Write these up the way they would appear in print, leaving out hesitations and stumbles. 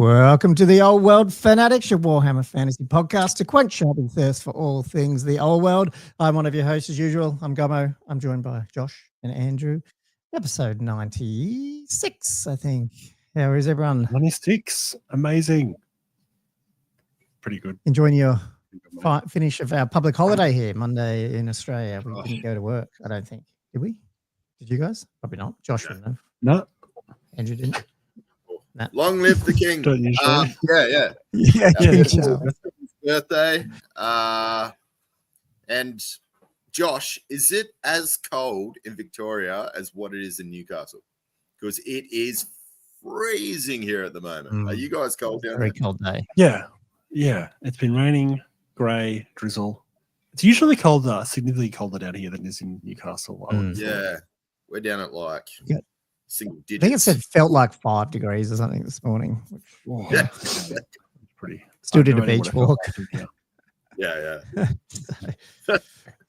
Welcome to the Old World Fanatics, your Warhammer fantasy podcast to quench your thirst for all things the old world. I'm one of your hosts as usual. I'm Gommo. I'm joined by Josh and Andrew. Episode 96, I think. How is everyone? 96. Amazing. Pretty good. Enjoying your finish of our public holiday here, Monday in Australia. We didn't go to work, I don't think. Did we? Did you guys? Probably not. Josh wouldn't have. No. Andrew didn't. Nah. Long live the king. Birthday. And Josh, is it as cold in Victoria as what it is in Newcastle? Because it is freezing here at the moment. Are you guys cold down there? Very cold day. Yeah. It's been raining, grey, drizzle. It's usually colder, significantly colder down here than it is in Newcastle. Yeah. We're down at like single digits. I think it said felt like 5 degrees or something this morning. It's pretty. Still did a beach walk. Yeah.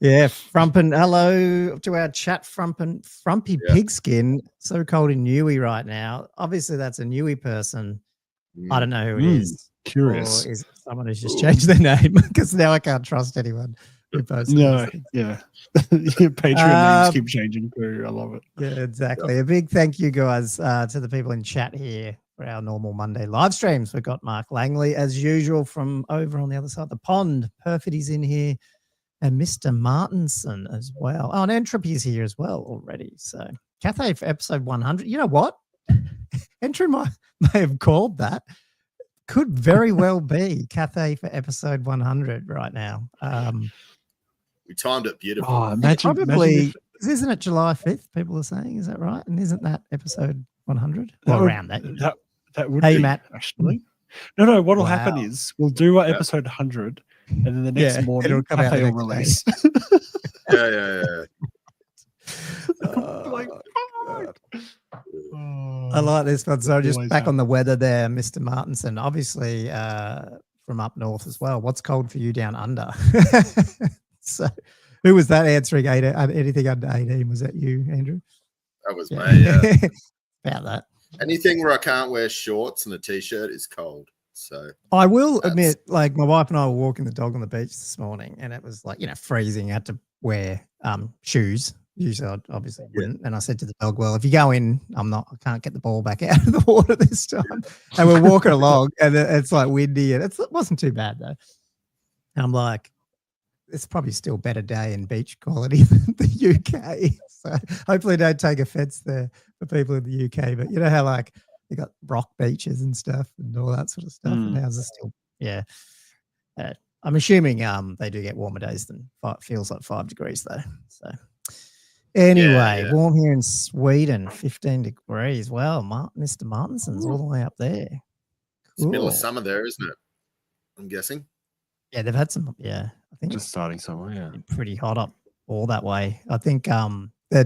Yeah, Frumpin. Hello to our chat, Frumpy Pigskin. So cold in Newey right now. Obviously, that's a Newey person. I don't know who it is. Curious. Or is it someone who's just changed their name? Because now I can't trust anyone who posts. No, yeah. Your Patreon names keep changing too. I love it. Yeah, exactly. A big thank you, guys, to the people in chat here for our normal Monday live streams. We've got Mark Langley, as usual, from over on the other side of the pond. Perfetty's in here. And Mr. Martinson as well. Oh, and Entropy's here as well already. So, Cathay for episode 100. You know what? Entry may have called that. Could very well be Cathay for episode 100 right now. We timed it beautifully. Oh, imagine isn't it July 5th? People are saying, is that right? And isn't that episode 100? Around that. That would be, Matt. Actually. No. What'll happen is we'll do our episode 100, and then the next morning Cathay will release. Yeah. I like this one. So just back on the weather there, Mr. Martinson, obviously from up north as well. What's cold for you down under? So who was that answering anything under 18? Was that you, Andrew? That was me, yeah. About that. Anything where I can't wear shorts and a t-shirt is cold. So I will admit, like my wife and I were walking the dog on the beach this morning and it was like, freezing. I had to wear shoes. Usually I obviously wouldn't. And I said to the dog, well, if you go in, I can't get the ball back out of the water this time. And we're walking along and it's like windy and it wasn't too bad though. And I'm like, it's probably still better day in beach quality than the UK. So hopefully don't take offense there for people in the UK. But you know how like they got rock beaches and stuff and all that sort of stuff. And ours is still, I'm assuming they do get warmer days than feels like 5 degrees though. So anyway, warm here in Sweden, 15 degrees. Well, Mr. Martinson's all the way up there. Cool. It's middle of summer there, isn't it? I'm guessing. Yeah, they've had some. Yeah, I think just starting somewhere. Yeah, pretty hot up all that way. I think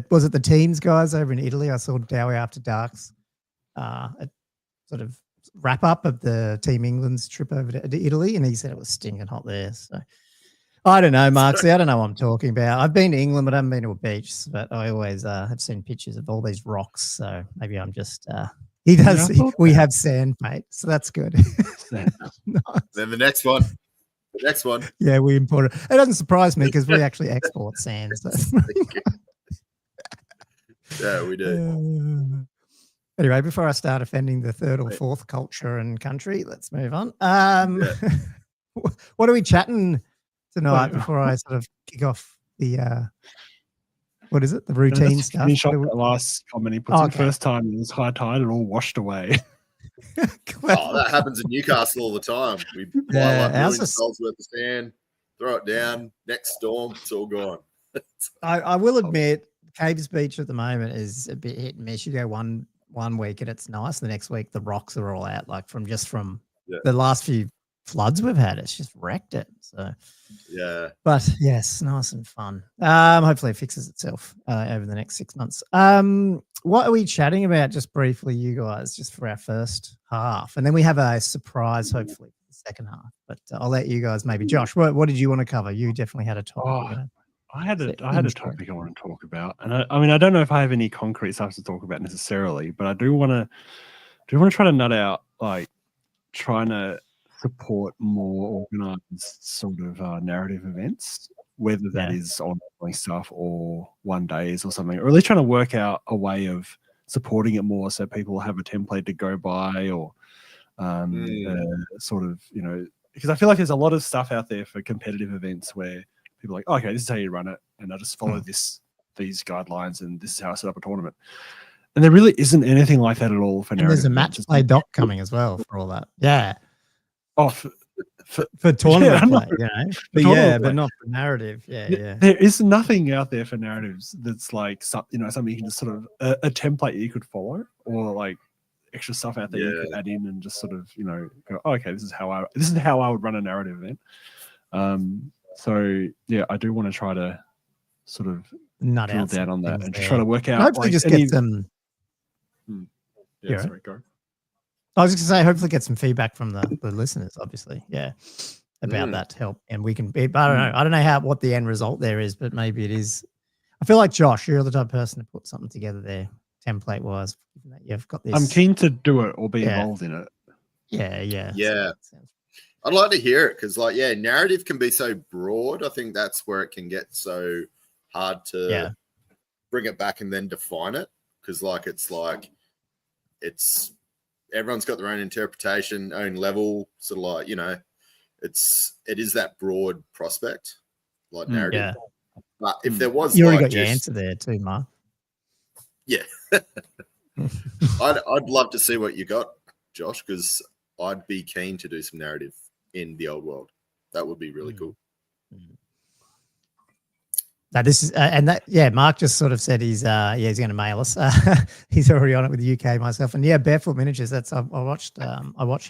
was it the teams guys over in Italy. I saw Dowie After Dark's a sort of wrap up of the Team England's trip over to Italy, and he said it was stinking hot there. So I don't know, Mark. I don't know what I'm talking about. I've been to England, but I haven't been to a beach. But I always have seen pictures of all these rocks. So maybe I'm just. He does. We have sand, mate. So that's good. Nice. Then the next one. Yeah, we import it. It doesn't surprise me because we actually export sand. So. Yeah, we do. Anyway, before I start offending the third or fourth culture and country, let's move on. What are we chatting tonight before I sort of kick off the what is it? The routine stuff. Finish off that last comment he put in. First time it was high tide and all washed away. That happens in Newcastle all the time. We pile up millions worth of sand, throw it down, next storm, it's all gone. I will admit, Caves Beach at the moment is a bit hit and miss. You go one week and it's nice. The next week the rocks are all out, like from the last few floods we've had. It's just wrecked it. So yeah, but yes, nice and fun. Hopefully it fixes itself over the next 6 months. What are we chatting about just briefly, you guys, just for our first half, and then we have a surprise hopefully for the second half, but I'll let you guys, maybe Josh, what did you want to cover? You definitely had a topic. I had a topic I want to talk about, and I don't know if I have any concrete stuff to talk about necessarily, but I do want to try to nut out like trying to support more organized sort of narrative events, whether that is ongoing stuff or one days or something, or at least trying to work out a way of supporting it more so people have a template to go by, or sort of, you know, because I feel like there's a lot of stuff out there for competitive events where people are like, oh, okay, this is how you run it, and I just follow these guidelines, and this is how I set up a tournament. And there really isn't anything like that at all for narrative. And there's a match play doc coming as well for all that. Yeah. Oh, for tournament play, not, you know. But but not for narrative. Yeah. There is nothing out there for narratives that's like, you know, something you can just sort of a template you could follow, or like extra stuff out there you could add in and just sort of, you know, go, oh, okay, this is how I would run a narrative event. So yeah, I do want to try to sort of drill down on that and just try to work out. And hopefully, like, just get some. Yeah, sorry, go. I was just going to say, hopefully get some feedback from the listeners, obviously. Yeah. About that to help. And we can be, I don't know what the end result there is, but maybe it is. I feel like, Josh, you're the type of person to put something together there, template wise. You've got this. I'm keen to do it or be involved in it. Yeah. I'd like to hear it because, like, narrative can be so broad. I think that's where it can get so hard to bring it back and then define it, because, like, it's everyone's got their own interpretation, own level, sort of like, you know, it is that broad prospect, like narrative. Yeah. But if there was, you already got your answer there too, Mark. Yeah. I'd love to see what you got, Josh, because I'd be keen to do some narrative in the old world. That would be really cool. Now this is Mark just sort of said he's going to mail us. He's already on it with the UK, myself, and Barefoot Miniatures. That's I watch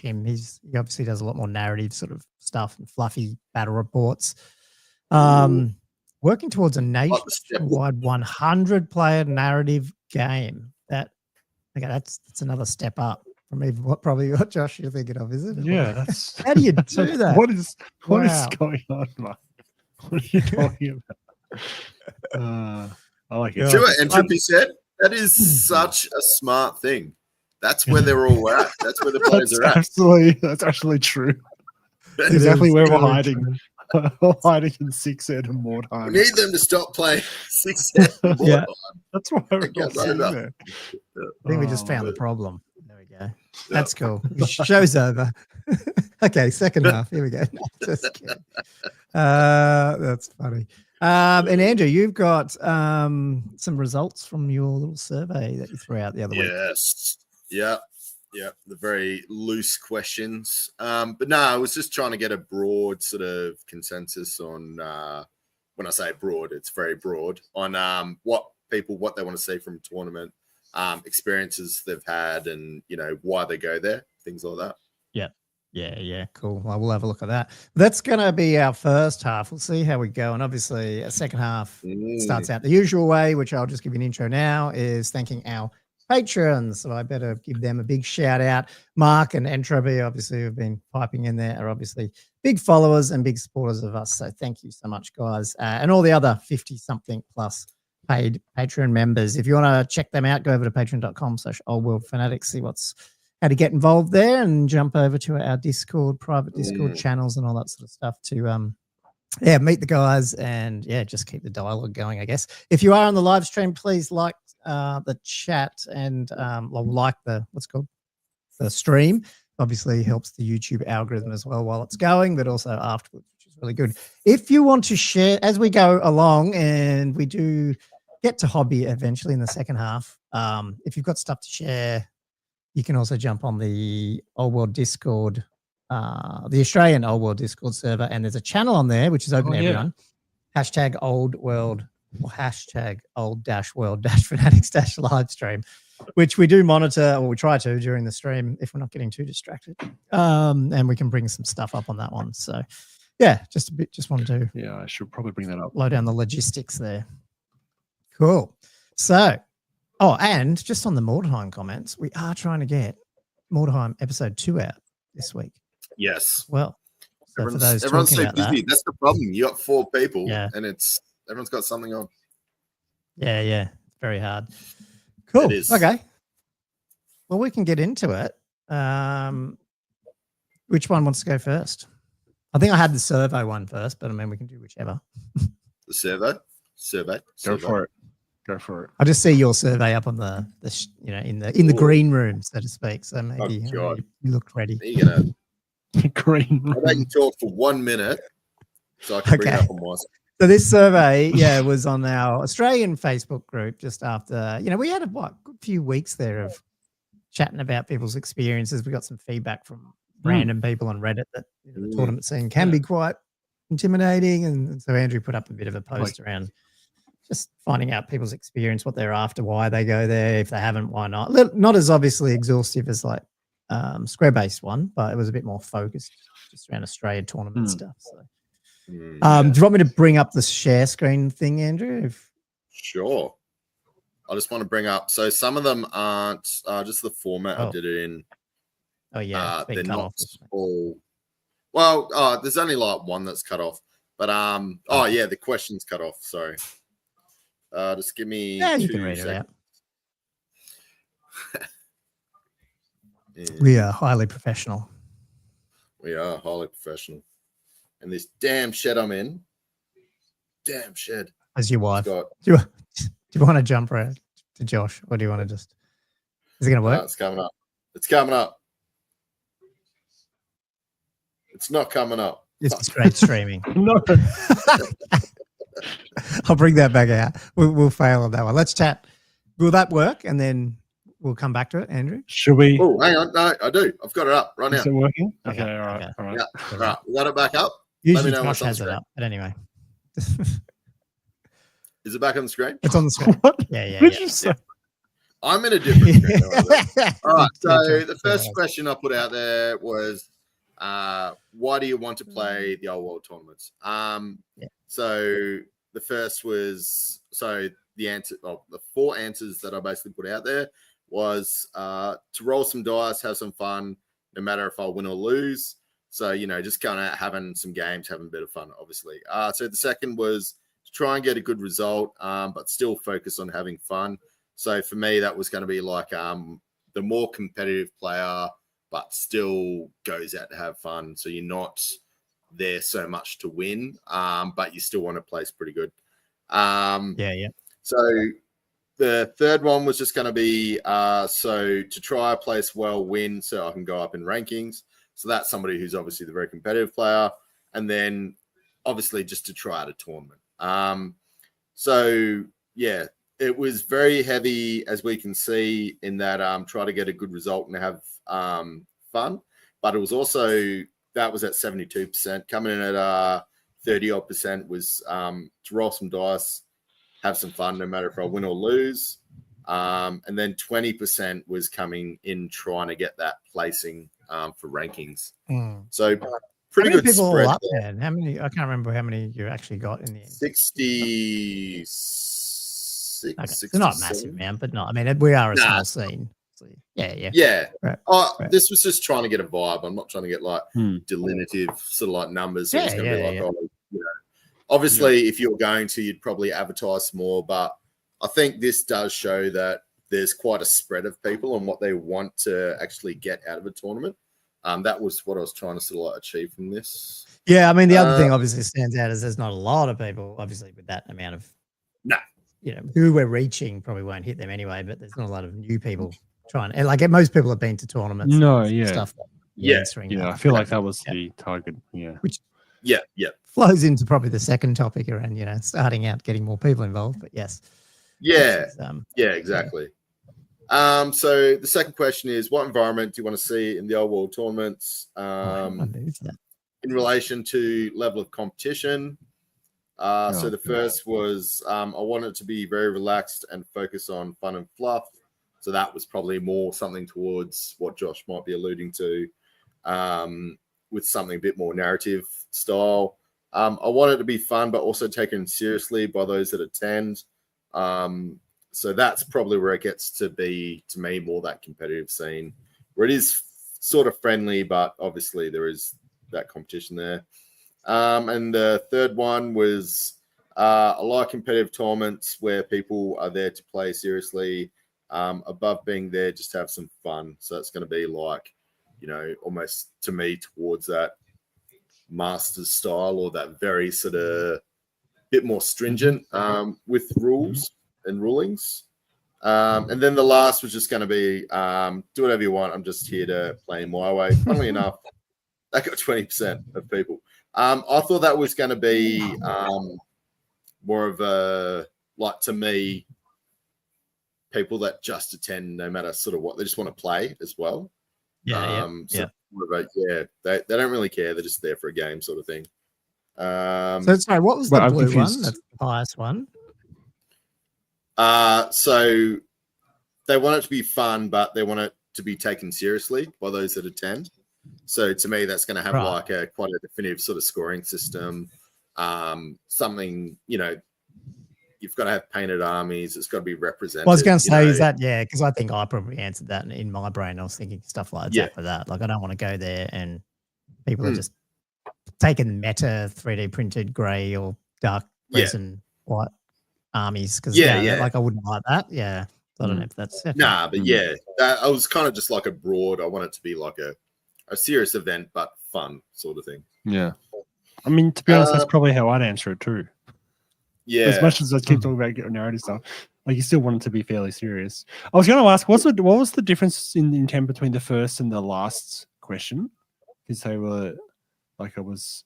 him. He obviously does a lot more narrative sort of stuff and fluffy battle reports. Working towards a nationwide 100-player narrative game. That's another step up from even what Josh you're thinking of, is it? Yeah, that's how do you do that? What is going on, Mark? What are you talking about? I like it. See what Entropy said? That is such a smart thing. That's where they're all at. That's where the players are at. That's actually true. That's exactly where we're hiding. We're hiding in 6 Ed and more time. We need them to stop playing 6 Ed and more time. That's why we're all sitting there. I think we just found the problem. There we go. That's cool. Show's over. Okay, second half. Here we go. Just kidding. That's funny. And Andrew, you've got some results from your little survey that you threw out the other week. Yes. Yeah. The very loose questions. But no, I was just trying to get a broad sort of consensus on, when I say broad, it's very broad, on what they want to see from a tournament, experiences they've had, and, you know, why they go there, things like that. Yeah, cool. Well, we'll have a look at that. That's going to be our first half. We'll see how we go. And obviously, a second half starts out the usual way, which I'll just give you an intro now, is thanking our patrons. So I better give them a big shout out. Mark and Entropy, obviously, who've been piping in there, are obviously big followers and big supporters of us. So thank you so much, guys. And all the other 50-something plus paid Patreon members. If you want to check them out, go over to patreon.com/oldworldfanatics, see how to get involved there, and jump over to our Discord, private Discord channels and all that sort of stuff to meet the guys and just keep the dialogue going, I guess. If you are on the live stream, please like the chat and like the stream. Obviously helps the YouTube algorithm as well while it's going, but also afterwards, which is really good. If you want to share as we go along, and we do get to hobby eventually in the second half, if you've got stuff to share, you can also jump on the Old World Discord, the Australian Old World Discord server, and there's a channel on there which is open to everyone. #OldWorld or #old-world-fanatics-live stream, which we do monitor, or we try to during the stream if we're not getting too distracted. And we can bring some stuff up on that one. So just wanted to I should probably bring that up. Low down the logistics there. Cool. So and just on the Mordheim comments, we are trying to get Mordheim episode 2 out this week. Yes. Well, so everyone's so busy. That's the problem. You got 4 people, and everyone's got something on. Yeah, it's very hard. Cool. It is. Okay. Well, we can get into it. Which one wants to go first? I think I had the servo one first, but I mean we can do whichever. The survey. Go for it. Go for it. I just see your survey up on the in the green room, so to speak. So maybe you looked ready. Are you gonna Green. I'll let you talk for 1 minute so I can bring it up on my side. So this survey, was on our Australian Facebook group just after, we had a good few weeks there of chatting about people's experiences. We got some feedback from random people on Reddit that the tournament scene can be quite intimidating. And so Andrew put up a bit of a post around just finding out people's experience, what they're after, why they go there. If they haven't, why not? Not as obviously exhaustive as like Square-based one, but it was a bit more focused just around Australia tournament stuff. So. Do you want me to bring up the share screen thing, Andrew? Sure. I just want to bring up. So some of them aren't just the format I did it in. Oh yeah, they're not all. Well, there's only like one that's cut off, but the question's cut off. Sorry. Just give me 2 seconds. We are highly professional. We are highly professional. And this damn shed I'm in. Damn shed. As your wife. Do you want to jump around to Josh, or do you want to just? Is it going to work? It's coming up. It's coming up. It's not coming up. It's straight streaming. No. I'll bring that back out. We'll fail on that one. Let's chat. Will that work? And then we'll come back to it, Andrew. Should we? Oh, hang on. No, I do. I've got it up right now. Is it working? Okay. All right. Yeah. All right. We got it back up. Usually Josh has it up, but anyway. Is it back on the screen? It's on the screen. What? Yeah. I'm in a different screen. All right. So the first question I put out there was, why do you want to play the old world tournaments? So the first was, the answer, the 4 answers that I basically put out there was to roll some dice, have some fun, no matter if I win or lose. So, just kind of having some games, having a bit of fun, obviously. So the second was to try and get a good result, but still focus on having fun. So for me, that was going to be like the more competitive player, but still goes out to have fun. So you're not there so much to win, but you still want to place pretty good. So the third one was just going to be so to try to place well, win, so I can go up in rankings. So that's somebody who's obviously the very competitive player. And then obviously just to try out a tournament. It was very heavy, as we can see, in that try to get a good result and have fun. But it was also, that was at 72%. Coming in at 30-odd% was to roll some dice, have some fun, no matter if I win or lose. And then 20% was coming in trying to get that placing for rankings. So pretty good spread up there. How many? I can't remember how many you actually got in the end. 66. Okay. It's not a massive amount, but not. I mean, we are a small scene. So Yeah. Right. This was just trying to get a vibe. I'm not trying to get like delineative sort of like numbers. So it's going to be like, obviously, if you're going to, you'd probably advertise more. But I think this does show that there's quite a spread of people on what they want to actually get out of a tournament. That was what I was trying to sort of like achieve from this. Yeah, I mean, the other thing obviously stands out is there's not a lot of people, obviously, with that amount of, who we're reaching probably won't hit them anyway, but there's not a lot of new people trying. And like most people have been to tournaments. Stuff. I feel like that was the target. Yeah. Which flows into probably the second topic around, starting out, getting more people involved. But yes. Yeah. Exactly. So the second question is, what environment do you want to see in the old world tournaments in relation to level of competition? So the first was I want it to be very relaxed and focus on fun and fluff. So that was probably more something towards what Josh might be alluding to, with something a bit more narrative style. I want it to be fun, but also taken seriously by those that attend. So that's probably where it gets to be, to me, more that competitive scene, where it is sort of friendly, but obviously there is that competition there. And the third one was I like competitive tournaments where people are there to play seriously, above being there just to have some fun. So it's going to be like almost to me towards that Masters style, or that very sort of bit more stringent with rules and rulings. And then the last was just going to be do whatever you want. I'm just here to play my way. Funnily enough, that got 20% of people. I thought that was going to be more of a, like, to me, people that just attend no matter sort of what, they just want to play as well. They don't really care. They're just there for a game sort of thing. So sorry, what was the blue one? That's the highest one. So they want it to be fun, but they want it to be taken seriously by those that attend. So to me, that's going to have like quite a definitive sort of scoring system. Something, you've got to have painted armies. It's got to be represented. Well, I was going to say, is that, because I think I probably answered that in my brain. I was thinking stuff like exactly that. Like, I don't want to go there and people are just taking meta 3D printed grey or dark and white armies. Because like, I wouldn't like that. Yeah. I don't know if that's but I was kind of just like a broad. I want it to be like a serious event, but fun sort of thing. Yeah. I mean, to be honest, that's probably how I'd answer it too. Yeah. As much as I keep talking about narrative stuff, like, you still want it to be fairly serious. I was going to ask, what was the difference in intent between the first and the last question? Because they were like, it was.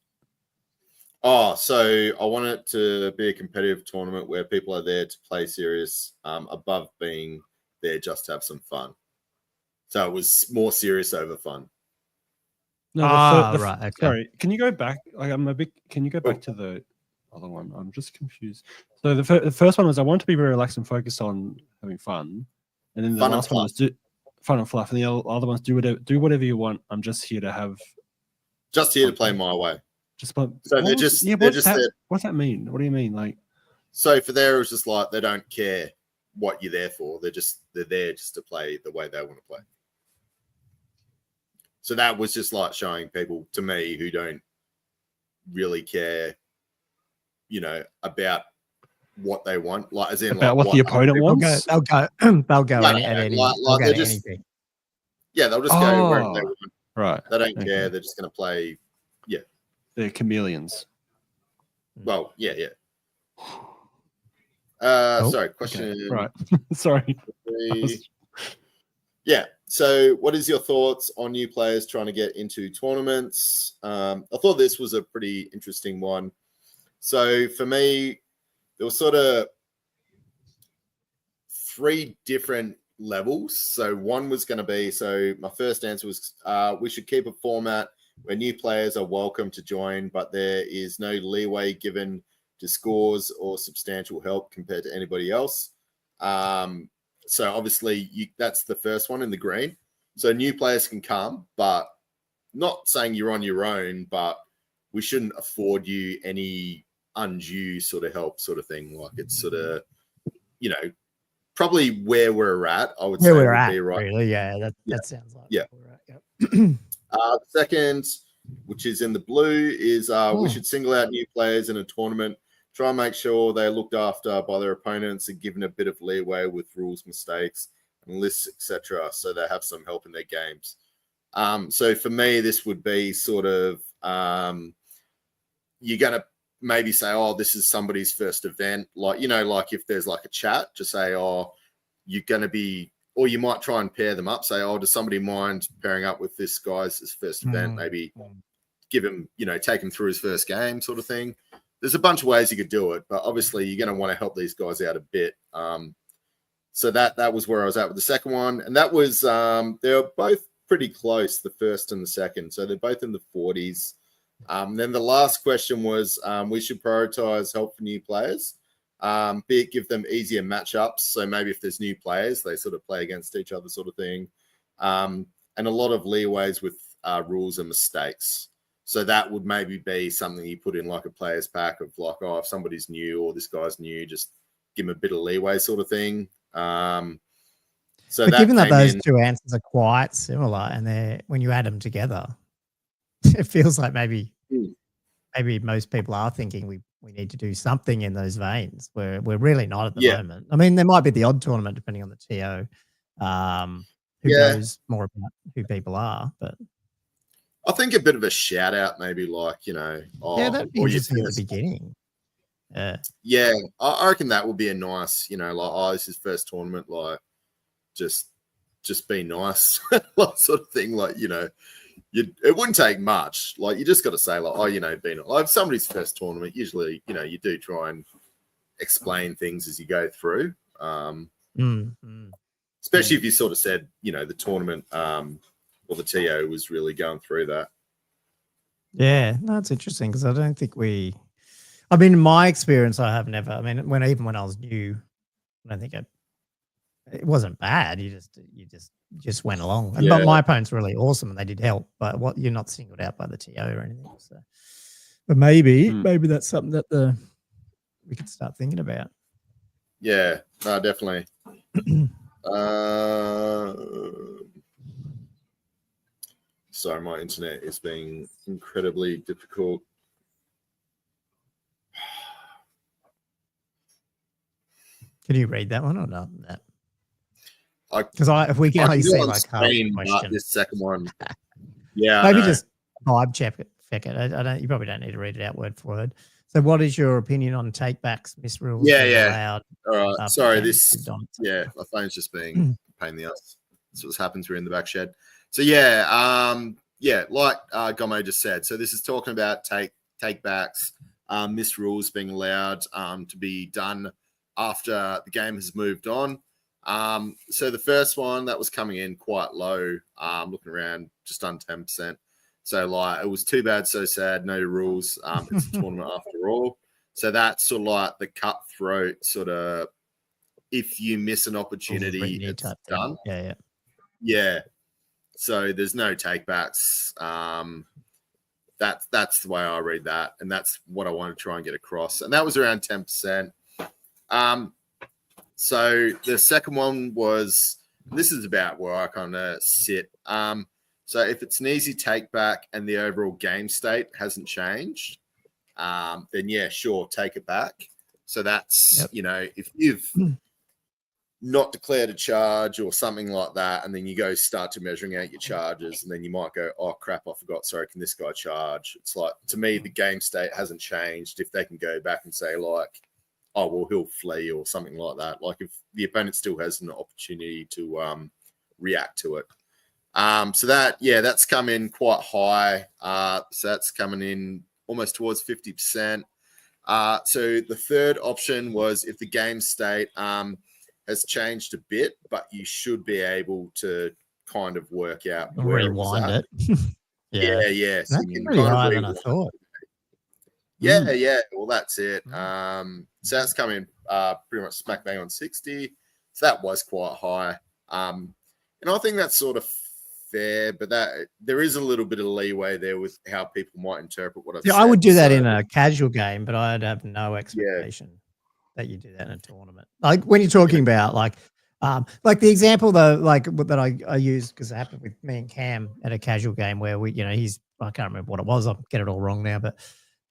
Oh, so I want it to be a competitive tournament where people are there to play serious, above being there just to have some fun. So it was more serious over fun. No, right. Okay. Sorry, can you go back? Like, can you go back to the other one? I'm just confused. So the first one was, I want to be very relaxed and focused on having fun, and then the last one was fun and fluff, and the other ones do whatever you want. I'm just here to play my way. They're just there. What's that mean? What do you mean? Like, so for there, it's just like they don't care what you're there for. They're there just to play the way they want to play. So that was just like showing people, to me, who don't really care, about what they want, like as in about like what the opponent wants. They'll go at anything. They'll just go wherever they want. Right. They don't care. They're just going to play. Yeah. They're chameleons. Well, yeah. Sorry. Question. Okay. Right. Sorry. Yeah. So what is your thoughts on new players trying to get into tournaments? I thought this was a pretty interesting one. So for me, there was sort of 3 different levels. So one was going to be, so my first answer was we should keep a format where new players are welcome to join, but there is no leeway given to scores or substantial help compared to anybody else. So obviously that's the first one in the green. So new players can come, but not saying you're on your own, but we shouldn't afford you any undue sort of help sort of thing. Like, it's sort of, probably where we're at, I would say. We're at, right? Really? Yeah, that sounds like where we're at. Yep. The second, which is in the blue, is we should single out new players in a tournament. Try and make sure they're looked after by their opponents and given a bit of leeway with rules, mistakes, and lists, etc., so they have some help in their games. So for me, this would be sort of you're going to maybe say, oh, this is somebody's first event. Like, like if there's like a chat, just say, oh, you're going to be, or you might try and pair them up. Say, oh, does somebody mind pairing up with this guy's first event? Maybe give him, take him through his first game sort of thing. There's a bunch of ways you could do it, but obviously you're going to want to help these guys out a bit. So that was where I was at with the second one. And that was, they were both pretty close, the first and the second. So they're both in the 40s. Then the last question was, we should prioritize help for new players, be it give them easier matchups. So maybe if there's new players, they sort of play against each other sort of thing. And a lot of leeways with rules and mistakes. So that would maybe be something you put in like a player's pack of like, oh, if somebody's new or this guy's new, just give them a bit of leeway sort of thing. So but given that those two answers are quite similar and when you add them together, it feels like maybe most people are thinking we need to do something in those veins where we're really not at the moment. I mean, there might be the odd tournament depending on the TO. who Yeah. knows more about who people are. But I think a bit of a shout out, maybe like, yeah, that'd be or your interesting at the first- beginning. Yeah. Yeah, I reckon that would be a nice, like, this is first tournament, like, just be nice, like, sort of thing. Like, it wouldn't take much. Like, you just got to say, like, being like somebody's first tournament. Usually, you do try and explain things as you go through. Especially if you sort of said, the tournament or the TO was really going through that. Yeah, no, it's interesting because I don't think I mean, in my experience, I have never. I mean, even when I was new, I don't think it wasn't bad. You just went along. Yeah. But my opponents were really awesome and they did help. But you're not singled out by the TO or anything. So, but maybe that's something that we could start thinking about. Yeah, no, definitely. Sorry, my internet is being incredibly difficult. Can you read that one or not? Because if we can only see on like half screen, the question, this second one, yeah, maybe just vibe check it. I don't. You probably don't need to read it out word for word. So, what is your opinion on takebacks, misrules? Allowed? All right. Sorry, yeah, my phone's just being a pain in the ass. That's what's happened through in the back shed. So yeah, like Gommo just said. So this is talking about takebacks, misrules being allowed to be done after the game has moved on. So the first one that was coming in quite low, looking around just under 10%. So like it was too bad, so sad, no rules. It's a tournament after all. So that's sort of like the cutthroat sort of, if you miss an opportunity, it's done. Yeah. So there's no takebacks. That's the way I read that, and that's what I want to try and get across. And that was around 10%. So the second one was, this is about where I kind of sit. So if it's an easy take back and the overall game state hasn't changed, then yeah, sure, take it back. So that's, if you've not declared a charge or something like that, and then you go start to measuring out your charges, and then you might go, oh crap, I forgot, sorry, can this guy charge? It's like, to me, the game state hasn't changed. If they can go back and say like, oh, well, he'll flee or something like that. Like if the opponent still has an opportunity to react to it. So that's come in quite high. So that's coming in almost towards 50%. So the third option was if the game state has changed a bit, but you should be able to kind of work out where rewind it. Yeah. So that's pretty high than I thought. Yeah. Well, that's it. So that's coming pretty much smack bang on 60. So that was quite high. And I think that's sort of fair, but that there is a little bit of leeway there with how people might interpret what I've said. I would do that in a casual game, but I'd have no expectation that you do that in a tournament. Like when you're talking about like the example though, like that I used because it happened with me and Cam at a casual game where I can't remember what it was. I'll get it all wrong now, but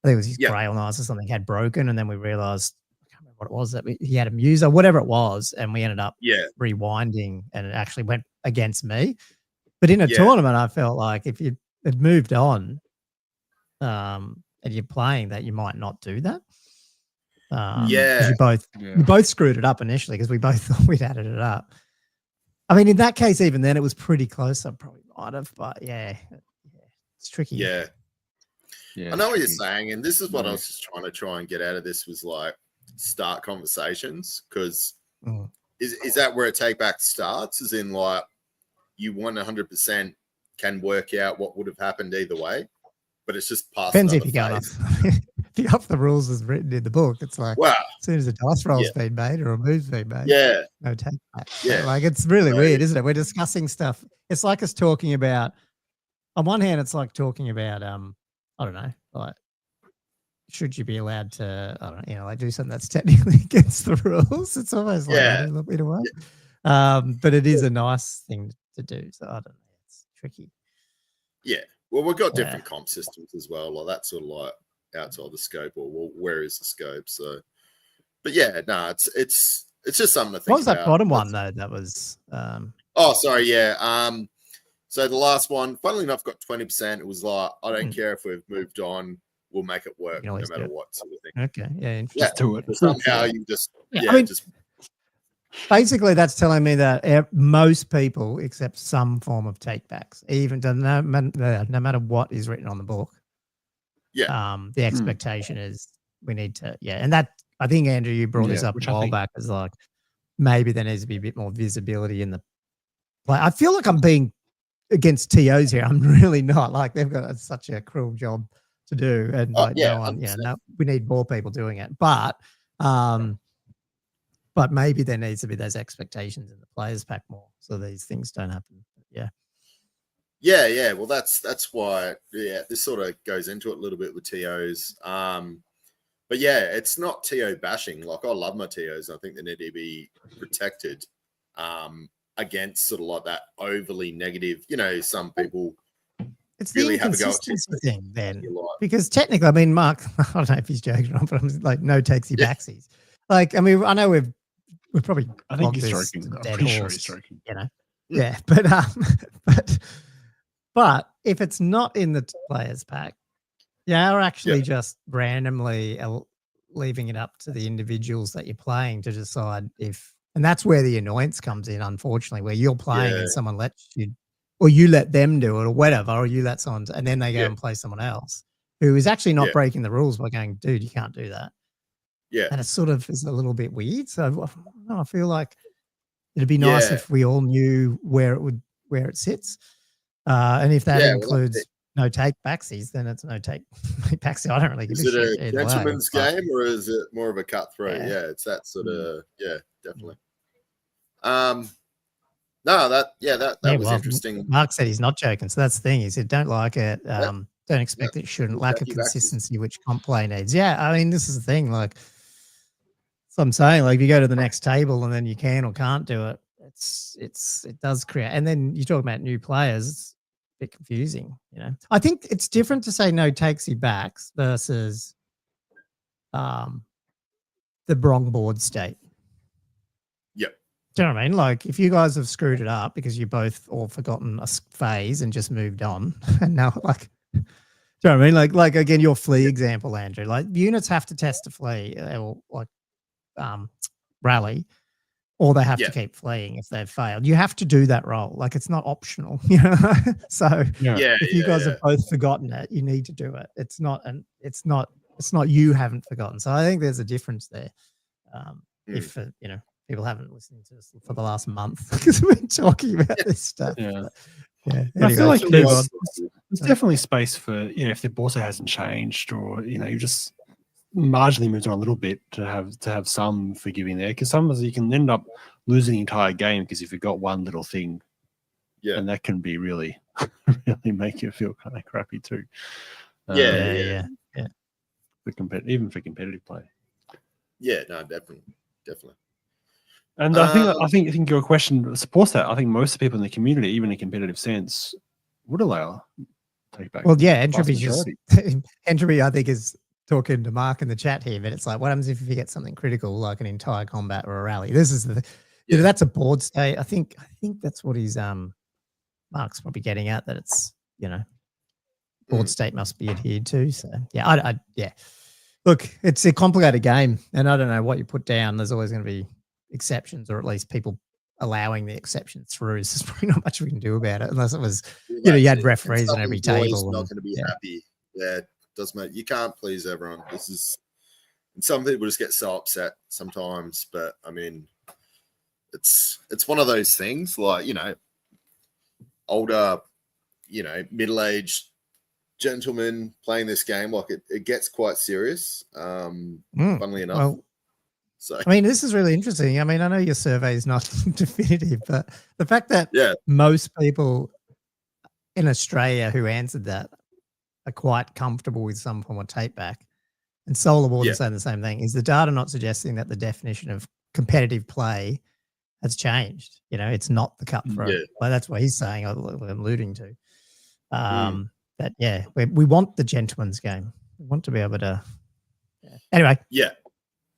I think it was his Grail Knights or something had broken, and then we realized I can't remember what it was that he had a muser, whatever it was, and we ended up rewinding, and it actually went against me. But in a tournament, I felt like if you had moved on, and you're playing that, you might not do that. You both screwed it up initially because we both thought we'd added it up. I mean, in that case, even then, it was pretty close. I probably might have, but it's tricky. Yeah. I know what you're saying, and this is what I was just trying and get out of this was like start conversations, because is that where a take back starts? As in like you 100% can work out what would have happened either way, but it's just past. Depends if you're going off. If you're off the rules as written in the book, it's like as soon as a dice roll's been made or a move's been made, no take back. So, like it's really weird, isn't it? We're discussing stuff. It's like us talking about. On one hand, it's like talking about I don't know, like should you be allowed to, I don't know, like do something that's technically against the rules? It's almost like a little bit away. But it is a nice thing to do. So I don't know, it's tricky. Yeah. Well, we've got different comp systems as well. Like that's sort of like outside the scope, or well, where is the scope? So, but it's just something to think about. What was that bottom one though? That was Oh, sorry. Yeah. So the last one, funnily enough, got 20%. It was like, I don't care if we've moved on. We'll make it work no matter what, sort of thing. Okay. Yeah. Just do it. Somehow you just, I mean, just. Basically, that's telling me that most people accept some form of takebacks, even no matter what is written on the book. Yeah. The expectation is we need to, and that, I think, Andrew, you brought this up a while back, as like maybe there needs to be a bit more visibility in the play. I feel like I'm being against TOs here. I'm really not. Like, they've got such a cruel job to do, and like no one, no, we need more people doing it. But maybe there needs to be those expectations in the players pack more, so these things don't happen. Yeah. Well, that's why. Yeah, this sort of goes into it a little bit with TOs. But yeah, it's not TO bashing. Like, I love my TOs. I think they need to be protected against sort of like that overly negative. You know, some people. It's really the inconsistency thing then, because technically, I mean, Mark, I don't know if he's joking or not, but I'm like, no takesy backsies. Like, I mean, I know we're probably. I think he's joking. I'm pretty sure he's joking. You know, yeah, but if it's not in the players pack, we're actually just randomly leaving it up to the individuals that you're playing to decide if, and that's where the annoyance comes in, unfortunately, where you're playing and someone lets you, or you let them do it, or whatever, or you let someone, and then they go and play someone else who is actually not breaking the rules by going, dude, you can't do that. Yeah. And it sort of is a little bit weird. So I feel like it'd be nice if we all knew where it sits. And if that includes no take backsies, then it's no take backsies. I don't really give a shit. Is it a gentleman's game, or is it more of a cutthroat? Yeah, it's that sort of, definitely. No, that was interesting. Mark said he's not joking, so that's the thing. He said, don't like it. Don't expect it shouldn't. Lack of consistency, which comp play needs. Yeah, I mean, this is the thing. Like, so I'm saying, like, if you go to the next table and then you can or can't do it, it does create. And then you talk about new players, it's a bit confusing. You know, I think it's different to say no takesy backs versus the wrong board state. Yep. Do you know what I mean? Like, if you guys have screwed it up because you both all forgotten a phase and just moved on, and now, like, do you know what I mean? Like again, your flea example, Andrew. Like, units have to test a flea or like rally, or they have to keep fleeing if they've failed. You have to do that role. Like, it's not optional, you know. So if you guys have both forgotten it, you need to do it. It's not you haven't forgotten. So I think there's a difference there. If you know, people haven't listened to us for the last month because we've been talking about this stuff. Yeah. Anyway, I feel like there's definitely space for, you know, if the board hasn't changed, or, you know, you just marginally moved on a little bit to have some forgiving there, because sometimes you can end up losing the entire game because if you've got one little thing, and that can be really make you feel kind of crappy too. For even for competitive play. Yeah, no, definitely. And I think your question supports that. I think most people in the community, even in a competitive sense, would allow take back. Well, entropy I think is talking to Mark in the chat here, but it's like, what happens if you get something critical like an entire combat or a rally? This is you know, that's a board state. I think that's what he's Mark's probably getting at, that it's, you know, board state must be adhered to. So look, it's a complicated game, and I don't know what you put down. There's always going to be exceptions, or at least people allowing the exceptions through. So there's probably not much we can do about it, unless it was, you know, you had referees on every table. Not going to be happy. Yeah, it does make, you can't please everyone. This is, and some people just get so upset sometimes. But I mean, it's one of those things, like, you know, older, you know, middle-aged gentlemen playing this game, like it gets quite serious. Funnily enough. Well, so I mean, this is really interesting. I mean, I know your survey is not definitive, but the fact that most people in Australia who answered that are quite comfortable with some form of tape back, and Solar Warden saying the same thing, is the data not suggesting that the definition of competitive play has changed? You know, it's not the cutthroat. Well, that's what he's saying, I'm alluding to. That we want the gentleman's game. We want to be able to. Anyway.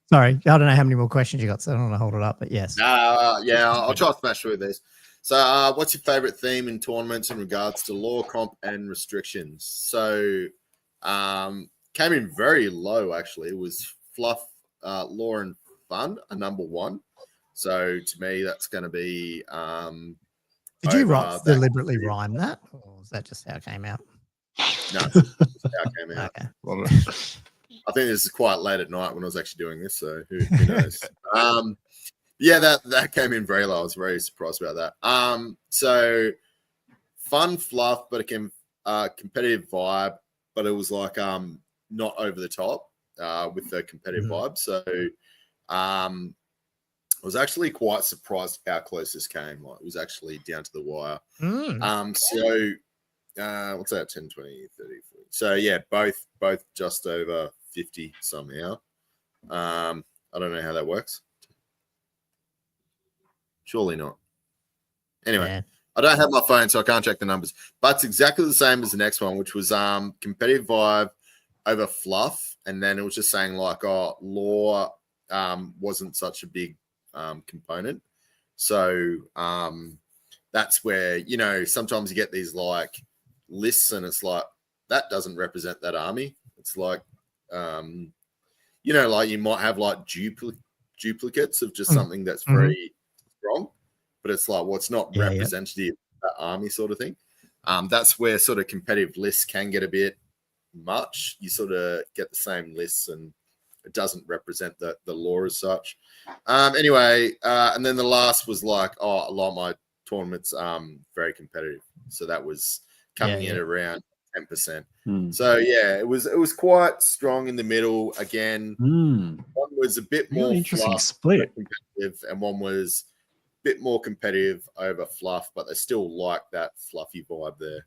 Sorry, I don't know how many more questions you got, so I don't want to hold it up. But yes. I'll try to smash through these. So, what's your favorite theme in tournaments in regards to lore, comp, and restrictions? So, came in very low, actually. It was fluff, lore, and fun, a number 1. So, to me, that's going to be. Did you deliberately rhyme that? Or was that just how it came out? No, that's how it came out. Okay. I think this is quite late at night when I was actually doing this, so who knows? Yeah, that came in very low. I was very surprised about that. So fun fluff, but a competitive vibe, but it was like not over the top with the competitive vibe. So I was actually quite surprised how close this came. Like, it was actually down to the wire. So what's that? 10, 20, 30, 40. So yeah, both just over 50 somehow. I don't know how that works. Surely not. Anyway, Yeah. I don't have my phone, so I can't check the numbers. But it's exactly the same as the next one, which was competitive vibe over fluff. And then it was just saying like, oh, lore wasn't such a big component. So that's where, you know, sometimes you get these like lists and it's like, that doesn't represent that army. It's like, you know, like you might have like duplicates of just something that's very strong, but it's like, well, it's not representative of that army sort of thing. That's where sort of competitive lists can get a bit much. You sort of get the same lists and it doesn't represent the lore as such. Anyway, and then the last was like, oh, a lot of my tournaments very competitive. So that was coming in around 10%. So yeah, it was quite strong in the middle. Again, one was a bit more interesting fluff, split, competitive, and one was a bit more competitive over fluff, but they still like that fluffy vibe there.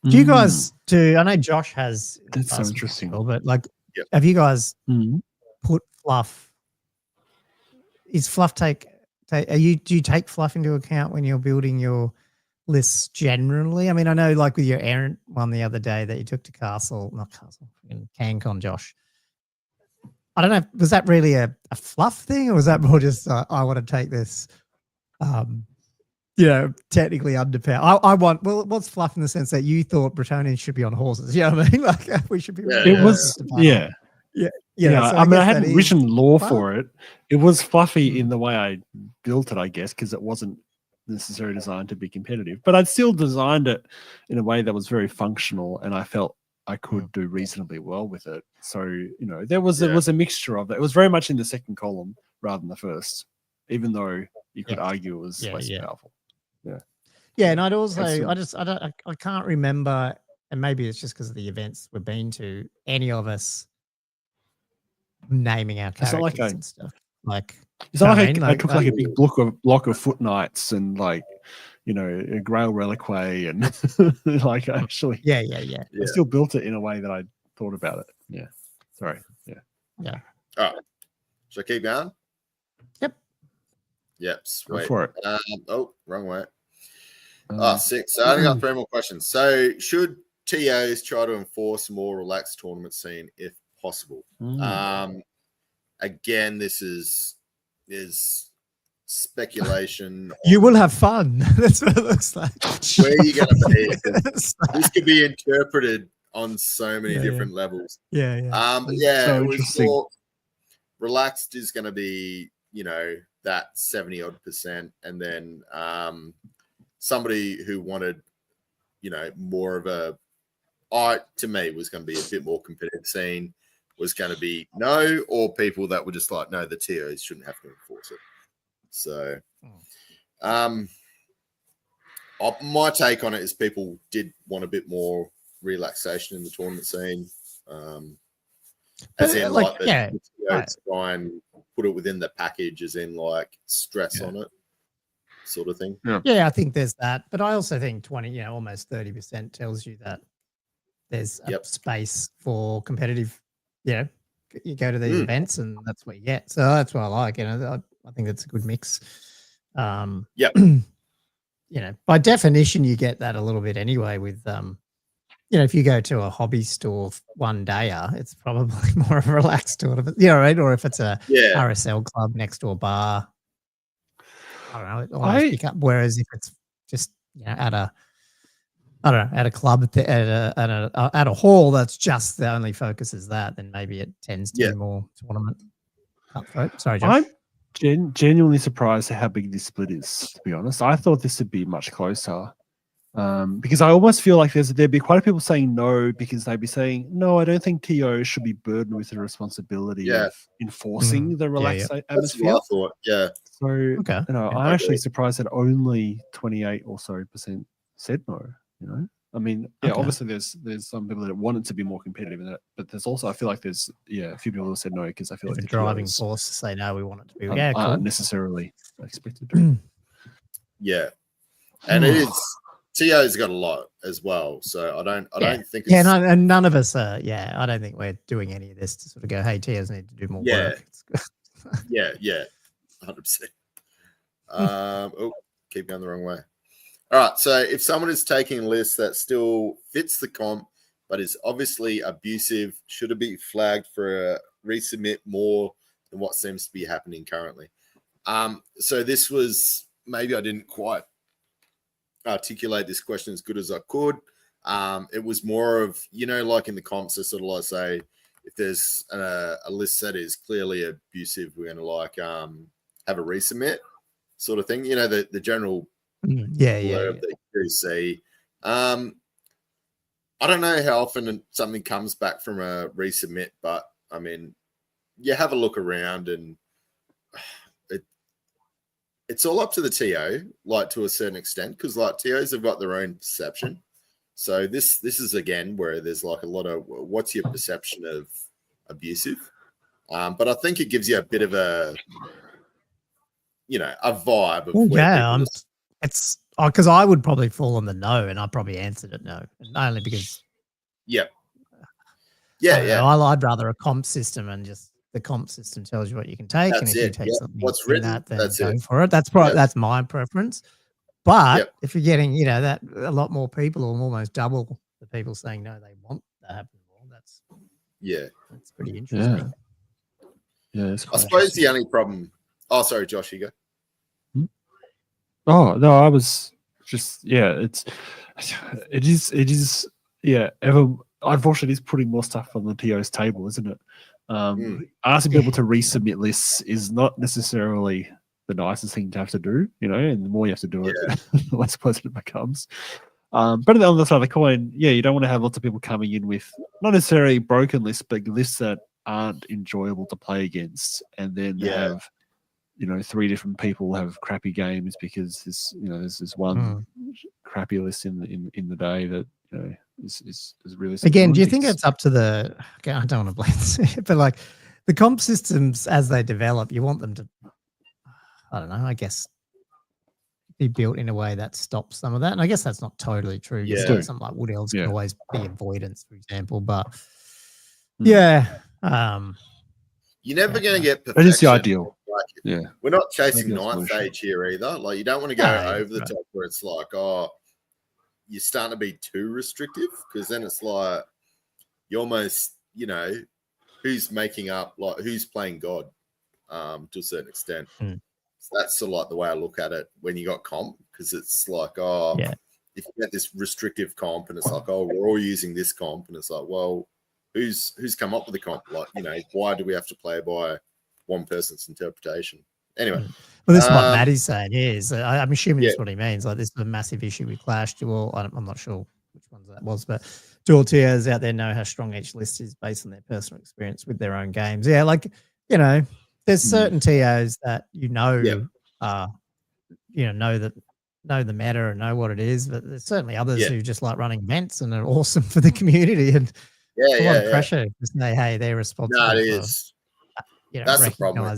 Do you guys I know Josh has. That's so interesting. But like, have you guys put fluff? Is fluff do you take fluff into account when you're building your lists generally? I mean, I know like with your errant one the other day that you took to in CanCon, Josh. I don't know, was that really a fluff thing, or was that more just I want to take this you know, technically underpowered? I want, well, what's fluff in the sense that you thought Bretonians should be on horses? You know what I mean? Like, we should be. It was, yeah. So I mean, I hadn't written lore for it. It was fluffy in the way I built it, I guess, because it wasn't necessarily designed to be competitive. But I'd still designed it in a way that was very functional, and I felt I could do reasonably well with it. So, you know, there was a mixture of it. It was very much in the second column rather than the first, even though you could argue it was less powerful. Yeah, and I'd also, I can't remember, and maybe it's just because of the events we've been to, any of us naming our characters and stuff. Like, it's not like I took like a big block of foot knights and like, you know, a Grail Reliquary and like actually. Yeah. I still built it in a way that I thought about it. Yeah. Sorry. Yeah. All right. Should I keep going? Yep. Sweet. Go for it. Oh, wrong way. 6. So I only got 3 more questions. So should TOs try to enforce a more relaxed tournament scene if possible? Again, this is speculation. You will have fun. That's what it looks like. Where are you going to be? This could be interpreted on so many different levels. Yeah. So it was more relaxed is going to be, you know, that 70 odd %, and then somebody who wanted, you know, more of a to me was going to be a bit more competitive scene was going to be no, or people that were just like, no, the TOs shouldn't have to enforce it. So my take on it is people did want a bit more relaxation in the tournament scene. As in like the TOs try and put it within the package, as in like stress on it sort of thing. Yeah, I think there's that. But I also think 20, you know, almost 30% tells you that there's a space for competitive, you know, you go to these events and that's what you get. So that's what I like. You know, I think it's a good mix. You know, by definition, you get that a little bit anyway with, you know, if you go to a hobby store one dayer, it's probably more of a relaxed tournament, you know, right? Or if it's a RSL club next door bar, I don't know, it always pick up. Whereas if it's just at a at a club at a hall that's just the only focus is that, then maybe it tends to be more tournament cutthroat. Sorry, Josh. I'm genuinely surprised at how big this split is, to be honest. I thought this would be much closer. Because I almost feel like there'd be quite a people saying no, because they'd be saying, no, I don't think TO should be burdened with the responsibility of enforcing the relaxed atmosphere. That's what I thought. Yeah. So I'm actually surprised that only 28 or so % said no. I mean, obviously there's some people that want it to be more competitive in that, but there's also, I feel like there's a few people that said no, because I feel like the driving force to say no, we want it to be aren't necessarily expected to. Yeah, and it is. TO's got a lot as well, so I don't think. And none of us are. Yeah, I don't think we're doing any of this to sort of go, hey, TOs need to do more work. yeah, 100%. Keep going the wrong way. All right, so if someone is taking a list that still fits the comp but is obviously abusive, should it be flagged for a resubmit more than what seems to be happening currently? So this was, maybe I didn't quite articulate this question as good as I could. It was more of, like in the comps, I sort of like say, if there's a list that is clearly abusive, we're going to have a resubmit sort of thing. The general that you do see. I don't know how often something comes back from a resubmit, but I mean, you have a look around and it's all up to the TO, like to a certain extent, because like TOs have got their own perception. So this is again where there's like a lot of what's your perception of abusive, but I think it gives you a bit of a a vibe of it's because I would probably fall on the no, and I probably answered it no, only because I'd rather a comp system, and just the comp system tells you what you can take, and if you take something what's written, that, then go for it. That's my preference. But if you're getting that a lot more people, or almost double the people saying no, they want that happen more. That's pretty interesting. Yeah, I suppose the only problem. Oh, sorry, Josh, you go. Oh no, I was just it is unfortunately it's putting more stuff on the TO's table, isn't it? Asking people to resubmit lists is not necessarily the nicest thing to have to do, and the more you have to do it, the less pleasant it becomes. But on the other side of the coin, you don't want to have lots of people coming in with not necessarily broken lists, but lists that aren't enjoyable to play against, and then have 3 different people have crappy games because there's this one crappy list in the day that is really again. Do you think it's up to the? Okay, I don't want to blame this, but like the comp systems as they develop, you want them to, I don't know, I guess, be built in a way that stops some of that. And I guess that's not totally true. Yeah, something like Wood Elves can always be avoidance, for example. But you're never going to get perfection. That is the ideal. We're not chasing ninth age here either. Like, you don't want to go over the top where it's like, you're starting to be too restrictive, because then it's like you almost, who's making up, like who's playing God to a certain extent. So that's sort of like the way I look at it when you got comp, because it's like, if you get this restrictive comp and it's like, we're all using this comp, and it's like, well, who's come up with the comp? Like, why do we have to play by one person's interpretation? Anyway. Well, this is what Maddie's saying. I'm assuming that's what he means. Like, this is a massive issue with Clash. I'm not sure which ones that was, but dual TOs out there know how strong each list is based on their personal experience with their own games. Yeah, like, there's certain TOs that know the meta and know what it is, but there's certainly others who just like running events and are awesome for the community, and a lot of pressure to say, hey, they're responsible. No, it is. That's the problem.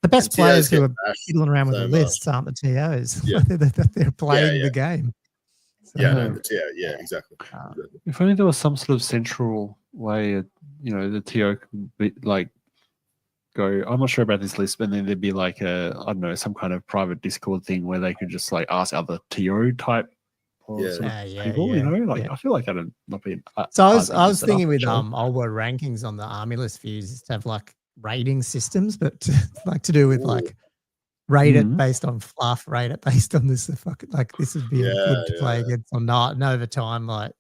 The best players who are fiddling around with the lists aren't the TOs. They're playing the game. So, the TO. Yeah, exactly. If only there was some sort of central way, the TO could be like go, I'm not sure about this list, but then there'd be like I don't know, some kind of private Discord thing where they could just like ask other TO type people, I feel like that'd not be. So I was thinking with old world rankings on the army list views is to have like rating systems, but to do with like rate it based on fluff, rate it based on this. Like this would be good to play yeah. against or not. And over time, like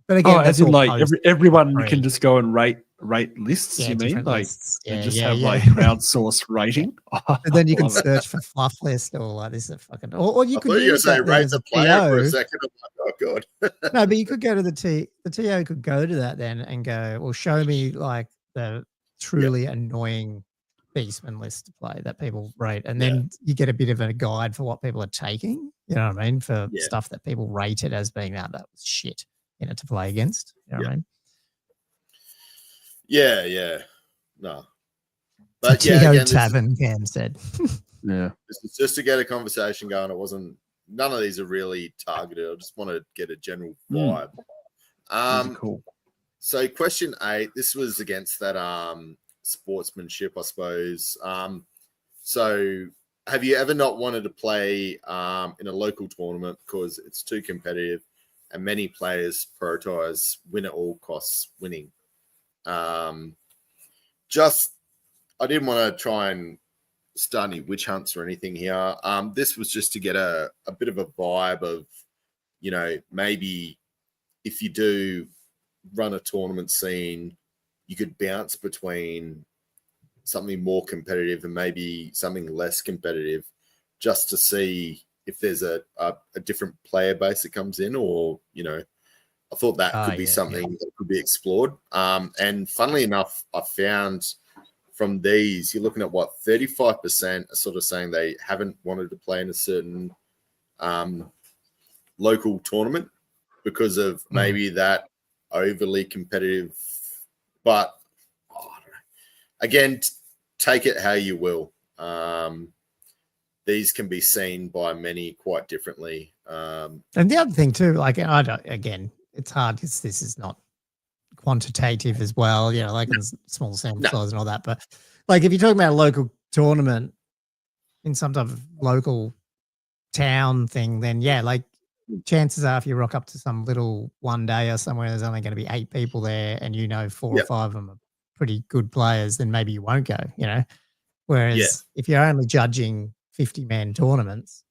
But again, as in like everyone free. can just go and rate lists. Yeah, you mean different like lists. and just have like crowdsourced rating? And then you can search for fluff list or like this is fucking. Or you I could thought you were use that saying then rate as the a player for a TO. second. I'm like, oh god. No, but you could go to the TO could go to that then and go, well, show me like the truly annoying beastman list to play that people rate, and then you get a bit of a guide for what people are taking. You know what I mean? For stuff that people rated as being that was shit, to play against. You know what I mean? Yeah. No. But TO again, tavern, Cam said. Yeah. This is just to get a conversation going. It wasn't. None of these are really targeted. I just want to get a general vibe. Cool. So question 8. This was against that sportsmanship, I suppose. So have you ever not wanted to play in a local tournament because it's too competitive and many players prioritize win at all costs winning? I didn't want to try and start any witch hunts or anything here. This was just to get a bit of a vibe of, maybe if you do run a tournament scene, you could bounce between something more competitive and maybe something less competitive just to see if there's a different player base that comes in, or, I thought that could be something that could be explored. And funnily enough, I found from these, you're looking at 35% are sort of saying they haven't wanted to play in a certain local tournament because of maybe that overly competitive. But I don't know. Again, take it how you will. These can be seen by many quite differently. And the other thing too, like again, it's hard because this is not quantitative as well, like it's small sample size and all that. But like if you're talking about a local tournament in some type of local town thing, then like chances are if you rock up to some little one day or somewhere, there's only going to be 8 people there and 4 or 5 of them are pretty good players, then maybe you won't go, Whereas if you're only judging 50-man tournaments,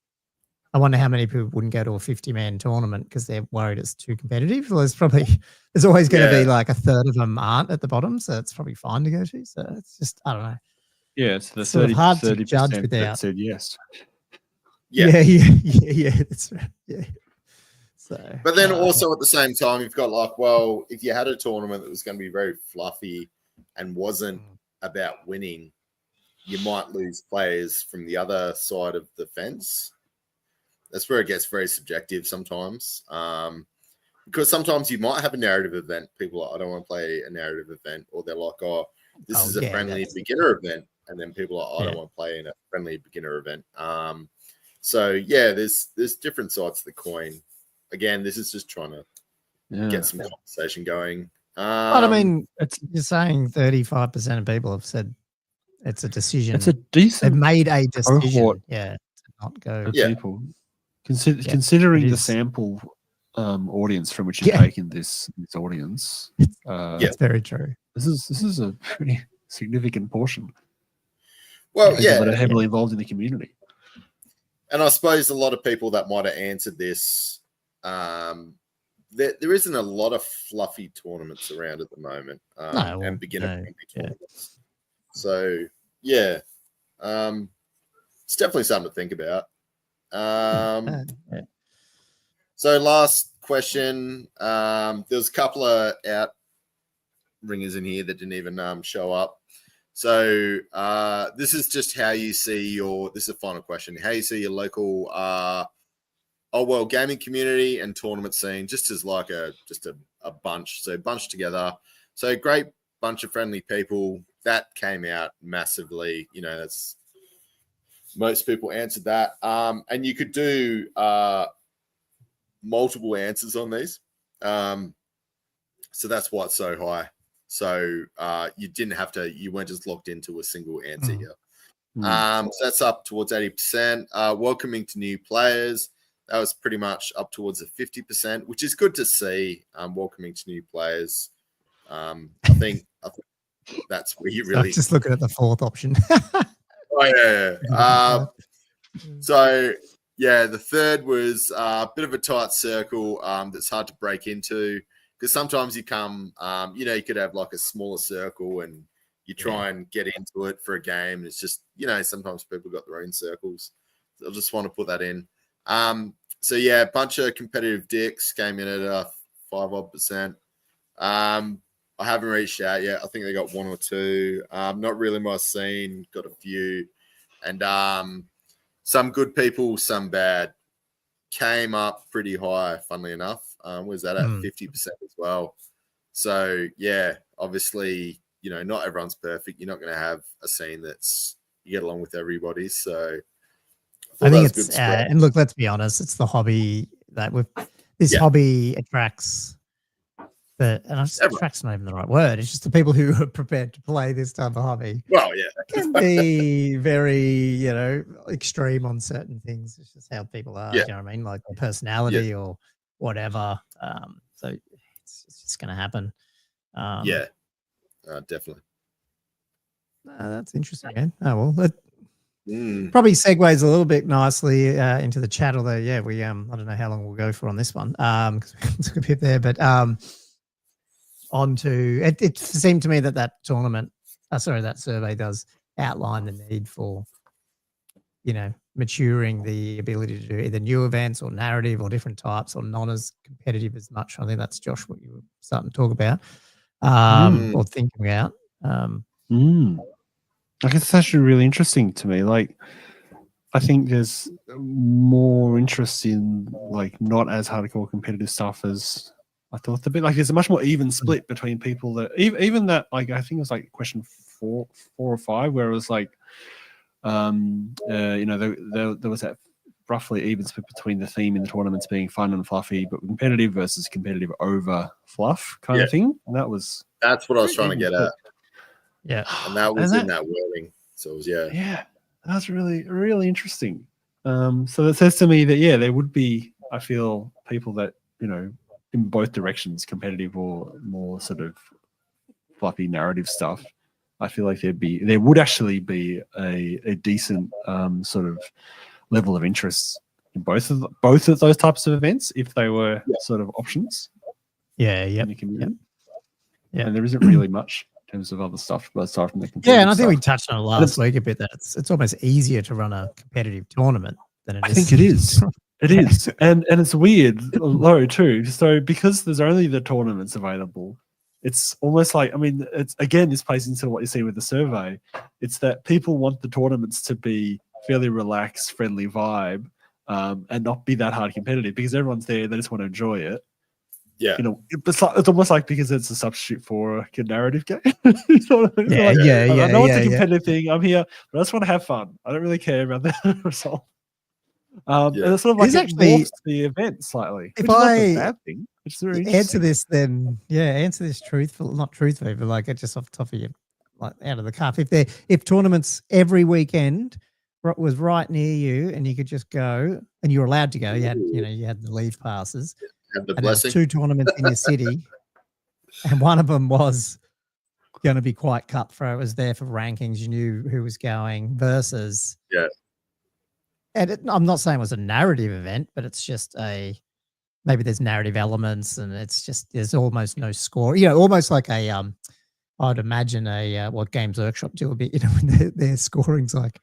I wonder how many people wouldn't go to a 50-man tournament because they're worried it's too competitive. Well, there's always going to be like a third of them aren't at the bottom, so it's probably fine to go to. So it's just, I don't know. Yeah, it's the sort of hard to judge without. That said yes. Yeah, that's right. Yeah. So, but then also at the same time, you've got like, well, if you had a tournament that was going to be very fluffy and wasn't about winning, you might lose players from the other side of the fence. That's where it gets very subjective sometimes. Because sometimes you might have a narrative event. People are like, I don't want to play a narrative event. Or they're like, this is a friendly beginner event. And then people are like, I don't want to play in a friendly beginner event. So, there's different sides of the coin. Again, this is just trying to get some conversation going. But I mean, you're saying 35% of people have said it's a decision. It's a decent. They've made a decision. Cohort to not go. People. Considering the sample audience from which you've taken this audience, it's very true. This is a pretty significant portion. Well, that are heavily involved in the community. And I suppose a lot of people that might have answered this, there isn't a lot of fluffy tournaments around at the moment, and beginner tournaments. So it's definitely something to think about. So last question. There's a couple of out ringers in here that didn't even show up. So this is just how you see this is a final question, how you see your local gaming community and tournament scene, just as like a bunch. So bunched together. So great bunch of friendly people. That came out massively. That's most people answered that. And you could do multiple answers on these. So that's why it's so high. So you didn't have to, you weren't just locked into a single answer here. So that's up towards 80%. Welcoming to new players. That was pretty much up towards the 50%, which is good to see. Welcoming to new players. I think that's where you really just looking at the fourth option. Oh yeah. So yeah, the third was a bit of a tight circle that's hard to break into, because sometimes you come, you could have like a smaller circle and you try and get into it for a game. And it's just, sometimes people got their own circles. So I just want to put that in. So yeah, a bunch of competitive dicks came in at 5% odd. I haven't reached out yet. I think they got one or two. Not really my scene. Got a few, and some good people, some bad. Came up pretty high, funnily enough. Was that at 50% as well? So yeah, obviously, not everyone's perfect. You're not going to have a scene that's you get along with everybody. So I think it's and look, let's be honest, it's the hobby that this hobby attracts. Attract's not even the right word. It's just the people who are prepared to play this type of hobby. Well, yeah, can be very, extreme on certain things. It's just how people are. Yeah. Do you know what I mean? Like their personality or whatever. So it's just going to happen. Definitely. That's interesting, man. Oh well, that probably segues a little bit nicely into the chat. Although, we I don't know how long we'll go for on this one because we took a bit there, but onto it seemed to me that that survey does outline the need for maturing the ability to do either new events or narrative or different types or not as competitive as much. I think that's Josh what you were starting to talk about or thinking about. I guess it's actually really interesting to me. Like, I think there's more interest in like not as hardcore competitive stuff as I thought. There's a much more even split between people that even that, like, I think it was like question 4 or 5 where it was like, there was that roughly even split between the theme in the tournaments being fun and fluffy, but competitive versus competitive over fluff kind of thing. And that's what I was trying to get at. Yeah, and that was in that wording. So it was that's really, really interesting. So that says to me that there would be, I feel, people that in both directions, competitive or more sort of fluffy narrative stuff. I feel like there would actually be a decent sort of level of interest in both of those types of events if they were sort of options. In the community. And there isn't really much in terms of other stuff, but aside from the competitive and I think stuff. we touched on it last week a bit that it's almost easier to run a competitive tournament than it is. I think it is. It is. And it's weird, though, too. So because there's only the tournaments available, it's almost like, it's again, this plays into what you see with the survey. It's that people want the tournaments to be fairly relaxed, friendly vibe, and not be that hard competitive because everyone's there, they just want to enjoy it. Yeah. It's almost like because it's a substitute for a narrative game. I know it's a competitive thing. I'm here, but I just want to have fun. I don't really care about the result. And it's sort of like morphs the event slightly. If which is not a bad thing. It's very answer this, then answer this not truthfully, but like just off the top of your, like out of the cuff. If tournaments every weekend was right near you and you could just go and you were allowed to go, you had the leave passes. Have the and blessing. There was 2 tournaments in your city, and one of them was going to be quite cutthroat. It was there for rankings. You knew who was going versus. Yeah. And I'm not saying it was a narrative event, but it's just maybe there's narrative elements, and it's just there's almost no score. Almost like I'd imagine what Games Workshop do a bit. When their scoring's like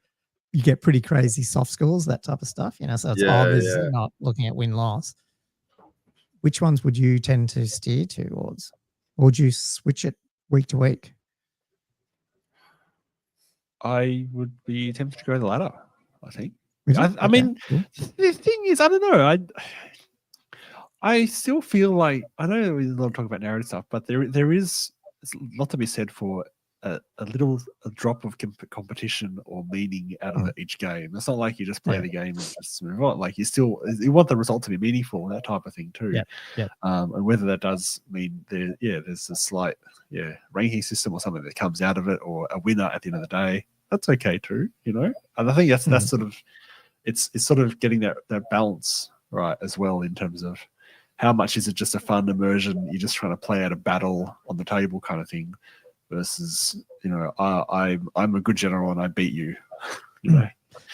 you get pretty crazy soft scores, that type of stuff. So it's obviously not looking at win loss. Which ones would you tend to steer towards? Or would you switch it week to week? I would be tempted to go the latter, I think. Cool. The thing is, I don't know. I still feel like, I know there's a lot of talk about narrative stuff, but there is a lot to be said for a drop of competition or meaning out of each game. It's not like you just play the game and just move on. Like you want the result to be meaningful, that type of thing too. And whether that does mean there's a slight ranking system or something that comes out of it, or a winner at the end of the day, that's okay too. And I think that's sort of it's sort of getting that balance right as well in terms of how much is it just a fun immersion, you're just trying to play out a battle on the table kind of thing, versus I'm a good general and I beat you you know.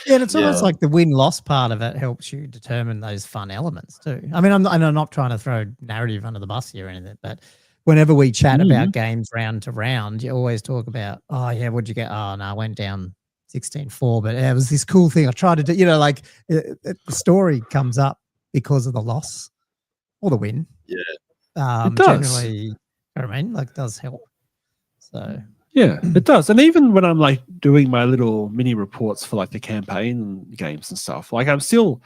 Yeah, and it's almost Yeah. like the win-loss part of it helps you determine those fun elements too. I mean, I'm not trying to throw narrative under the bus here or anything, but whenever we chat about games round to round, you always talk about, oh yeah, what'd you get? Oh no, I went down 16-4, but it was this cool thing I tried to do. You know, like the story comes up because of the loss or the win. Yeah, it does. Generally, you know what I mean, like it does help. So yeah, it does. And even when I'm like doing my little mini reports for like the campaign games and stuff, like I still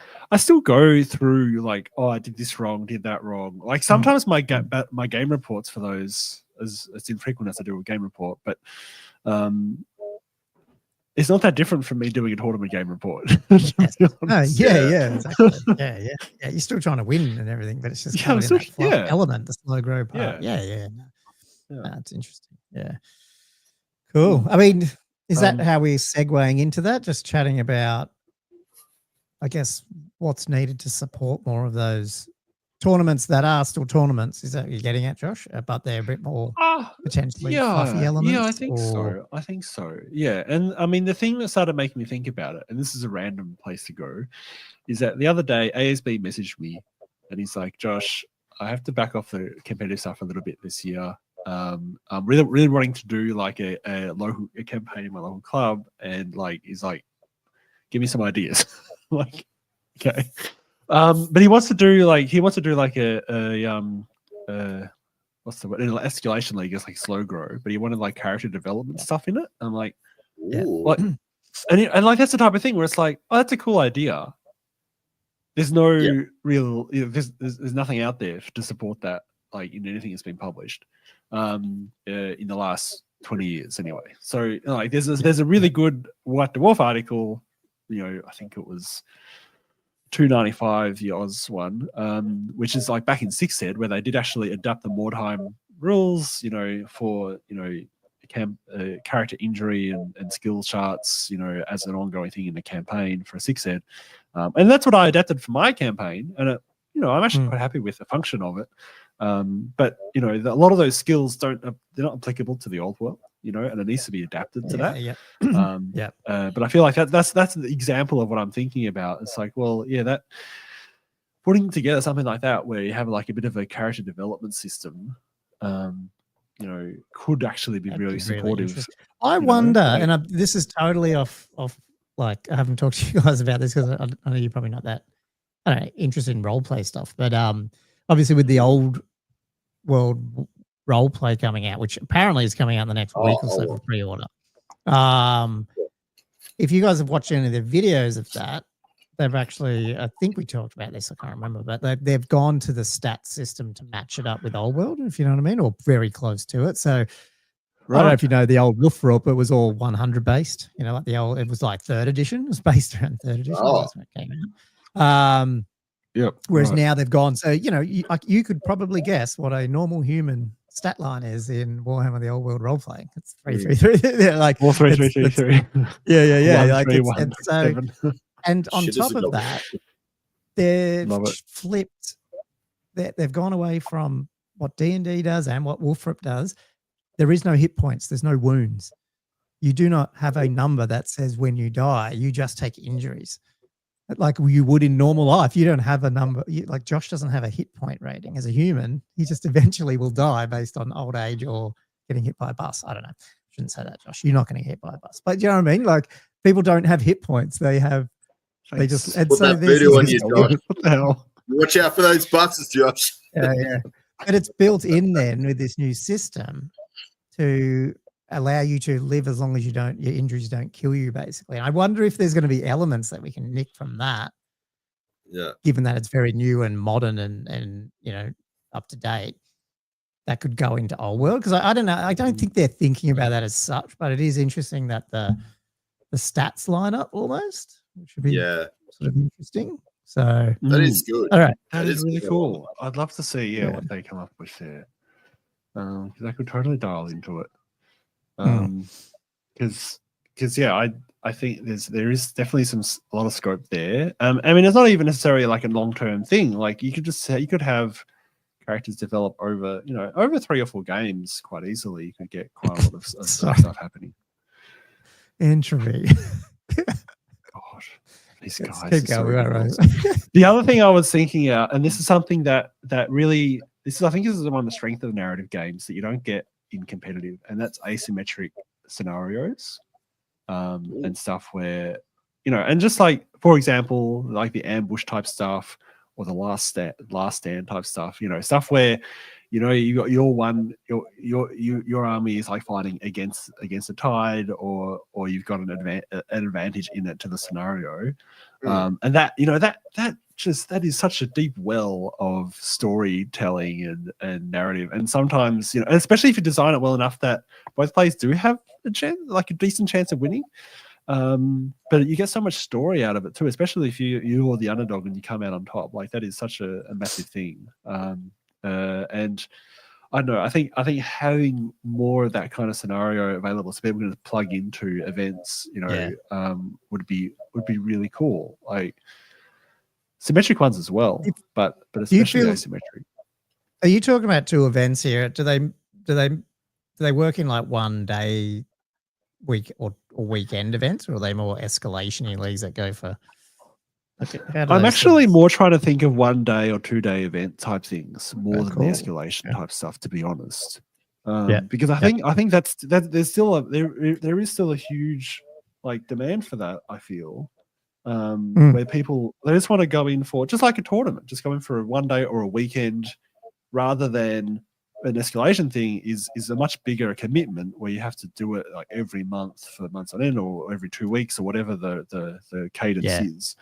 go through like, oh, I did this wrong, did that wrong. Like sometimes my game reports for those as infrequent as I do a game report, but it's not that different from me doing a tournament game report. Yeah, exactly. yeah. You're still trying to win and everything, but it's just kind of that element, the slow grow part. Yeah. That's interesting. Yeah. Cool. I mean, is that how we're segueing into that? Just chatting about, I guess, what's needed to support more of those tournaments that are still tournaments. Is that what you're getting at, Josh? But they're a bit more potentially fluffy elements? Yeah, I think so. Yeah. And I mean, the thing that started making me think about it, and this is a random place to go, is that the other day ASB messaged me and he's like, Josh, I have to back off the competitive stuff a little bit this year. I'm really wanting to do like a campaign in my local club, and like he's like, give me some ideas. Like, okay. But he wants to do like a what's the word? Escalation league is like slow grow, but he wanted like character development stuff in it. I'm like, what? And like that's the type of thing where it's like, oh, that's a cool idea. There's no real, there's nothing out there to support that, like in anything that's been published in the last 20 years anyway. So like there's a really good White Dwarf article, I think it was 295, the Oz one, which is like back in 6th ed, where they did actually adapt the Mordheim rules, for character injury and skill charts, as an ongoing thing in the campaign for 6th ed, and that's what I adapted for my campaign, and I'm actually quite happy with the function of it. But a lot of those skills they're not applicable to the old world, and it needs to be adapted to that. But I feel like that's the example of what I'm thinking about. It's like, well, that putting together something like that where you have like a bit of a character development system, could actually be really supportive. I wonder, and this is totally off. Like I haven't talked to you guys about this because I know you're probably not that interested in role play stuff, but obviously with the old world role play coming out, which apparently is coming out in the next week or so for pre-order. If you guys have watched any of the videos of that, they've actually, I think we talked about this, I can't remember, but they've gone to the stat system to match it up with old world, if you know what I mean, or very close to it. So I don't know if you know the old Wrapup, it was all 100 based, like the old, it was like 3rd edition, it was based around 3rd edition. That's when it came out. Whereas now they've gone, so you could probably guess what a normal human stat line is in Warhammer the Old World role playing. It's 333. Like 43333. Yeah. 1, Like 3, it's, 1, and so 7. and on top of that, they've flipped. They've gone away from what D&D does and what Wrapup does. There is no hit points. There's no wounds. You do not have a number that says when you die. You just take injuries. Like you would in normal life. You don't have a number. Like Josh doesn't have a hit point rating as a human. He just eventually will die based on old age or getting hit by a bus. I don't know. Shouldn't say that, Josh. You're not going to get hit by a bus. But you know what I mean? Like people don't have hit points. They just and put so that voodoo on you, Josh. What the hell? Watch out for those buses, Josh. Yeah. But it's built in then with this new system to allow you to live as long as your injuries don't kill you, basically. And I wonder if there's going to be elements that we can nick from that. Yeah. Given that it's very new and modern and up to date, that could go into old world. Because I don't know. I don't think they're thinking about that as such, but it is interesting that the stats line up almost, which would be sort of interesting. So that is good. All right. That is really cool. I'd love to see what they come up with there. Because I could totally dial into it. Because I think there is definitely a lot of scope there. I mean, it's not even necessarily like a long-term thing. Like you could have characters develop over 3 or 4 games quite easily. You could get quite a lot of stuff happening. Entropy. These Let's guys. keep are so going. ridiculous. The other thing I was thinking about, and this is something that really, I think this is one of the strengths of narrative games that you don't get in competitive, and that's asymmetric scenarios and stuff where, and just like, for example, like the ambush type stuff or the last stand type stuff, stuff where, you got your army is like fighting against a tide, or you've got an advantage in it to the scenario, and that that is such a deep well of storytelling and narrative, and sometimes especially if you design it well enough that both players do have a chance, like a decent chance of winning. But you get so much story out of it too, especially if you are the underdog and you come out on top. Like that is such a massive thing. And I don't know. I think having more of that kind of scenario available, so people can plug into events, would be really cool. Like symmetric ones as well, but especially asymmetric. Are you talking about 2 events here? Do they work in like 1 day, week or weekend events, or are they more escalation leagues that go for? I'm actually more trying to think of 1 day or 2 day event type things more than the escalation type stuff, to be honest. Because I think that's there's still there is still a huge like demand for that. I feel where people, they just want to go in for just like a tournament, just go in for a 1 day or a weekend, rather than an escalation thing is a much bigger commitment where you have to do it like every month for months on end, or every 2 weeks, or whatever the cadence is.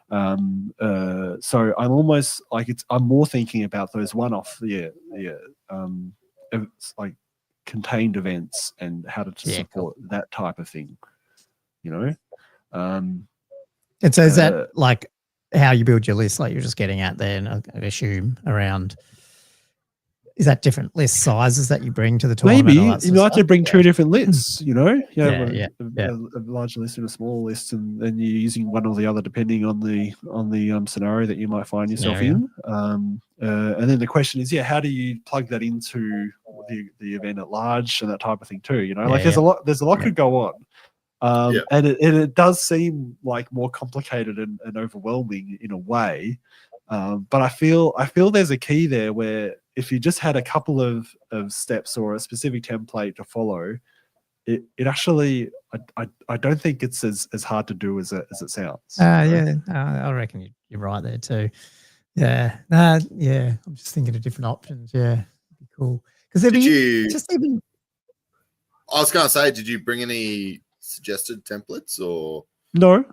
So I'm almost like I'm more thinking about those one-off, like contained events and how to support that type of thing, And so is that like how you build your list, like you're just getting out there, and I assume around. Is that different list sizes that you bring to the tournament? Maybe you might have to bring 2 different lists, a large list and a small list, and then you're using one or the other depending on the scenario that you might find yourself in. And then the question is, how do you plug that into the event at large and that type of thing too? There's a lot could go on. And it does seem like more complicated and overwhelming in a way. But I feel there's a key there where if you just had a couple of steps or a specific template to follow, it actually, I don't think it's as hard to do as it sounds. I reckon you're right there too. I'm just thinking of different options. It'd be cool. Because I was going to say, did you bring any suggested templates or no?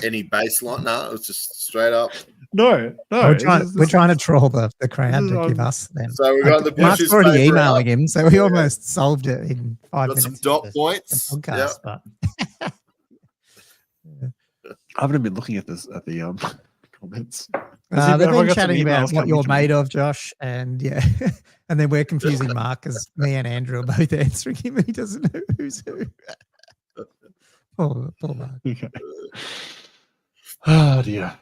Any baseline? No, it was just straight up. No. We're trying to troll the crowd to give us them. So we got the Mark's already emailing him, so we almost solved it in 5 minutes. Got some dot points. Podcast, but I haven't been looking at the comments. They've been chatting about what you're made of, Josh, and and then we're confusing Mark because me and Andrew are both answering him, and he doesn't know who's who. Poor Mark. Okay. Oh dear.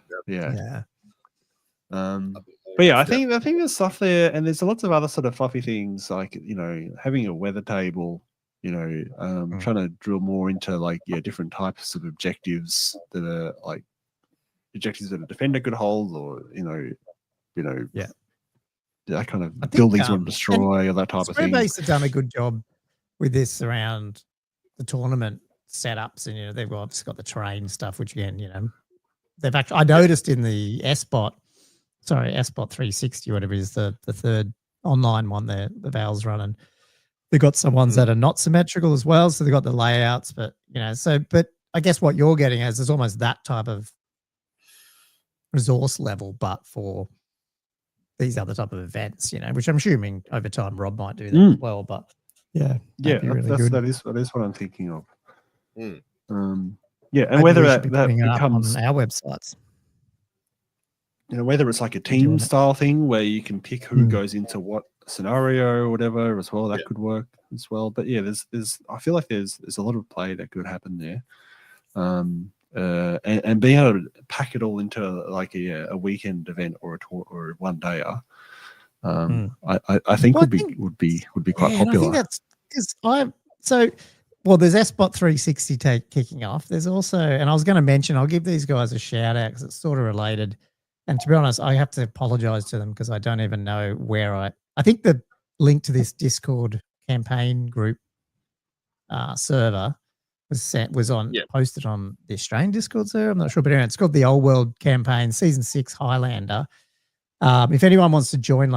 But I think there's stuff there, and there's lots of other sort of fluffy things like having a weather table. Trying to drill more into like different types of objectives that are like objectives that a defender could hold, or that kind of buildings you want to destroy, or that type of thing. Squarebase have done a good job with this around the tournament setups, and they've obviously got the terrain stuff, which again, they've actually, I noticed in the SBot 360, whatever it is, the third online one there, the Val's running. They've got some ones that are not symmetrical as well, so they've got the layouts, but but I guess what you're getting at is almost that type of resource level, but for these other type of events, which I'm assuming over time Rob might do that as well. But that is what I'm thinking of. And maybe whether we that should be putting it becomes up on our websites, whether it's like a team style thing where you can pick who goes into what scenario or whatever as well, that could work as well. But there's I feel like there's a lot of play that could happen there, and being able to pack it all into like a weekend event or a tour or 1 day. I think would be quite popular. I think that's because well, there's SBot 360 kicking off. There's also, and I was going to mention, I'll give these guys a shout out because it's sort of related. And to be honest, I have to apologize to them because I don't even know where I think the link to this Discord campaign group server was posted on the Australian Discord server. I'm not sure, but anyway, it's called the Old World Campaign, Season 6 Highlander. If anyone wants to join,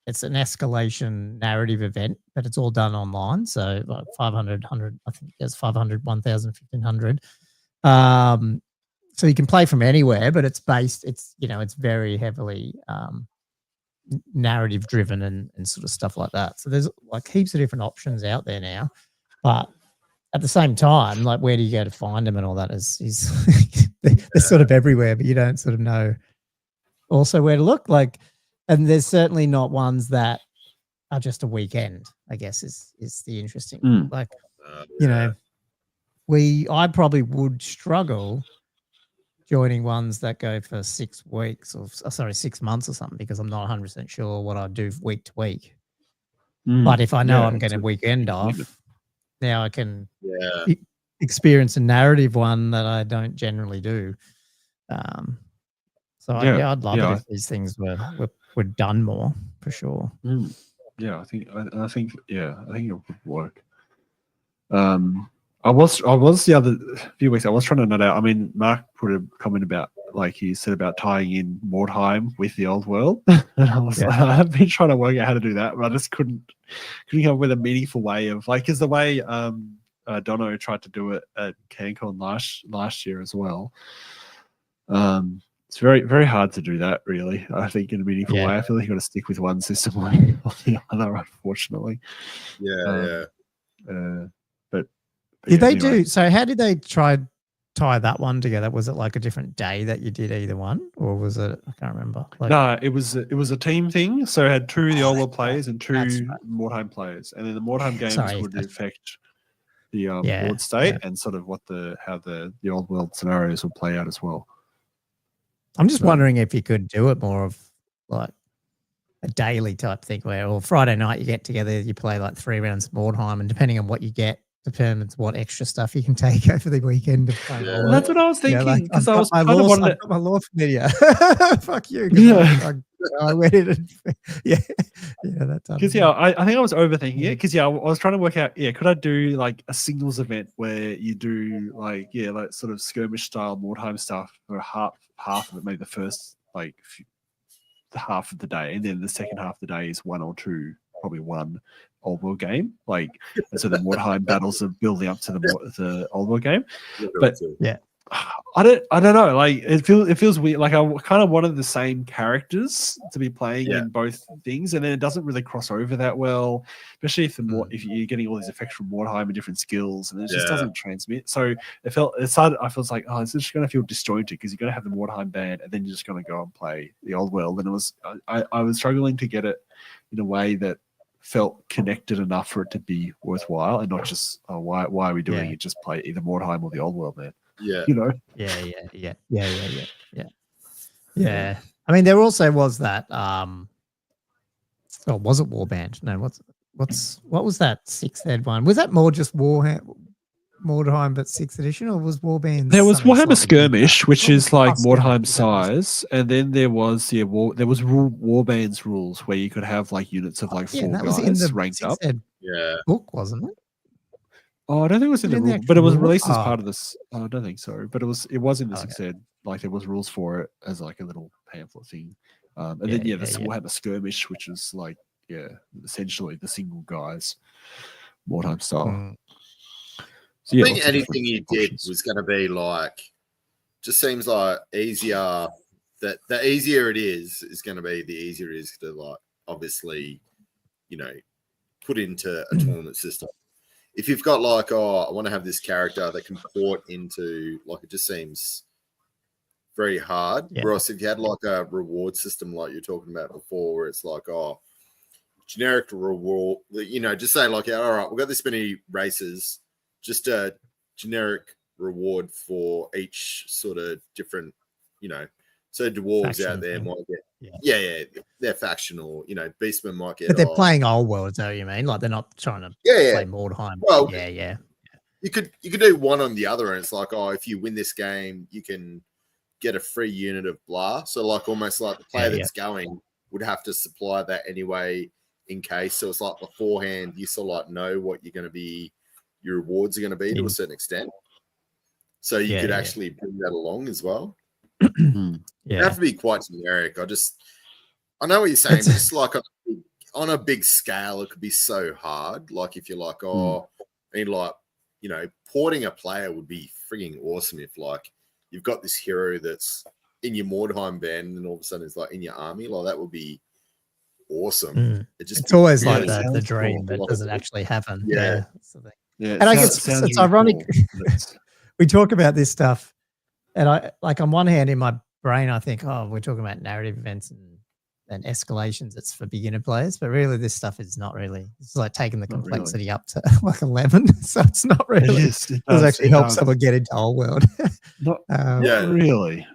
it's an escalation narrative event, but it's all done online. So like 500, 100, I think there's 500, 1,000, 1,500. So you can play from anywhere, but it's very heavily narrative driven and sort of stuff like that. So there's like heaps of different options out there now, but at the same time, like where do you go to find them and all that is they're sort of everywhere, but you don't sort of know also where to look. Like, and there's certainly not ones that are just a weekend, I guess is the interesting like, I probably would struggle joining ones that go for 6 weeks 6 months or something, because I'm not 100% sure what I'd do week to week. But if I know I'm getting a weekend off, now I can experience a narrative one that I don't generally do. I'd love it if these things were done more, for sure. Yeah, I think it would work. I was the other few weeks, I was trying to note out. I mean, Mark put a comment about, like he said, about tying in Mordheim with the old world. And I was like, I've been trying to work out how to do that, but I just couldn't come up with a meaningful way of, like, because the way Dono tried to do it at CanCon last year as well. It's very, very hard to do that, really. I think in a meaningful way. I feel like you got to stick with one system or the other, unfortunately. Did they do so? How did they tie that one together? Was it like a different day that you did either one, or was it? I can't remember. No, it was a team thing. So it had 2 of the Old World players and 2 Mordheim players, and then the Mordheim games would affect the board state and sort of how the Old World scenarios would play out as well. I'm just wondering if you could do it more of like a daily type thing, or Friday night you get together, you play like 3 rounds of Mordheim, and depending on what you get determines what extra stuff you can take over the weekend to play. That's what I was thinking, because I was kind of wanting to... my law familiar. Fuck you. I went in and that's because I think I was overthinking it, because I was trying to work out could I do like a singles event where you do like sort of skirmish style Mordheim stuff for half of it, maybe the first the half of the day, and then the second half of the day is 1 or 2, probably 1 Old World game, and so the Mordheim battles are building up to the Old World game. But I don't know. Like it feels weird. Like I kind of wanted the same characters to be playing in both things, and then it doesn't really cross over that well, especially if you're getting all these effects from Mordheim and different skills, and it just doesn't transmit. So I felt like, oh, it's just going to feel disjointed, because you're going to have the Mordheim band, and then you're just going to go and play the Old World. And I was struggling to get it in a way that felt connected enough for it to be worthwhile, and not just why are we doing it? Just play either Mordheim or the Old World, man. Yeah. I mean, there also was that was it Warband? No, what was that 6th ed one? Was that more just Mordheim but 6th edition, or was Warband? There was Warhammer Skirmish, which is like Mordheim size, and then there was Warband's rules, where you could have like units of like 4 guys ranked up. Book, wasn't it? Oh, I don't think it was in the rule, but it was released as part of this. I don't think so, but it was in the 6th ed. Like there was rules for it as like a little pamphlet thing, and then the Warhammer Skirmish, which is like essentially the single guys Mordheim style. So, I think anything you did was going to be like, just seems like easier. That the easier it is going to be, the easier it is to like obviously, put into a tournament system. If you've got like, I want to have this character that can port into, like, it just seems very hard. Whereas if you had like a reward system like you're talking about before, where it's like, generic reward, just say like, all right, we've got this many races, just a generic reward for each sort of different, so dwarves faction, out there might get, they're factional, Beastmen might get. But they're playing Old World, so you mean, like they're not trying to play Mordheim. Well, you could do one on the other, and it's like, oh, if you win this game, you can get a free unit of blah. So like almost like the player that's going would have to supply that anyway in case. So it's like beforehand, you sort of like know what you're going to be, your rewards are going to be to a certain extent. So you could actually bring that along as well. You have to be quite generic. I know what you're saying, but it's like on a big scale, it could be so hard. Like if you're like, I mean, like, you know, porting a player would be freaking awesome if like you've got this hero that's in your Mordheim band and all of a sudden it's like in your army. Like that would be awesome. It's always like the dream, but does it actually happen? Yeah. And I guess it's ironic. Cool. We talk about this stuff, and I like on one hand in my brain I think, oh, we're talking about narrative events and escalations. It's for beginner players, but really this stuff is not really. It's like taking the complexity up to like 11, so it's not really. It does actually help someone get into Old World. Not really.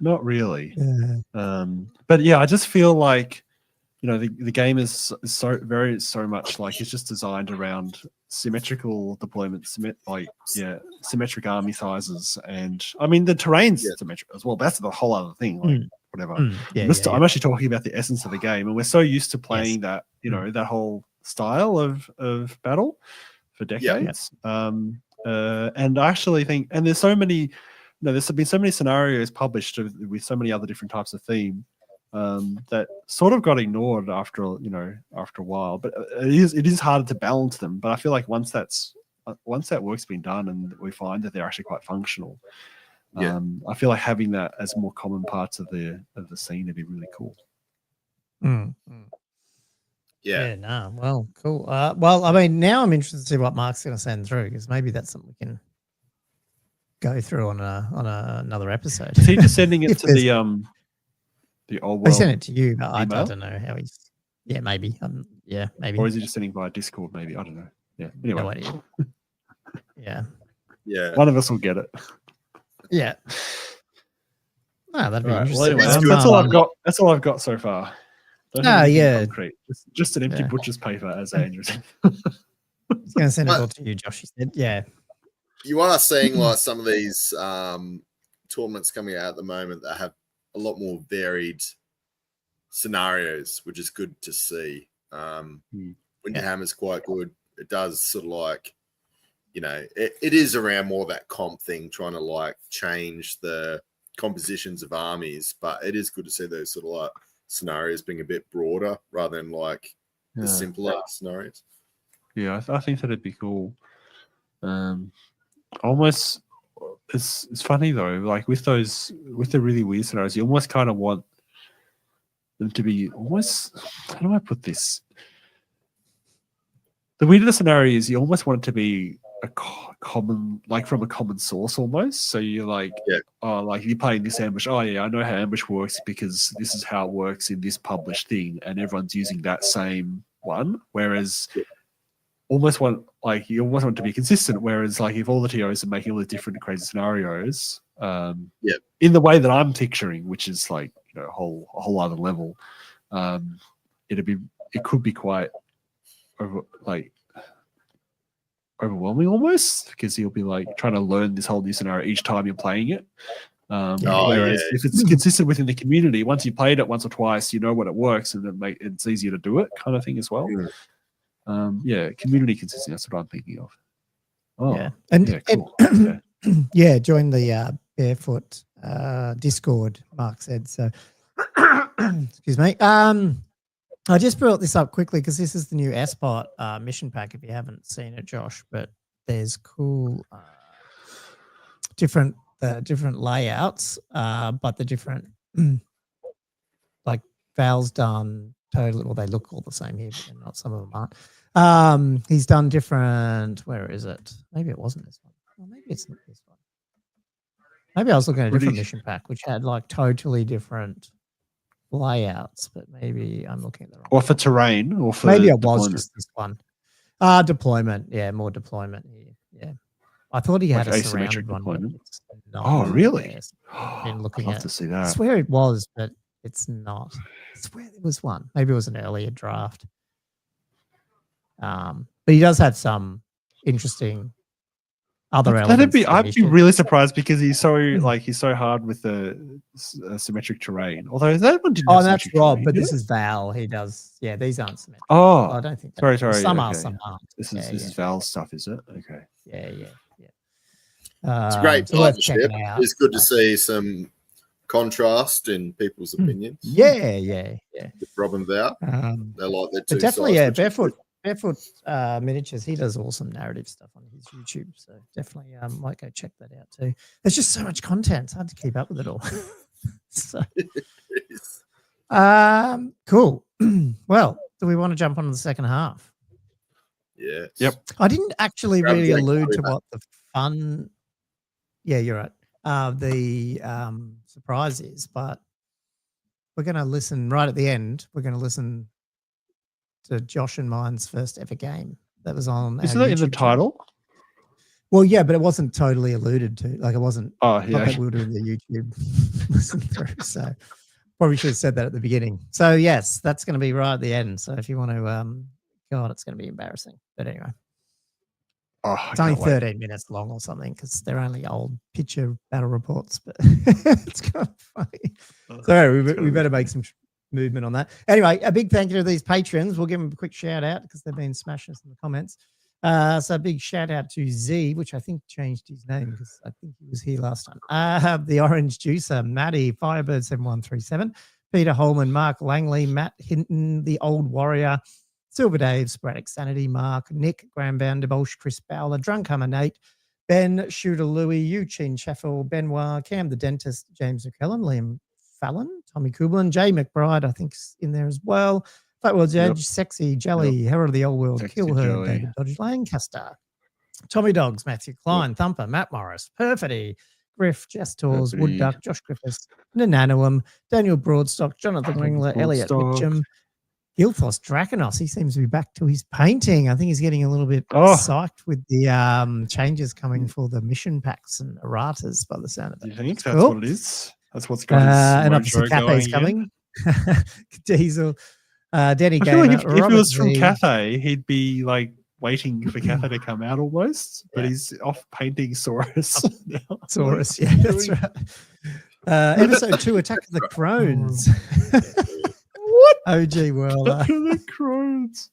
But yeah, I just feel like, you know, the game is so much like it's just designed around symmetrical deployment, symmetric army sizes, and I mean the terrain's symmetric as well. That's the whole other thing. Like, whatever. I'm actually talking about the essence of the game, and we're so used to playing that, you know, that whole style of battle for decades. And I actually think, and there's so many, you know, there's been so many scenarios published with so many other different types of theme that sort of got ignored after a while. But it is harder to balance them. But I feel like once that work's been done and we find that they're actually quite functional, I feel like having that as more common parts of the scene would be really cool. Well, cool. Well, I mean, now I'm interested to see what Mark's going to send through, because maybe that's something we can go through on another episode. Is he just sending it to the Old World? I sent it to you, but I don't know how he's. Yeah, maybe. Maybe. Or is he just sending via Discord? Maybe, I don't know. Yeah. Anyway. No idea. Yeah. One of us will get it. Yeah. That'd be interesting. Well, anyway, that's all I've got. That's all I've got so far. Concrete. Just an empty butcher's paper, as Andrew said. I was going to send it all to you, Josh. You said, yeah. You are seeing like some of these tournaments coming out at the moment that have a lot more varied scenarios, which is good to see. Windhammer's quite good. It does sort of like, you know, it is around more that comp thing, trying to like change the compositions of armies, but it is good to see those sort of like scenarios being a bit broader rather than like the simpler scenarios. Yeah, I think that'd be cool. Almost, it's funny though, like with the really weird scenarios, you almost kind of want them to be almost, how do I put this? The weirder the scenario is, you almost want it to be a common, like from a common source almost. So you're like, like you're playing this ambush. Oh yeah, I know how ambush works because this is how it works in this published thing, and everyone's using that same one. Whereas you almost want it to be consistent. Whereas like if all the TOs are making all the different crazy scenarios, in the way that I'm picturing, which is like, you know, a whole other level, it could be quite overwhelming almost, because you'll be like trying to learn this whole new scenario each time you're playing it. Whereas if it's consistent within the community, once you played it once or twice, you know what it works, and it's easier to do it, kind of thing as well. Community consistency, that's what I'm thinking of. Cool. Join the Barefoot Discord, Mark said. So excuse me. I just brought this up quickly because this is the new Espot mission pack, if you haven't seen it, Josh. But there's cool different layouts, but the different like Val's done totally. Well, they look all the same here, but not, some of them aren't. He's done different. Where is it? Maybe it wasn't this one. Well, maybe it's not this one. Maybe I was looking at a different mission pack, which had like totally different layouts, but maybe I'm looking at the wrong or for terrain, or for maybe it was just this one. Deployment, more deployment here. Yeah, I thought he had like a asymmetric deployment. Oh, really? Yes. Been looking I'd love to see that. I swear it was, but it's not. I swear there was one. Maybe it was an earlier draft. But he does have some interesting other That'd elements. be. to the I'd be mission. really surprised because he's so hard with the symmetric terrain. Although that one didn't. Oh, have that's symmetric Rob, terrain, but did this it? is Val. He does. Yeah, these aren't symmetric. Oh, I don't think. sorry. Some are, Okay. some aren't. This is Val's stuff, is it? Okay. Yeah. It's a great so worth partnership. checking out. It's good to see some contrast in people's opinions. Yeah. With Rob and Val. They're like their two But definitely, sides, yeah, which is Barefoot Miniatures. He does awesome narrative stuff on his YouTube, so definitely might go check that out too. There's just so much content; it's hard to keep up with it all. So, cool. Well, do we want to jump on to the second half? Yes. Yep. I didn't actually Grab really Jack allude to Ripper. what the fun. Yeah, you're right. The surprise is, but we're going to listen right at the end. We're going to listen to Josh and mine's first ever game that was on. Isn't our that in the YouTube channel. title? Well, yeah, but it wasn't totally alluded to. Like it wasn't. Oh, Not yeah. that we were doing the YouTube listen through. So probably should have said that at the beginning. So yes, that's going to be right at the end. So if you want to, God, it's going to be embarrassing. But anyway. Oh, It's only 13 minutes long or something because they're only old picture battle reports, but it's kind of funny. So we better make some movement on that. Anyway, a big thank you to these patrons. We'll give them a quick shout out because they've been smashing us in the comments. So a big shout out to Z, which I think changed his name because I think he was here last time. The Orange Juicer, Maddie, Firebird7137, Peter Holman, Mark Langley, Matt Hinton, The Old Warrior, Silver Dave, Sporadic Sanity, Mark, Nick, Graham Vanderbosch, Chris Bowler, Drunkhummer Nate, Ben, Shooter Louis, Eugene Chaffel, Benoit, Cam the Dentist, James McKellen, Liam Fallon, Tommy Kublin, Jay McBride, I think's in there as well. Flatwell Judge, Sexy, Jelly, Herald of the Old World, Sexy Killher, Jelly. David Dodge Lancaster, Tommy Dogs, Matthew Klein, Thumper, Matt Morris, Perfidy, Griff, Jestors, Wood Perfidy. Duck, Josh Griffiths, Nananum, Daniel Broadstock, Jonathan Ringler, Elliot Broadstock. Mitchum, Gilthos Draconos. He seems to be back to his painting. I think he's getting a little bit psyched with the changes coming for the mission packs and erratas by the sound of Do it. you think It's that's cool. what it is? That's what's got his And mojo obviously Cathay's going again? coming. Diesel, Denny I feel like Gamer, if it Robert was from V. Cathay, he'd be like waiting for Cathay to come out almost, but Yeah. he's off painting Saurus. now. Saurus, yeah, that's right. Episode 2, Attack of the Crones. What? OG Whirler. The crones.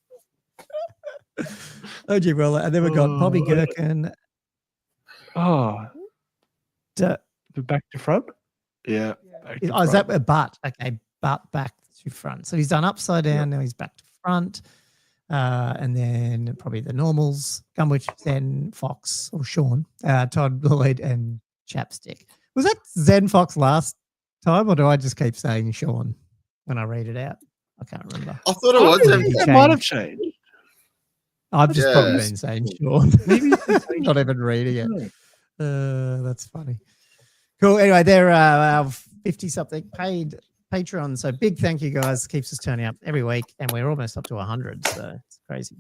OG Whirler. And then we've got Bobby Oh. Gherkin. Oh, D- the back to front? Yeah. back to Oh, is that front. a butt? Okay, butt back to front. So he's done upside down. Now he's back to front. And then probably the normals, Gunwich, Zen, Fox, or Sean, Todd, Lloyd, and Chapstick. Was that Zen Fox last time, or do I just keep saying Sean when I read it out? I can't remember. I thought it was think them. he It might have changed. I've just probably Yes. been saying Sean. Maybe it's been saying Not even reading it. No. That's funny. Cool. Anyway, they're our 50-something paid Patreon. So big thank you, guys. Keeps us turning up every week, and we're almost up to 100. So it's crazy.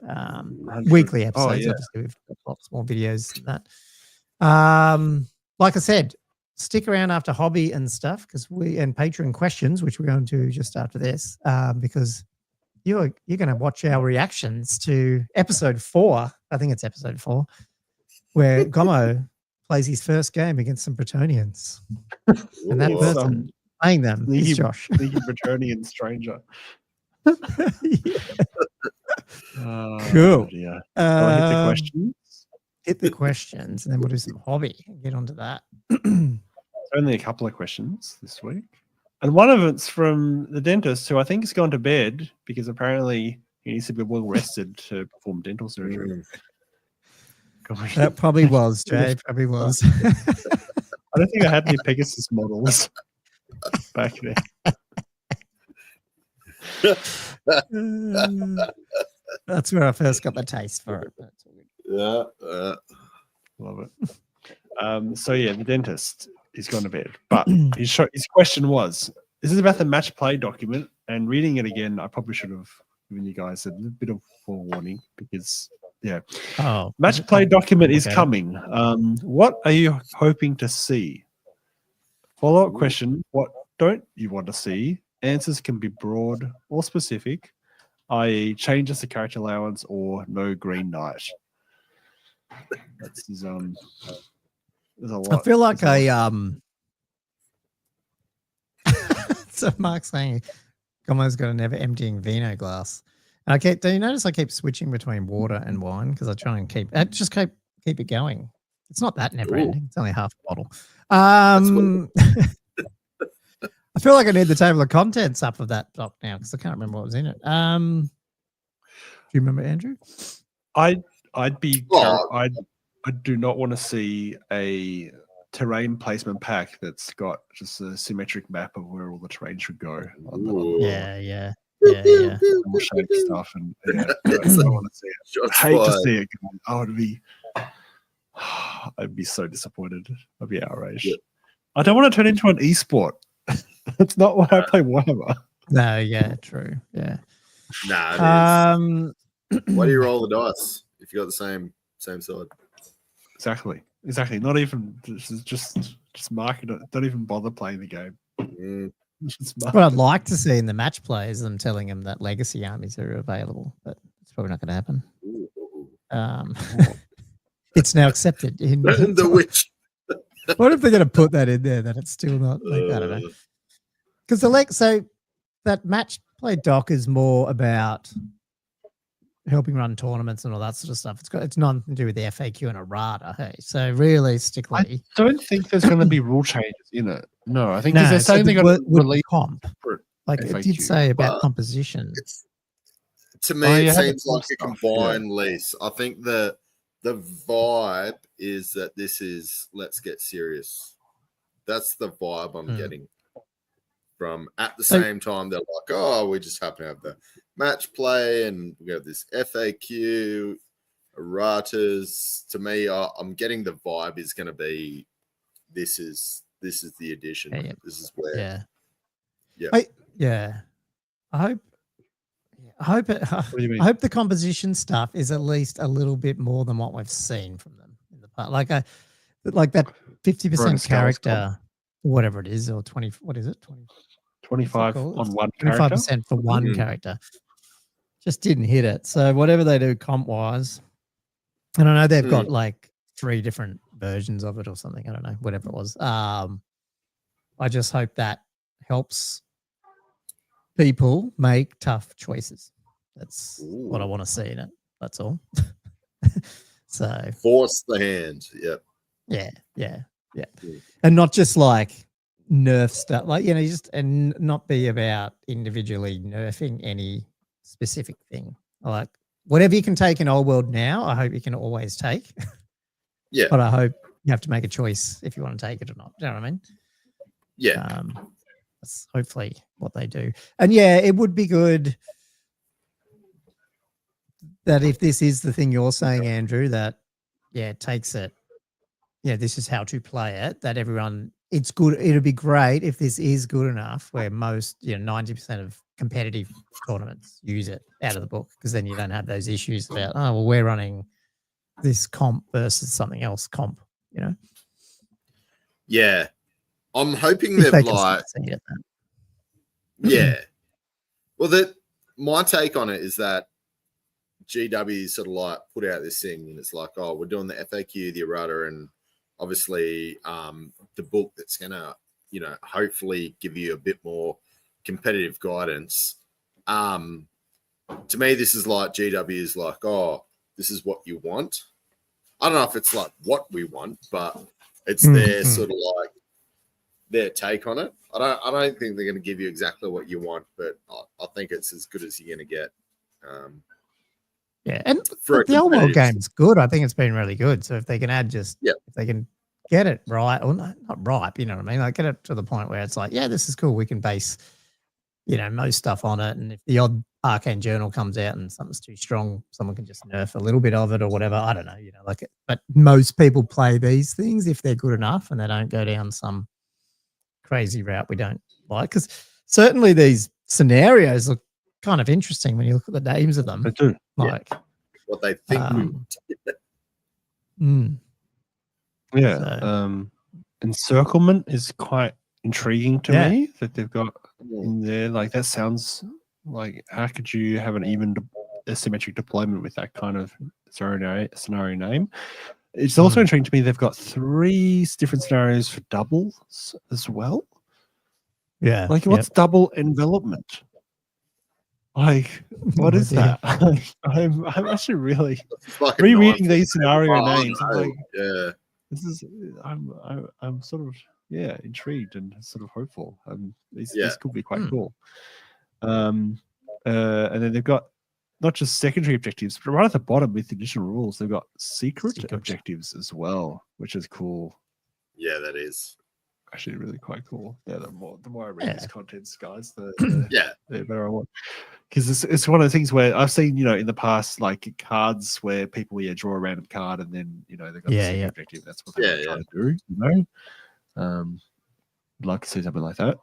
100. Weekly episodes. Oh, yeah. Obviously, we've got lots more videos than that. Like I said, stick around after hobby and stuff and Patreon questions, which we're going to just after this, because you're going to watch our reactions to episode 4. I think it's episode 4, where Gommo plays his first game against some Bretonians, and that Ooh. person playing them is Sneaky- Josh. Sneaky Bretonian stranger. Yeah. Oh, Cool. dear. Shall I hit the questions? Hit the questions, and then we'll do some hobby and get onto that. Only a couple of questions this week. And one of it's from the dentist, who I think has gone to bed because apparently he needs to be well rested to perform dental surgery. That probably was, Jay. Probably was. I don't think I had any Pegasus models back then. That's where I first got the taste for it. That's all good. Yeah. Love it. So yeah, the dentist is gone to bed. But his question was, this is about the match play document, and reading it again, I probably should have given you guys a little bit of forewarning because match play document is coming. What are you hoping to see? Follow-up question, what don't you want to see? Answers can be broad or specific, i.e. changes to character allowance or no green knight. That's his, there's a I lot. feel like there's a lot. So Mark's saying Gommo's got a never emptying vino glass. And do you notice I keep switching between water and wine because I try and keep it going. It's not that never ending. It's only half a bottle. I feel like I need the table of contents up of that doc now because I can't remember what was in it. Do you remember, Andrew? I do not want to see a terrain placement pack that's got just a symmetric map of where all the terrain should go. Yeah. More shape stuff, and I don't want to see it. I hate to see it. I'd be so disappointed. I'd be outraged. Yeah. I don't want to turn into an esport. That's not why I play Warhammer. No, yeah, true. Yeah. Nah, why do you roll the dice if you got the same side? Exactly. Not even just mark it. Don't even bother playing the game. What I'd like to see in the match play is them telling them that legacy armies are available, but it's probably not going to happen. It's now accepted in the witch. What if they're going to put that in there that it's still not? Like, I don't know. Because so that match play doc is more about helping run tournaments and all that sort of stuff. It's nothing to do with the FAQ and errata. Hey, so realistically, I don't think there's going to be rule changes in it. No, I think they're saying they're going to release comp. Like FAQ. It did say about composition. To me, it seems like a combined lease. I think the vibe is that this is let's get serious. That's the vibe I'm getting from. At the same time, they're like, oh, we just happen to have the match play and we have this FAQ, erratas. To me, I'm getting the vibe is going to be this is the addition. Yeah. This is where. I hope the composition stuff is at least a little bit more than what we've seen from them in the past. Like that 50% character, whatever it is, or 20. What is it? 25 on one 25% for one character. Just didn't hit it. So whatever they do comp wise, and I know they've got like 3 different versions of it or something. I don't know, whatever it was. I just hope that helps people make tough choices. That's what I want to see in it. That's all. So force the hand. Yep. Yeah. And not just like nerf stuff, like, and not be about individually nerfing any specific thing. Like whatever you can take in old world now, I hope you can always take. Yeah. But I hope you have to make a choice if you want to take it or not. Do you know what I mean? Yeah. That's hopefully what they do. And yeah, it would be good that if this is the thing you're saying, Andrew, that it takes it. Yeah, this is how to play it. That everyone, it's good. It'd be great if this is good enough where most, 90% of competitive tournaments use it out of the book, because then you don't have those issues about, we're running this comp versus something else comp, Yeah. I'm hoping they've yeah. Well, my take on it is that GW sort of like put out this thing and it's like, oh, we're doing the FAQ, the errata, and obviously the book that's going to, hopefully give you a bit more competitive guidance. To me, this is like GW is like, oh, this is what you want. I don't know if it's like what we want, but it's their sort of like their take on it. I don't think they're going to give you exactly what you want, but I think it's as good as you're going to get. And the old world game is good. I think it's been really good. So if they can add if they can get it right, or not right, you know what I mean? Like get it to the point where it's like, yeah, this is cool. We can base, most stuff on it. And if the odd Arcane Journal comes out and something's too strong, someone can just nerf a little bit of it or whatever. I don't know, but most people play these things if they're good enough and they don't go down some crazy route we don't like. Because certainly these scenarios look kind of interesting when you look at the names of them. They do. Like what they think. Encirclement is quite intriguing to me that they've got in there. Like that sounds like, how could you have an even asymmetric deployment with that kind of scenario name. It's also intriguing to me they've got 3 different scenarios for doubles as well. Yeah. Like, what's double envelopment? Like, what is that? I'm actually really like rereading these scenario names. I'm like, yeah, this is. I'm sort of intrigued and sort of hopeful. These could be quite cool. And then they've got not just secondary objectives, but right at the bottom with additional rules, they've got secret objectives as well, which is cool. Yeah, that is actually really quite cool. Yeah, the more I read these contents, guys, the better I want. Because it's one of the things where I've seen, in the past, like cards where people draw a random card and then they've got the secret objective. That's what they're trying to do. I'd like to see something like that.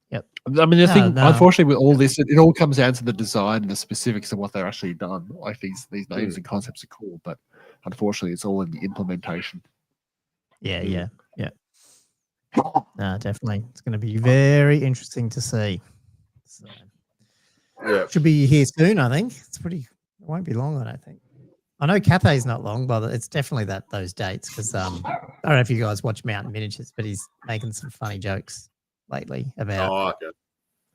Yep. I mean, the thing, unfortunately, with all this, it all comes down to the design and the specifics of what they're actually done. Like these names and concepts are cool, but unfortunately, it's all in the implementation. Yeah. No, definitely. It's going to be very interesting to see. So, should be here soon, I think. It won't be long, I don't think. I know Cathay's not long, but it's definitely those dates because I don't know if you guys watch Mountain Miniatures, but he's making some funny jokes lately about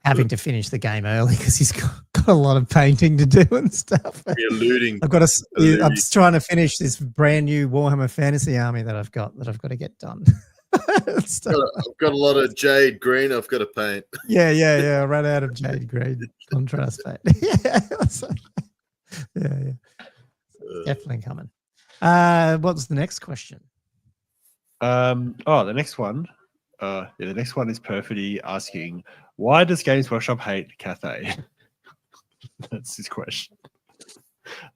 having to finish the game early because he's got a lot of painting to do and stuff. Alluding. I'm just trying to finish this brand new Warhammer Fantasy army that I've got to get done. I've got a lot of jade green I've got to paint. Yeah. I ran out of jade green contrast paint. Yeah. Definitely coming. What's the next question? The next one. The next one is Perfidy asking, why does Games Workshop hate Cathay? That's his question.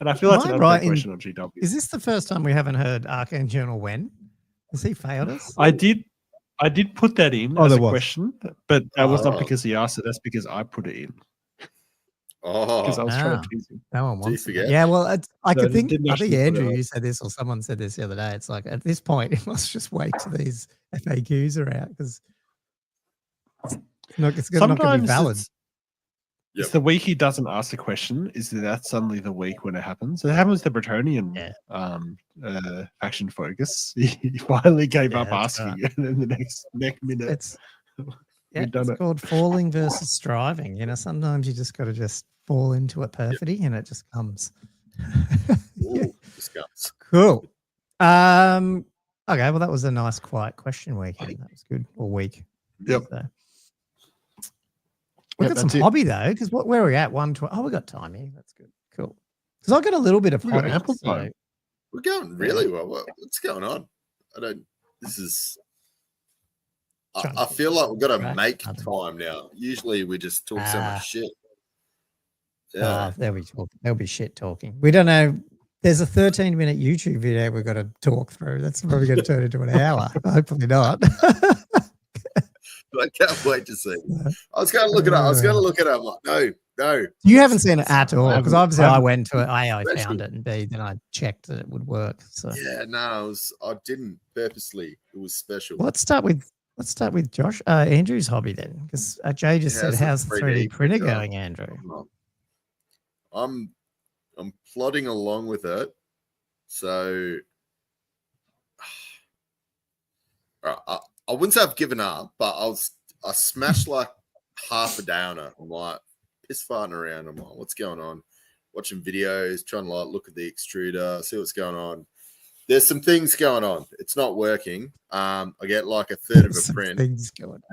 And I feel that's another question on GW. Is this the first time we haven't heard Arcane Journal when? Has he failed us? I did put that in as a question, but that was not because he asked it. That's because I put it in. Because I was trying to tease him. No one wants it. Yeah, well, I think Andrew, you said this, or someone said this the other day. It's like at this point, it must just wait till these FAQs are out because it's not going to be valid. It's the week he doesn't ask the question. Is that suddenly the week when it happens? It happens to Bretonian faction focus. He finally gave up asking, and then the next minute, it's called falling versus striving. Sometimes you just got to fall into it Perfidy, and it just comes. Cool. Okay, well, that was a nice, quiet question weekend. That was good. Or week. Yep. So. We've got some hobby though, because where are we at? 1:12. Oh, we got time here. That's good. Cool. Because I got a little bit of hobby. So. We're going really well. What's going on? I feel like we've got to make time now. Usually we just talk so much shit. Yeah. There'll be shit talking. We don't know. There's a 13-minute YouTube video we've got to talk through. That's probably going to turn into an hour. Hopefully not. I can't wait to see. I was going to look it up. I'm like, no. You haven't seen it at all because obviously I went to it. I found it, and B, then I checked that it would work. So I didn't purposely. It was special. Let's start with Josh, Andrew's hobby then, because Jay just said, "How's the 3D printer going, Andrew?" I'm plodding along with it. So I wouldn't say I've given up, but I smashed like half a downer. I'm like piss farting around. I'm like, what's going on? Watching videos, trying to look at the extruder, see what's going on. There's some things going on. It's not working. I get like a third of a print, and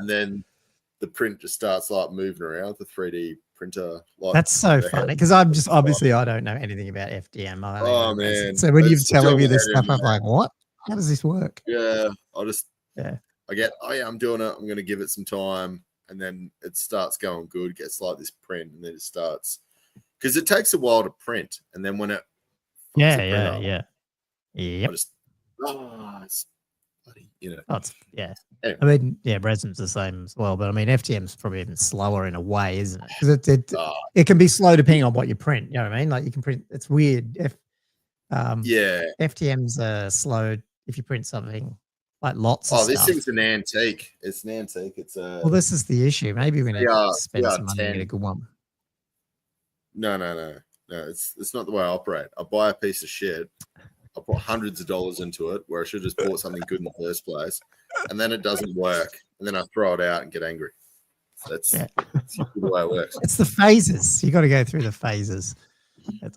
then the print just starts moving around the 3D printer. That's so funny because I'm just obviously I don't know anything about FDM. Man! So when you're telling me this stuff, I'm like, what? How does this work? Yeah, I get, I'm doing it. I'm going to give it some time. And then it starts going good, gets like this print, and then it starts. Because it takes a while to print. And then when it. Yeah. I just. It's bloody, Anyway. I mean, resin's the same as well. But I mean, FTM's probably even slower in a way, isn't it? Because it can be slow depending on what you print. You know what I mean? Like you can print, it's weird. FTM's slow if you print something. Like lots of stuff. This thing's an antique. It's an antique. It's well, this is the issue. Maybe we're going to spend some money to get a good one. No. No, it's not the way I operate. I buy a piece of shit. I put hundreds of dollars into it where I should have just bought something good in the first place, and then it doesn't work, and then I throw it out and get angry. That's the way it works. It's the phases. You got to go through the phases.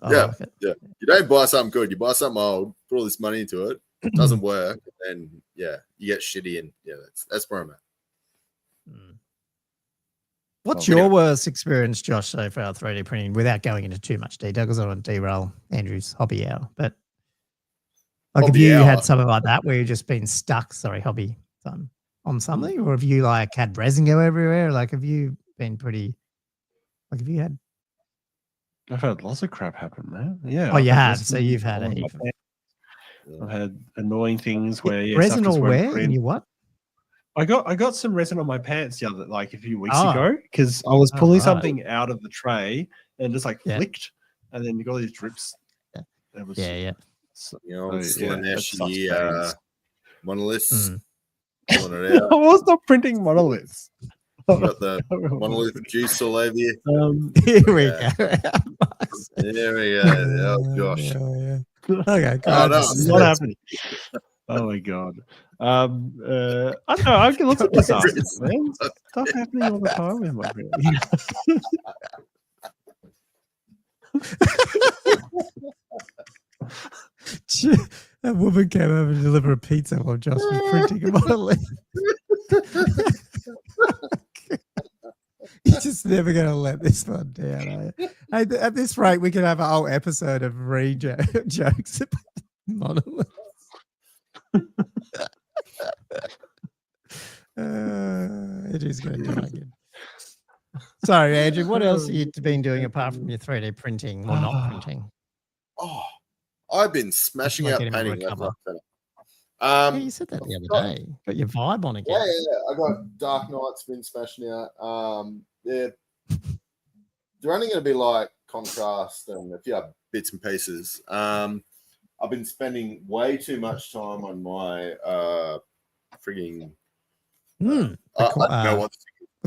I like it. Yeah. You don't buy something good. You buy something old, put all this money into it, doesn't work, and you get shitty, and that's where I'm at. What's your worst experience, Josh, so far 3D printing, without going into too much detail, because I don't want to derail Andrew's hobby hour, but like, have you had something like that where you've just been stuck, hobby on something, or have you like had resin go everywhere? Like, have you been pretty, like, have you had? I've had lots of crap happen, man. Yeah. Oh, you have. So you've had a heap. I've had annoying things where resin or where? And you what? I got some resin on my pants a few weeks ago because I was pulling something out of the tray and just flicked, and then you got all these drips. That was, So, monoliths. Pulling it out. I was not printing monoliths. You got the monolith juice all over you. Here we go. There we go. Oh, gosh. Okay, no, it's not happening. Oh my god. I don't know. I get lots of disasters, man. Stuff happening all the time with my friend. That woman came over to deliver a pizza while Josh was printing a monolith. You're just never going to let this one down, are you? Hey, at this rate, we could have a whole episode of jokes about monoliths. Andrew's going to die again. Sorry, Andrew, what else have you been doing apart from your 3D printing or not printing? Oh, I've been smashing out painting left, right, center. You said that the other day. Got your vibe on again. Yeah. I got Dark Knight's been smashing out. They're only going to be like Contrast and a few other bits and pieces. I've been spending way too much time on my frigging. I don't know what's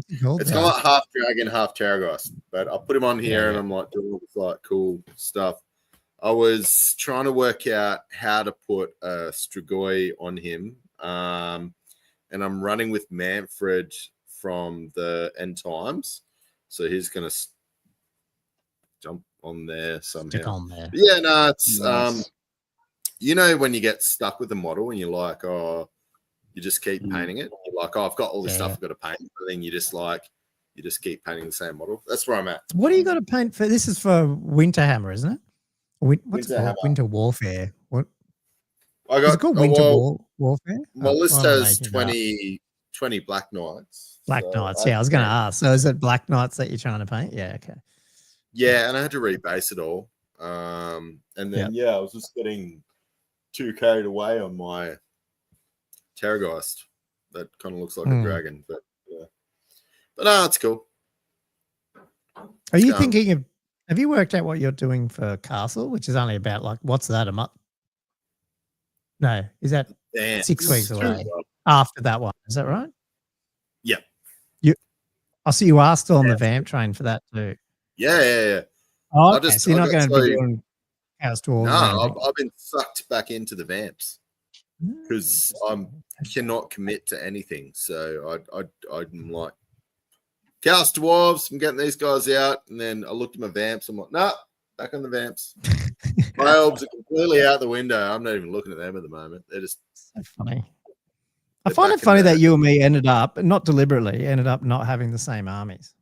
it called. It's got like half dragon, half Terraghost, but I put him on here and I'm like doing all this cool stuff. I was trying to work out how to put a Strigoi on him, and I'm running with Manfred from the End Times, so he's gonna jump on there somehow. Stick on there. Yeah, no, it's nice. When you get stuck with a model and you're like, you just keep painting it. You're like, I've got all this stuff I've got to paint, but then you just keep painting the same model. That's where I'm at. What do you got to paint for? This is for Winterhammer, isn't it? What's it called? Winter Warfare. What? Is it called Winter Warfare? My list has 20 Black Knights. Black Knights, I was going to ask. So is it Black Knights that you're trying to paint? Yeah, okay. Yeah, and I had to rebase it all. And then, I was just getting too carried away on my Terraghost. That kind of looks like a dragon, but no, it's cool. Are you thinking of? Have you worked out what you're doing for Castle, which is only about what's that, a month? No, is that 6 weeks away after that one? Is that right? Yeah. So you are still on the vamp train for that too? Yeah. Oh, okay. So you're not going to be doing Chaos Dwarves? No, I've been sucked back into the vamps because I cannot commit to anything. So I'm like, Chaos Dwarves, I'm getting these guys out. And then I looked at my vamps. I'm like, nah, back on the vamps. My elves are completely out the window. I'm not even looking at them at the moment. They're just so funny. I find it funny that you and me ended up, not deliberately, not having the same armies.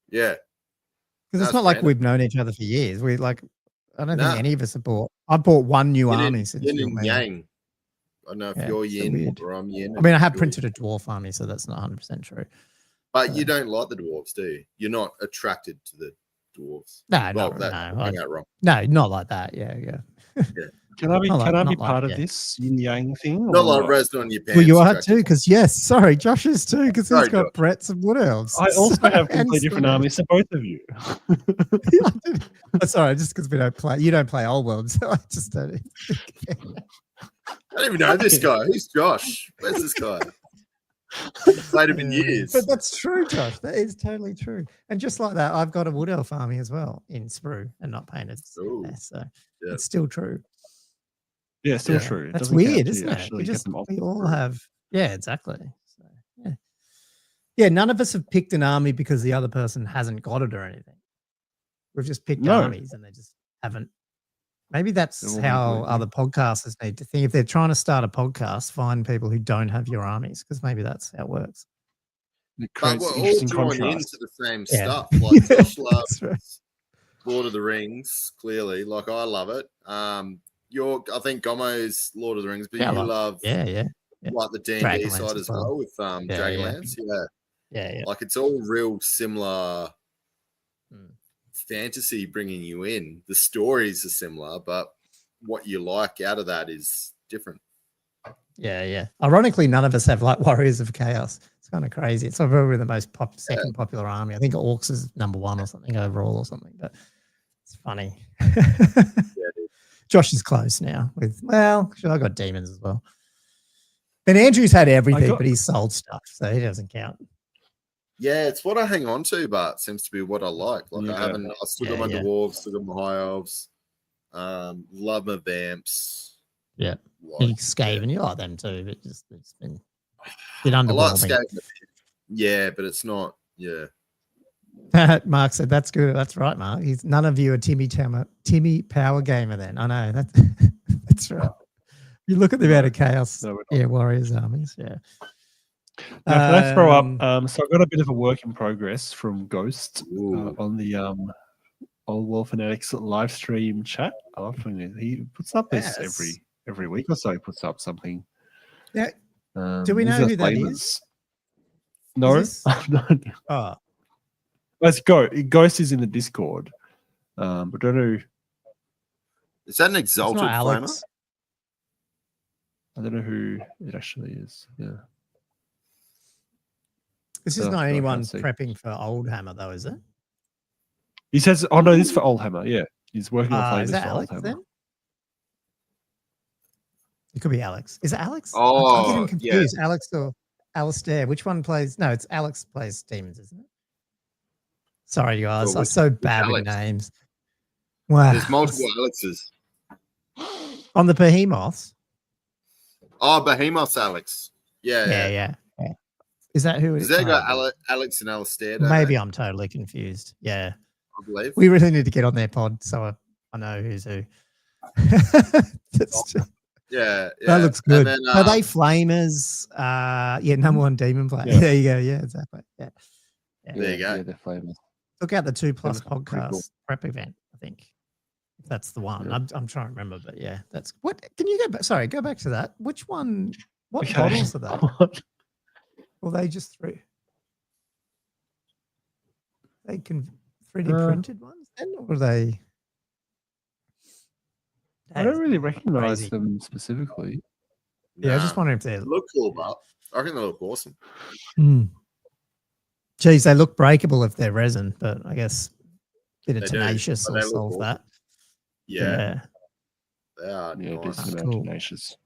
Yeah. Because it's not like we've known each other for years. I don't think any of us have bought. I bought one new army since Yin and Yang. I don't know if you're Yin or I'm Yin. I mean, I have printed a dwarf army, so that's not 100% true. But you don't like the dwarves, do you? You're not attracted to the dwarves. No, no, not like that. Yeah. Can I be part of this yin yang thing? Not like resin on your pants. Well, you are too, because Josh is too, because he's got Brett's and Wood Elves. I also have completely different armies to both of you. Sorry, just because we don't play. You don't play Old World, so I just don't. I don't even know this guy. Who's Josh? Where's this guy? Played him in years. But that's true, Josh. That is totally true. And just like that, I've got a Wood Elf army as well in sprue and not painted. Ooh. Yeah, so Yeah. it's still true. Yeah, still true. It That's doesn't count weird, till isn't you it? actually get them off We the all sprue. have. Yeah, exactly. So, yeah. Yeah, none of us have picked an army because the other person hasn't got it or anything. We've just picked No. armies and they just haven't. Maybe that's They're all how completely- other podcasters need to think. If they're trying to start a podcast, find people who don't have your armies, because maybe that's how it works. It But creates we're all interesting drawn contrast. into the same Yeah. stuff. Like Josh loves That's right. Lord of the Rings, clearly. Like I love it. I think Gommo's Lord of the Rings, but Yeah, you like- love Yeah. like the D&D Dragonlance side as as well well. with yeah. Dragonlance. Yeah. Like it's all real similar Mm. fantasy bringing you in. The stories are similar, but what you like out of that is different. Yeah. Ironically, none of us have like Warriors of Chaos. It's kind of crazy. It's probably the most second popular army. I think Orcs is number 1 or something overall or something, but it's funny. Josh is close now with, well, I got demons as well. Ben Andrews had everything, but he's sold stuff, so he doesn't count. Yeah, it's what I hang on to, but it seems to be what I like. Like Yeah. I still got my dwarves, still got my high elves. Love my vamps. Yeah. Like, Skaven, you like them too, but just it's been a bit I like underwhelming. Skaven. Yeah, but it's not. Yeah. Mark said that's good. That's right, Mark. None of you are Timmy Power Gamer then. I know that's right. You look at the amount of chaos. No, we're not. Warriors armies. Yeah. Now, can I throw up? So I've got a bit of a work in progress from Ghost Ooh. on the Old World Fanatics live stream chat. I love when he puts up this every week or so. He puts up something. Yeah. Do we know these are who that flavors. is? No. Is this- No. Oh, Let's go. Ghost is in the Discord, but don't know. Is that an it's exalted not flamer? Alex. I don't know who it actually is. Yeah. This is So, not I anyone can't see. prepping for Old Hammer, though, is it? He says, "Oh no, this is for Old Hammer." Yeah, he's working on Is flavors that for Alex Old Hammer. then? It could be Alex. Is it Alex? I Oh, get him yeah. confused. Alex or Alistair? Which one plays? No, it's Alex plays demons, isn't it? Sorry, guys. Well, I'm so bad with Alex? names. Wow. There's multiple Alexes. On the Behemoths? Oh, Behemoth's Alex. Yeah. Yeah. Is that who it Does is? that go Oh, Alex and Alistair? don't maybe they? I'm totally confused. Yeah. I believe. We really need to get on their pod so I know who's who. That's just- Yeah. That looks good. And then, Are they flamers? Number 1 demon player. Yeah. There you go. Yeah, exactly. Yeah. There you go. Yeah, they're flavors. Look out the 2+ looks pretty podcast cool. prep event, I think. If that's the one. Yeah. I'm trying to remember, but yeah, that's what can you go back? Sorry, go back to that. Which one? What Okay. models are they? Or they just 3D printed ones then? Or are they? I don't really recognize crazy. them specifically. Yeah, I just Nah. wonder if they're They look cool, but I reckon they look awesome. Geez, they look breakable if they're resin, but I guess a bit of They do, tenacious but will they look solve awesome. that. Yeah, they are Yeah, nice. decent That's amount cool. tenacious.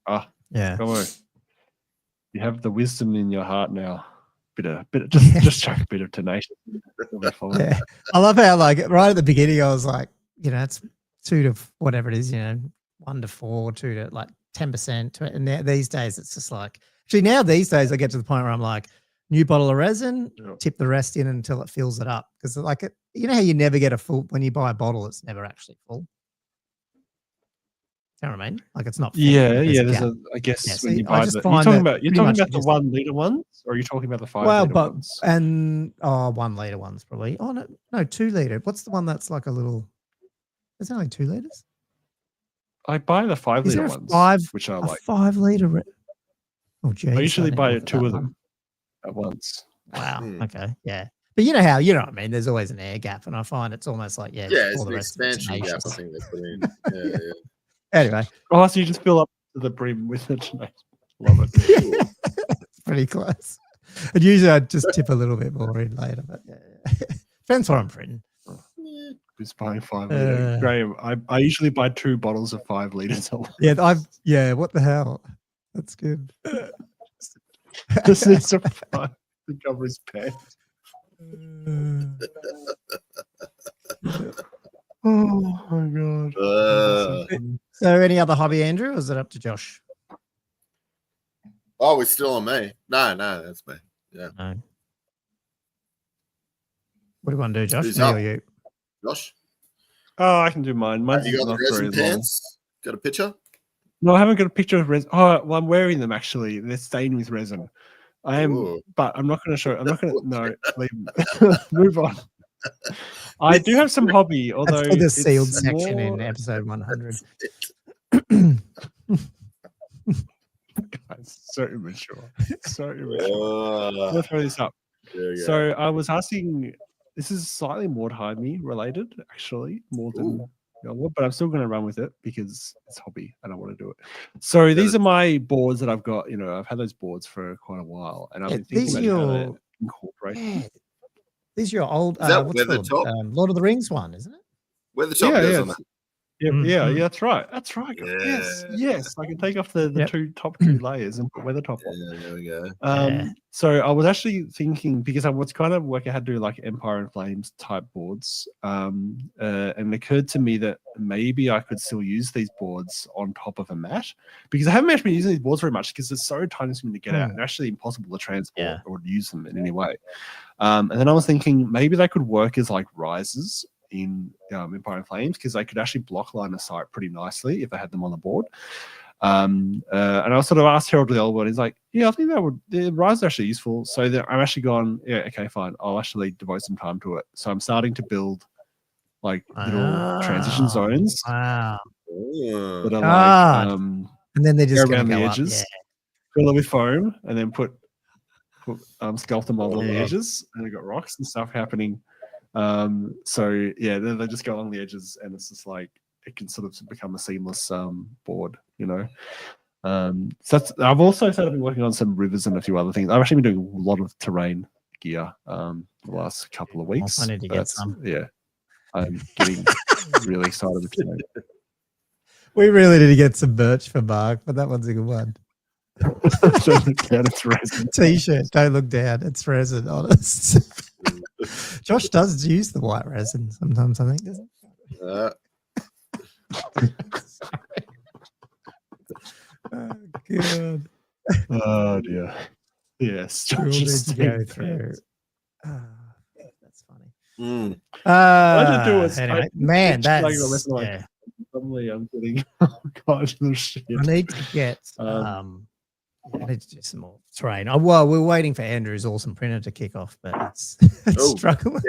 Ah, Yeah. Gommo, you have the wisdom in your heart now. Just chuck a bit of tenacious. It'll be fine. Yeah. I love how like right at the beginning I was like, it's 2 to whatever it is, 1 to 4, 2 to like 10%. And now, these days it's just like actually now these days I get to the point where I'm like, new bottle of resin, Yeah. tip the rest in until it fills it up. Because like you know how you never get a full when you buy a bottle, it's never actually full. You know what I mean? Like it's not full. Yeah. There's a There's gap. I guess Yeah, when see, you I buy just you're find talking that about pretty much the you just- 1 liter ones, or are you talking about the 5 Well, liter but ones? and 1 liter ones probably. Oh no, 2 liter. What's the one that's like a little? There's only 2 liters. I buy the 5 Is liter there a ones, which are A like 5 liter. Oh, geez, I usually didn't buy look at 2 that of one. them at once. Wow. Hmm. Okay. Yeah. But you know what I mean? There's always an air gap, and I find it's almost like Yeah, before it's the an rest of it's expansion gap. I tenacious. think they put in. Yeah. Anyway, Oh, so you just fill up to the brim with the tenacious. Love it. it's pretty close. And usually I just tip a little bit more in later, but yeah. Depends what I'm printing. Who's buying 5 liter? Graham, I usually buy 2 bottles of 5 liters. Yeah, what the hell? That's good. Just needs to find to cover his pants. Oh my god. So, any other hobby, Andrew, or is it up to Josh? Oh, it's still on me. No, that's me. Yeah. No. What do you want to do, Josh? Who's Me up? or you? Josh, Oh, I can do mine. Mine's have you got the not very resin long. pants? Got a picture? No, I haven't got a picture of resin. Oh, well, I'm wearing them actually. They're stained with resin. I am, Ooh. but I'm not going to show. I'm not going to. No, leave. Move on. I do have some hobby, although That's for the it's sealed section in more- episode 100. Guys, so immature. So immature. Let's throw this up. There you go. So I was asking. This is slightly more hobby related, actually, more than. But I'm still going to run with it because it's hobby. I don't want to do it. So these are my boards that I've got. You know, I've had those boards for quite a while, and I've been thinking about how to incorporate. Yeah, these are your old Is that what's it Weathertop? called? Lord of the Rings one, isn't it? Where the top goes on it. Yeah, that's right. That's right. Yeah. Yes. I can take off the top two layers and put Weathertop on. Yeah, there we go. So I was actually thinking, because I was kind of working how to do like Empire and Flames type boards, and it occurred to me that maybe I could still use these boards on top of a mat, because I haven't actually been using these boards very much because it's so tiny for me to get out and actually impossible to transport or use them in any way. And then I was thinking maybe they could work as like risers in Empire and Flames, because they could actually block line of sight pretty nicely if they had them on the board. And I sort of asked Harold the old one. He's like, "Yeah, I think that would the rise is actually useful." So I'm actually gone. Yeah, okay, fine. I'll actually devote some time to it. So I'm starting to build like little transition zones. Wow. That are like, and then they're just around the go edges, up, fill it with foam, and then put sculpt them along the edges, and we've got rocks and stuff happening. So yeah, then they just go along the edges, and it's just like it can sort of become a seamless board, you know. So I've also started working on some rivers and a few other things. I've actually been doing a lot of terrain gear the last couple of weeks. I need to get some. Yeah, I'm getting really excited with it. We really need to get some merch for Mark, but that one's a good one. Don't look down, it's resin. T-shirt, don't look down, it's resin, honest. Josh does use the white resin sometimes, I think, doesn't he? Oh, God. Oh, dear. Yes. We all Josh need is to go through. That's funny. I did do it. Anyway, man, that's... yeah. Suddenly I'm getting... Oh, God, shit. I need to get... I need to do some more terrain. Well, we're waiting for Andrew's awesome printer to kick off, but it's struggling.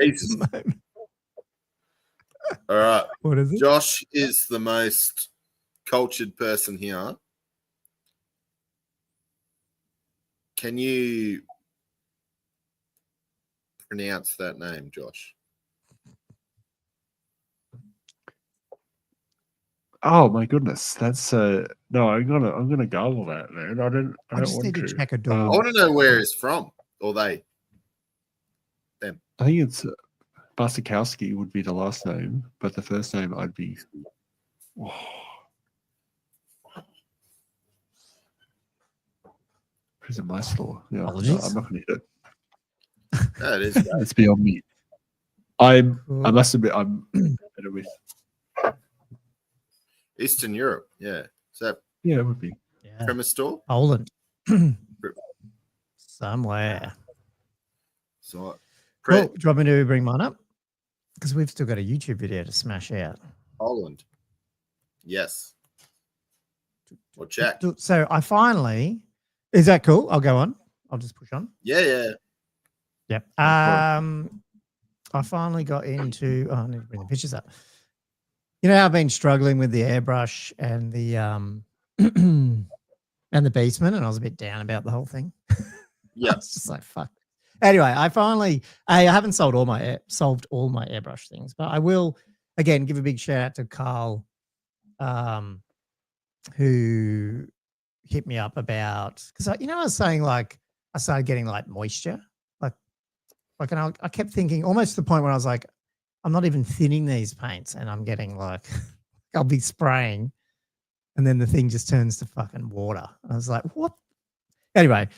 All right. What is it? Josh is the most cultured person here. Can you pronounce that name, Josh? Oh my goodness, that's no. I'm gonna gobble that, man. I don't just want need to check a I door. want to know where it's from, or they. Them. I think it's Basikowski would be the last name, but the first name I'd be. Oh. Prison my store. Yeah, Apologies. I'm not gonna hit it. That is. It's beyond me. I must admit, I'm better with Eastern Europe. Yeah. Is that it would be. Yeah. premise store? Poland. Somewhere. So, Cool. Do you want me to bring mine up? Because we've still got a YouTube video to smash out. Poland. Yes. Or check. So I finally... Is that cool? I'll go on. I'll just push on. Yeah. Yep. I finally got into... Oh, I need to bring the pictures up. You know, I've been struggling with the airbrush and the and the Beastman, and I was a bit down about the whole thing. Yeah. It's just like, fuck. Anyway, I haven't solved all my airbrush things, but I will again give a big shout out to Carl, who hit me up about, because I was saying, like, I started getting like moisture, like and I kept thinking almost to the point where I was like, I'm not even thinning these paints, and I'm getting like, I'll be spraying, and then the thing just turns to fucking water. And I was like, what? Anyway,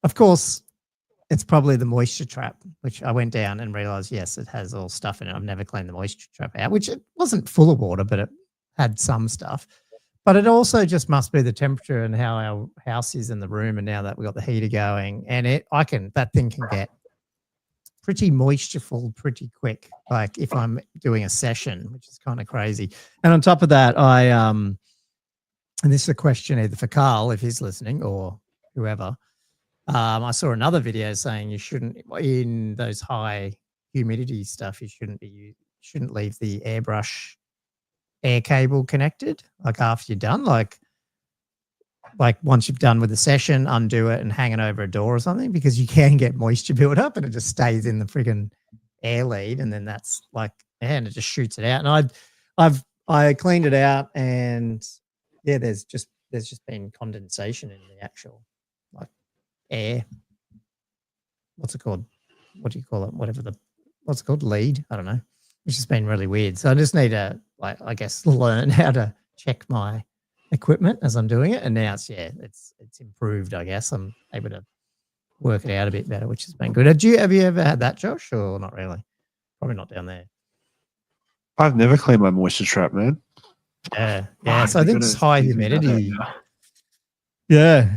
of course, it's probably the moisture trap, which I went down and realized, yes, it has all stuff in it. I've never cleaned the moisture trap out, which it wasn't full of water, but it had some stuff. But it also just must be the temperature and how our house is in the room. And now that we've got the heater going, and that thing can get pretty moistureful pretty quick. Like if I'm doing a session, which is kind of crazy. And on top of that, and this is a question either for Carl, if he's listening, or whoever. I saw another video saying you shouldn't, in those high humidity stuff, you shouldn't leave the airbrush air cable connected, like after you're done, like once you've done with the session, undo it and hang it over a door or something, because you can get moisture build up and it just stays in the friggin' air lead, and then that's like, and it just shoots it out. And I cleaned it out, and yeah, there's just been condensation in the actual like air. What's it called? What do you call it? What's it called? Lead? I don't know. It's just been really weird. So I just need to, like, I guess, learn how to check my equipment as I'm doing it. And now it's improved, I guess. I'm able to work it out a bit better, which has been good. Have you ever had that, Josh, or not really? Probably not down there. I've never cleaned my moisture trap, man. Yeah. So I think it's high humidity. Yeah.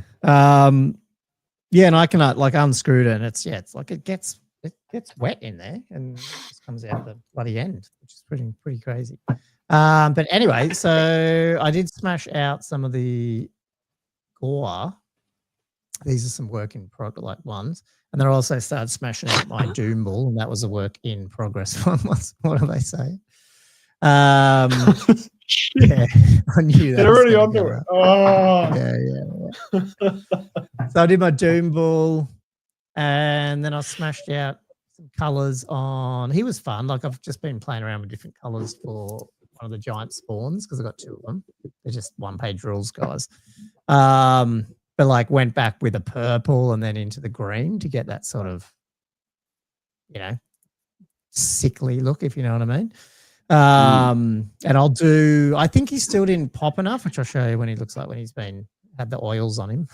Yeah, and I can like unscrew it, and it's like it gets wet in there, and it just comes out the bloody end, which is pretty crazy. But anyway, so I did smash out some of the gore. These are some work in progress like ones, and then I also started smashing out my Doom Bull, and that was a work in progress one. What do they say? Yeah, I knew that. They're already onto it. Oh, yeah. So I did my Doom Bull, and then I smashed out some colors on. He was fun. Like I've just been playing around with different colors for one of the giant spawns because I got 2 of them. They're just 1-page rules, guys. But like went back with a purple and then into the green to get that sort of, sickly look, if you know what I mean. And I think he still didn't pop enough, which I'll show you when he looks like when he's had the oils on him.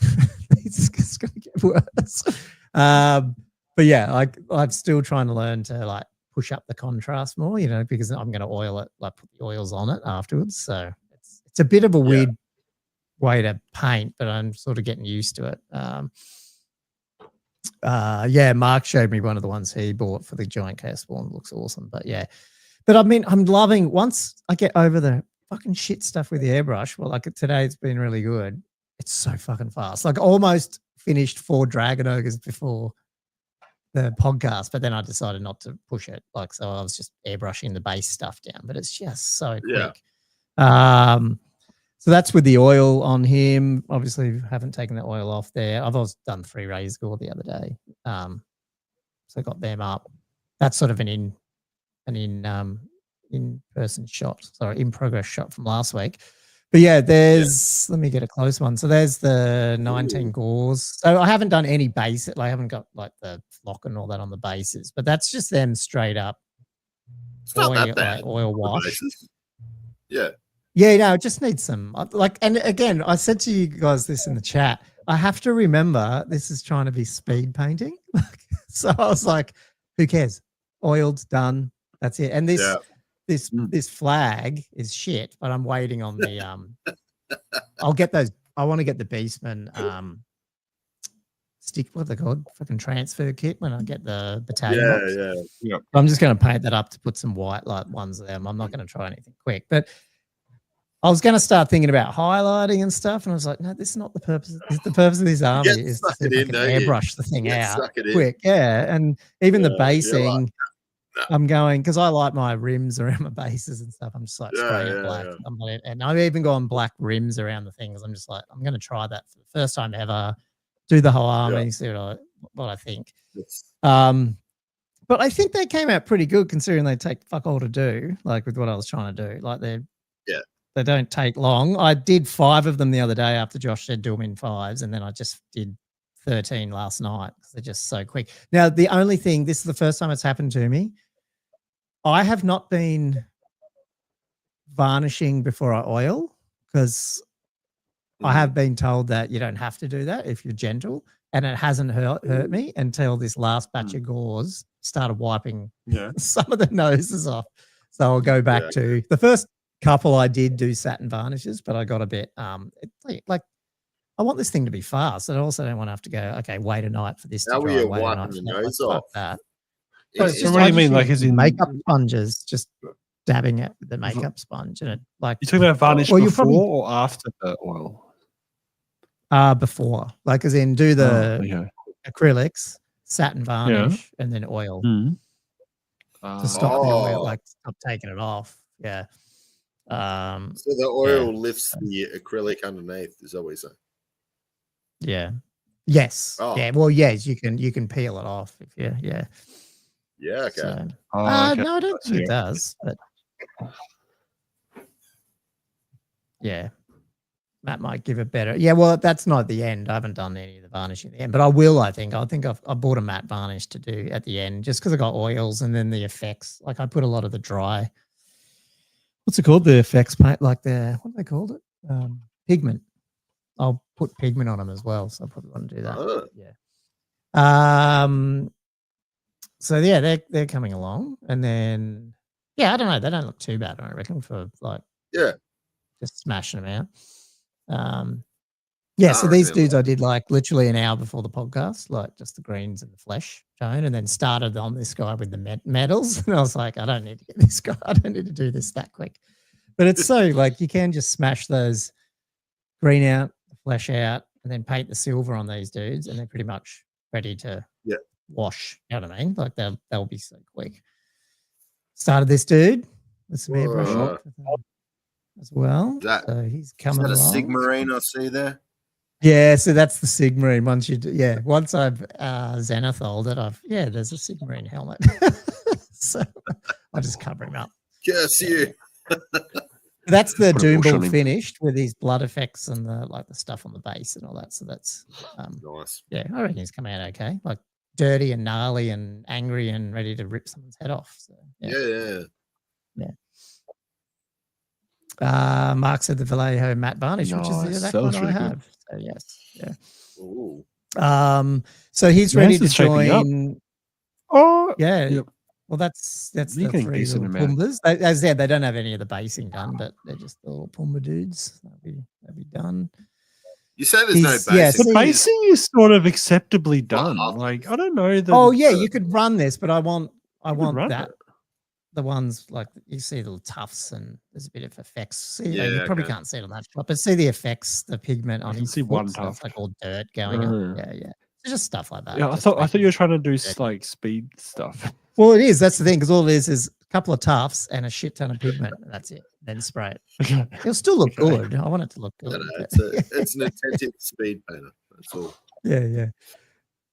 It's going to get worse. But yeah, like I'm still trying to learn to like push up the contrast more, because I'm going to oil it, like put the oils on it afterwards. So it's a bit of a weird way to paint, but I'm sort of getting used to it. Mark showed me one of the ones he bought for the giant chaos spawn. It looks awesome. But yeah. But I mean, I'm loving, once I get over the fucking shit stuff with the airbrush, well, like today it's been really good. It's so fucking fast. Like almost finished 4 Dragon Ogres before the podcast, but then I decided not to push it. Like, so I was just airbrushing the base stuff down, but it's just so quick. So that's with the oil on him. Obviously, haven't taken the oil off there. I've also done 3 Rays Gore the other day. So got them up. That's sort of an in-person shot, in progress shot from last week. But yeah, let me get a close one. So there's the 19 gores. So I haven't done any base. I haven't got like the flock and all that on the bases, but that's just them straight up oil wash. Yeah. Yeah, it just needs some and again, I said to you guys this in the chat, I have to remember this is trying to be speed painting. So I was like, who cares? Oiled, done. That's it. And this flag is shit, but I'm waiting on the I'll get those. I want to get the Beastman stick, what are they called? Fucking transfer kit when I get the battalion box. Yeah. I'm just going to paint that up to put some white light ones there. I'm not going to try anything quick, but I was going to start thinking about highlighting and stuff, and I was like, no, this is not the purpose. The purpose of this army is to airbrush the thing out quick. Yeah, and even the basing, I'm going, because I like my rims around my bases and stuff. I'm just like spraying black. And I've even gone black rims around the things. I'm just like, I'm going to try that for the first time ever. Do the whole army, see what I think. But I think they came out pretty good considering they take fuck all to do, like with what I was trying to do. Like they don't take long. I did 5 of them the other day after Josh said do them in 5s, and then I just did 13 last night because they're just so quick. Now, the only thing, this is the first time it's happened to me. I have not been varnishing before I oil because I have been told that you don't have to do that if you're gentle. and it hasn't hurt me until this last batch of gauze started wiping some of the noses off. So I'll go back to the first couple. I did do satin varnishes, but I got a bit like I want this thing to be fast. I also don't want to have to go, okay, wait a night for this to dry. Wait wiping the nose off? That. So what do you mean? Like, as in makeup sponges, just dabbing it with the makeup sponge, and it like you talking about varnish before or after the oil? Before, like as in do the acrylics, satin varnish, and then oil to stop the oil, like stop taking it off. Yeah. So the oil lifts the acrylic underneath. Is that what you're saying? Yeah. Yes. Oh. Yeah. Well, yes, you can peel it off if you. Yeah. Yeah. Okay. So, no, I don't think it does. But yeah, that might give it better. Yeah. Well, that's not the end. I haven't done any of the varnishing at the end, but I will. I think I bought a matte varnish to do at the end, just because I got oils and then the effects. Like I put a lot of the dry. What's it called? The effects paint, like what do they called it? Pigment. I'll put pigment on them as well, so I probably want to do that. Oh. Yeah. So yeah, they're coming along, and then I don't know, they don't look too bad, I reckon, for like just smashing them out. So these dudes I did like literally an hour before the podcast, like just the greens and the flesh tone, and then started on this guy with the metals, and I was like, I don't need to get this guy, I don't need to do this that quick. But it's so like you can just smash those green out, the flesh out, and then paint the silver on these dudes, and they're pretty much ready to wash. You know what I mean? Like they'll be so quick. Started this dude with some airbrush as well. So he's coming along. Is that a Sigmarine I see there? Yeah, so that's the Sigmarine. Once I've Zenitholed it, there's a Sigmarine helmet. So I'll just cover him up. Curse you. That's the Doom Ball finished with his blood effects and the stuff on the base and all that. So that's nice. Yeah, I reckon he's come out okay. Like dirty and gnarly and angry and ready to rip someone's head off. So yeah. Mark said the Vallejo matte varnish, which is the exact one I have. So yes, yeah. Ooh. So he's ready to join. Oh, yeah. Yep. Well, that's the three little Pumbas. As I said, they don't have any of the basing done, but they're just the little Pumba dudes. They'll be done. You say there's no basing. Yeah, the basing is sort of acceptably done. Like I don't know. You could run this, but I want that. The ones like you see the tufts and there's a bit of effects. You probably can't see it on that shot, but see the effects, the pigment on his foot, one so tuft. it's like all dirt going on. Yeah. It's just stuff like that. Yeah, I thought you were trying to do like speed stuff. Well, it is. That's the thing, because all it is a couple of tufts and a shit ton of pigment. That's it. Then spray it. It'll still look good. I want it to look good. It's an attentive speed painter. That's all. Yeah.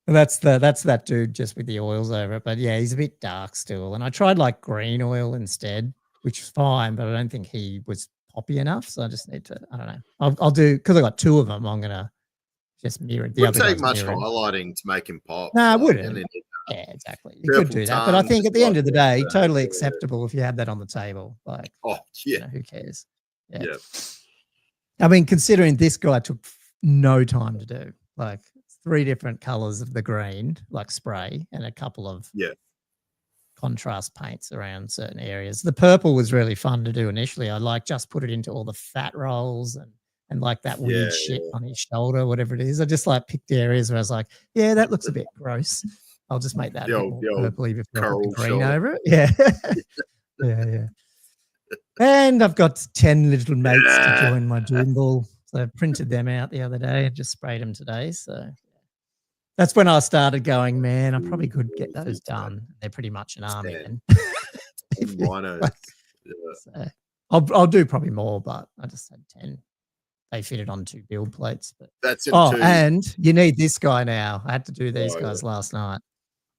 And that's that dude just with the oils over it. But yeah, he's a bit dark still. And I tried like green oil instead, which is fine, but I don't think he was poppy enough. So I just need to, I don't know. I'll do, because I got two of them, I'm going to just mirror it. It wouldn't take much highlighting to make him pop. No, it wouldn't. Yeah, exactly. You could do that. But I think at the end of the day, totally acceptable if you had that on the table. Like, who cares? Yeah. I mean, considering this guy took no time to do, like 3 different colors of the green, like spray, and a couple of contrast paints around certain areas. The purple was really fun to do initially. I just put it into all the fat rolls and like that weird shit on his shoulder, whatever it is. I just like picked areas where I was like, yeah, that looks a bit gross. I'll just make that a bit more purpley before I put the green over it. Yeah. Yeah. And I've got 10 little mates to join my Doom Ball. So I printed them out the other day and just sprayed them today. So that's when I started going, man, I probably could get those done. They're pretty much an army. Rhinos. So I'll do probably more, but I just had 10. They fitted on 2 build plates. But that's it. And you need this guy now. I had to do these guys last night.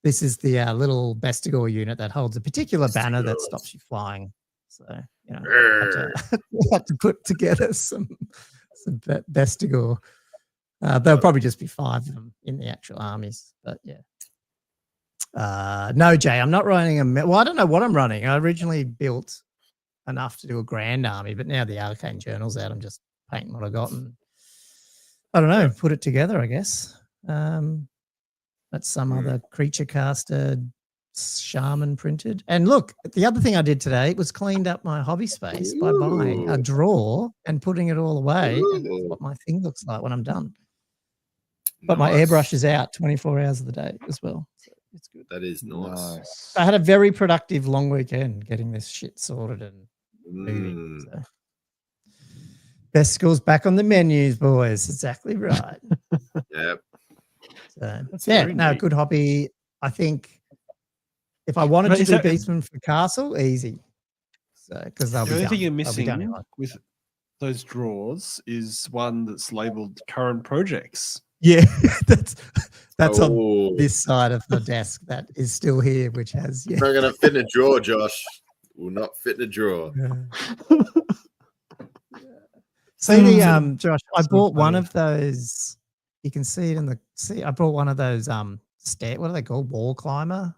This is the little Bestigor unit that holds a particular banner that stops you flying. So, you know, I had to put together some Bestigor. There'll probably just be 5 of them in the actual armies, but yeah. No, Jay, I'm not running well, I don't know what I'm running. I originally built enough to do a grand army, but now the Arcane Journal's out. I'm just painting what I got and I don't know, put it together, I guess. That's some other creature caster shaman printed. And look, the other thing I did today was cleaned up my hobby space by buying a drawer and putting it all away. And that's what my thing looks like when I'm done. But my airbrush is out 24 hours of the day as well. So it's good. That is nice. I had a very productive long weekend getting this shit sorted and moving. So. Best schools back on the menus, boys. Exactly right. Yep. So, yeah, no, neat. Good hobby. I think if I wanted to do Beastman for Castle, easy. So, because they'll be done. The only thing you're missing with those drawers is one that's labeled current projects. Yeah, that's on this side of the desk that is still here, which has. Yeah. It's not going to fit in a drawer, Josh. Will not fit in a drawer. Yeah. See the Josh, I bought one of those. You can see it in the I bought one of those what are they called? Wall climber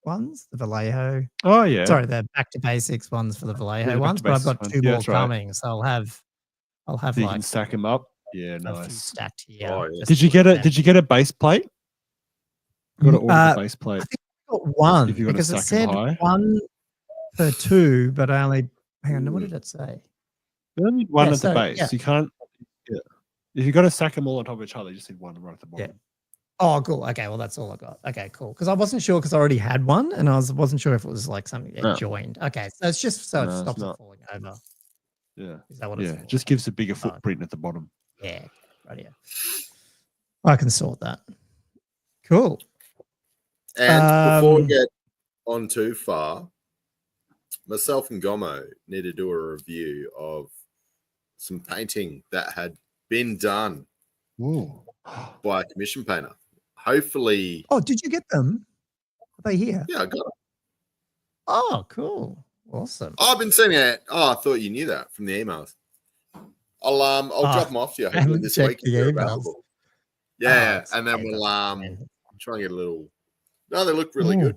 ones, the Vallejo. Oh yeah. Sorry, the back to basics ones for the Vallejo ones, but I've got two more coming, so I'll have so like you can stack them up. Yeah, nice. Stacked here. Oh, yeah. Did you get a base plate? Got to order the base plate. I think I got one because it said 1 per 2, but I only hang on. What did it say? You only need one at the base. Yeah. You can't. Yeah. If you've got to stack them all on top of each other, you just need one right at the bottom. Yeah. Oh, cool. Okay, well that's all I got. Okay, cool. Because I wasn't sure because I already had one, and I wasn't sure if it was like something that joined. Okay, so it's just so it stops it falling over. Yeah. Is that what it's for? Just gives a bigger footprint at the bottom. Yeah. Right. Yeah. I can sort that. Cool. And before we get on too far, myself and Gommo need to do a review of some painting that had been done by a commission painter. Hopefully. Oh, did you get them? Are they here? Yeah, I got them. Oh, cool. Awesome. I've been sending it. Oh, I thought you knew that from the emails. I'll drop them off to you hopefully this week. Yeah, and then we'll try and get a little. No, they look really good.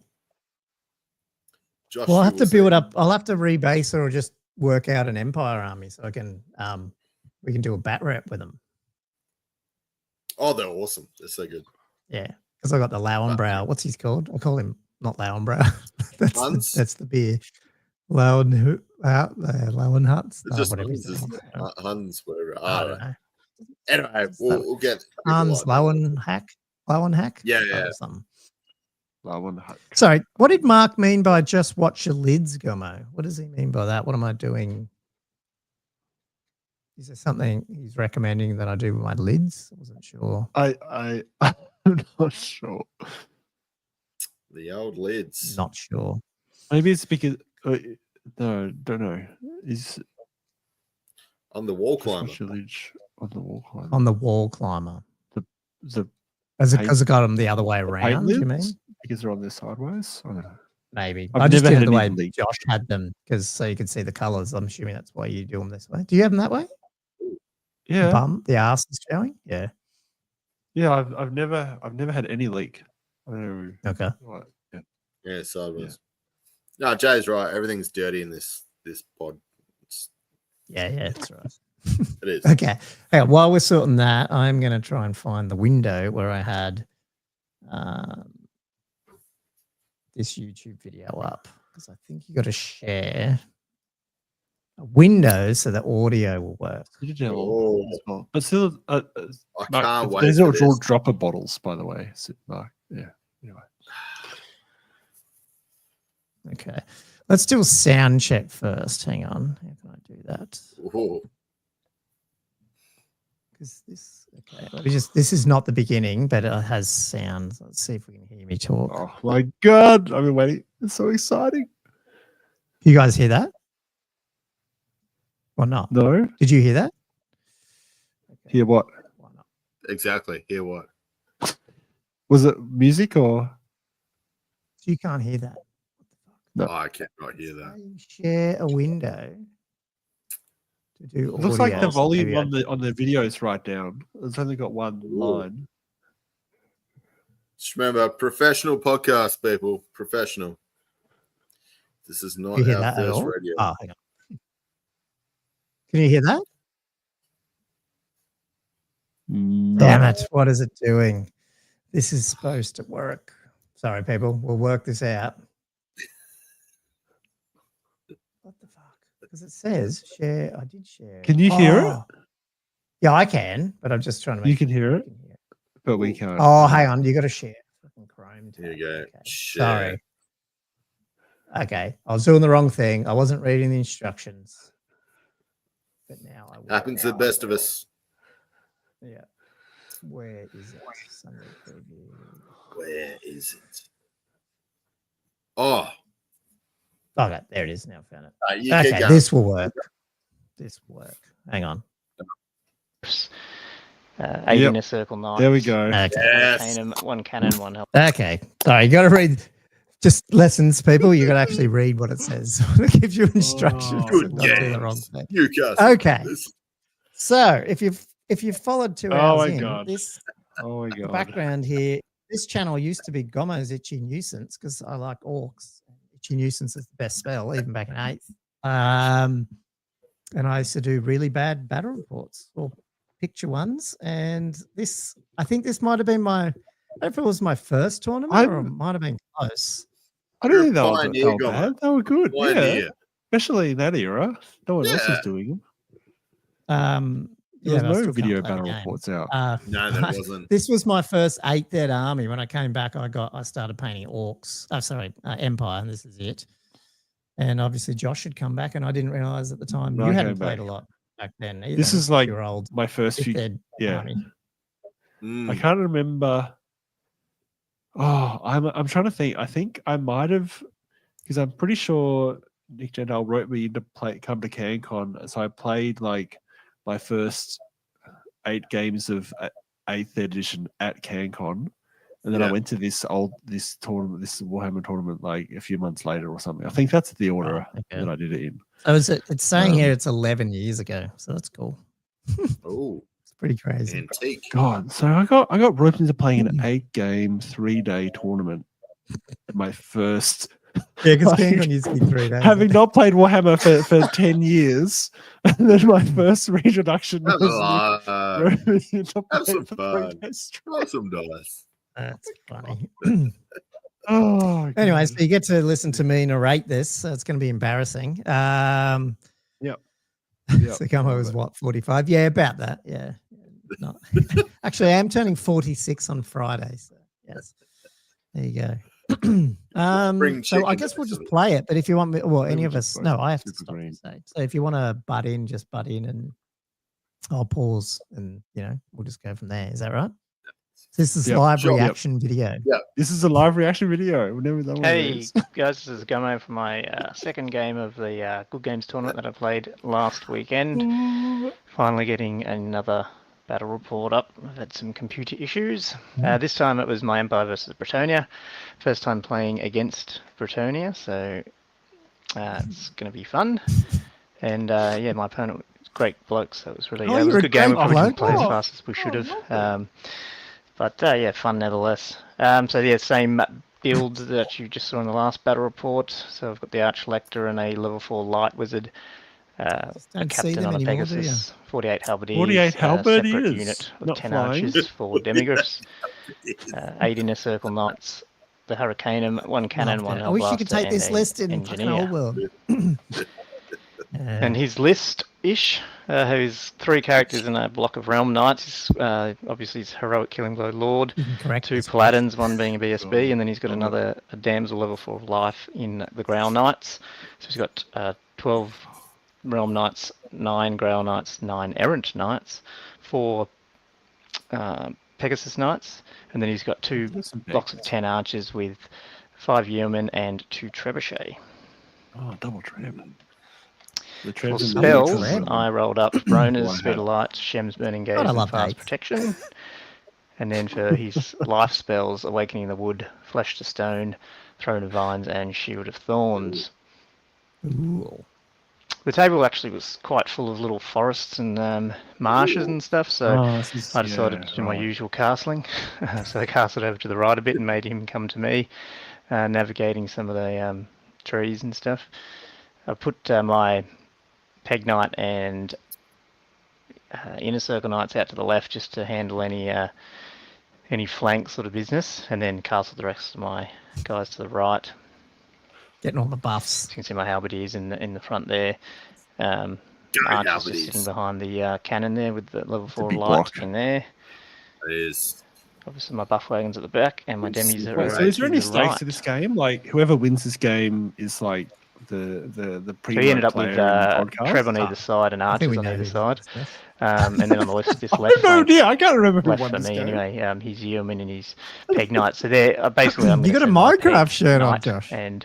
Josh, well, I'll have to build up. I'll have to rebase or just work out an Empire army so I can we can do a bat rep with them. Oh, they're awesome. They're so good. Yeah, because I got the Lauenbrow. What's he called? I call him not Lauenbrow. that's the beer. Lauenhuts. Huns, whatever. I don't know. Anyway, we'll get Hans Lauenhack. Yeah. Lauenhack. Sorry, what did Mark mean by just watch your lids, Gommo? What does he mean by that? What am I doing? Is there something he's recommending that I do with my lids? I wasn't sure. I'm not sure. The old lids. Not sure. Maybe it's because no, don't know. Is on the wall climber. On the wall climber. On the wall climber. The because I got them the other way around. You mean? Because they're on their sideways. I don't know. Maybe. I just did it the way Josh had them because so you can see the colors. I'm assuming that's why you do them this way. Do you have them that way? Yeah. The arse is showing. Yeah. Yeah. I've never had any leak. Okay. Right. Yeah. Sideways. Yeah. No, Jay's right. Everything's dirty in this pod. Yeah. That's right. It is. Okay. While we're sorting that, I'm going to try and find the window where I had this YouTube video up because I think you got to share a window so the audio will work. But still, I can't wait. These are all dropper bottles, by the way. Mark. Yeah. Anyway. Okay. Let's do a sound check first. Hang on. How can I do that? This is not the beginning, but it has sound. Let's see if we can hear me talk. Oh my God. I've been waiting. It's so exciting. You guys hear that? Or not? No. Did you hear that? Okay. Hear what? Why not? Exactly. Hear what? Was it music or? You can't hear that. No. Oh, I cannot hear that. Share a window. It looks like the volume on the video is right down. It's only got one line. Just remember, professional podcast, people. Professional. This is not our first radio. Oh, hang on. Can you hear that? No. Damn it. What is it doing? This is supposed to work. Sorry, people. We'll work this out. What the fuck? Because it says share. I did share. Can you hear it? Yeah, I can, but I'm just trying to make You can sure hear you it, can hear it. but we can't. Oh, hang on. You got to share. Fucking Chrome tab. Here you go. Okay. Share. Sorry. Okay. I was doing the wrong thing. I wasn't reading the instructions. But now I will. Happens to the best of us. Yeah. Where is it? Sunday preview. Where is it? Oh. Okay, there it is. Now I found it. You keep Okay, going. this will work. This will work. Hang on. 8 inner circle knights. There we go. Okay. Yes. One cannon, one help. Okay. Sorry, you got to read just lessons, people. You got to actually read what it says. It gives you instructions. Oh, and not do the wrong thing. Newcastle. Okay. So if you've followed 2 hours my in, God. this Oh my the god. background here, this channel used to be Gommo's Itchy Nuisance because I like orcs. Itchy Nuisance is the best spell, even back in 8th. And I used to do really bad battle reports or picture ones. And this, I think this might have been I don't know if it was my first tournament or it might have been close. I don't think You're a they were pioneer, bad. They were good. Yeah. Pioneer. Especially in that era. No one else was Yeah. doing them. Yeah, There but I was still no can't video play the battle game. reports out. No, there wasn't. This was my first 8th Dead Army. When I came back, I started painting orcs. Oh, sorry, Empire, and this is it. And obviously, Josh had come back, and I didn't realize at the time No, you I hadn't came played back. a lot back then. Either. This is like your old my first 5th few. Dead Yeah. Army. I can't remember. Oh, I'm trying to think. I think I might have, because I'm pretty sure Nick Jendal wrote me to come to CanCon. So I played like my first 8 games of 8th edition at CanCon, and then I went to this tournament, this Warhammer tournament, like a few months later or something. I think that's the order that I did it in. So it's saying here it's 11 years ago, so that's cool. Oh, It's pretty crazy. antique. God, so I got roped into playing an 8-game 3-day tournament. My first. Yeah, because like, CanCon used to be 3 days. Having not played Warhammer for 10 years, and then my first reintroduction Have was Have some fun. Roll some dice. That's funny. Oh, Anyway, God. so you get to listen to me narrate this. So it's going to be embarrassing. Yep. So Gommo was what, 45? Yeah, about that. Yeah. Not. Actually, I am turning 46 on Friday. So yes. There you go. So I guess we'll just play it. But if you want me, well, any of us, no, I have to stop and say. So if you want to butt in, just butt in, and I'll pause, and we'll just go from there. Is that right? This is live reaction video. Yeah, this is a live reaction video. We've never done one of Hey these. guys, this is Gommo for my second game of the Good Games tournament that I played last weekend. Finally getting another battle report up. I've had some computer issues. This time it was my Empire versus Bretonia. First time playing against Bretonia, so it's going to be fun. And my opponent was a great bloke, so it was really it was a good game. We probably didn't play as fast as we should have. But fun nevertheless. Same build that you just saw in the last battle report. So I've got the Archlector and a level 4 Light Wizard, a captain on a Pegasus, 48 Halberdiers, 48 separate Halberdiers, unit of not 10 flying. archers, 4 demigriffs, 8 inner circle knights, the Hurricanum, 1 cannon, 1 I hell wish blaster, you could take and this a list in fucking engineer. old world. And his list-ish, who's 3 characters in a block of Realm Knights. Obviously, his Heroic Killing Blow Lord, 2 Paladins, 1 being a BSB, and then he's got a Damsel level 4 of life in the Grail Knights. So he's got 12 Realm Knights, 9 Grail Knights, 9 Errant Knights, 4 Pegasus Knights, and then he's got 2 blocks of 10 Archers with 5 Yeomen and 2 Trebuchet. Oh, double trap. For spells, I rolled up Rona's Speed of Light, Shem's Burning Gaze, and Fast Protection. And then for his life spells, Awakening the Wood, Flesh to Stone, Throne of Vines, and Shield of Thorns. Ooh. The table actually was quite full of little forests and marshes and stuff, so I decided to do my usual castling. So I casted over to the right a bit and made him come to me, navigating some of the trees and stuff. I put my Peg Knight and Inner Circle Knights out to the left just to handle any any flank sort of business, and then castle the rest of my guys to the right. Getting all the buffs. You can see my halberdiers in the front there. Archers just sitting behind the cannon there with the level 4 big light block. in there. It is. Obviously, my buff wagons at the back, and my demis are So is there any to the stakes right. to this game? Like whoever wins this game is like the pre. So he ended up with Treb on either side and I think Archers we on know either who side. wins this. And then on the left, this I left have no flank, idea. I can't remember who left won for this me game. anyway. He's Yeoman and he's Peg Knight. So they're basically I'm You got a gonna send my Minecraft Peg shirt on, Knight Josh. And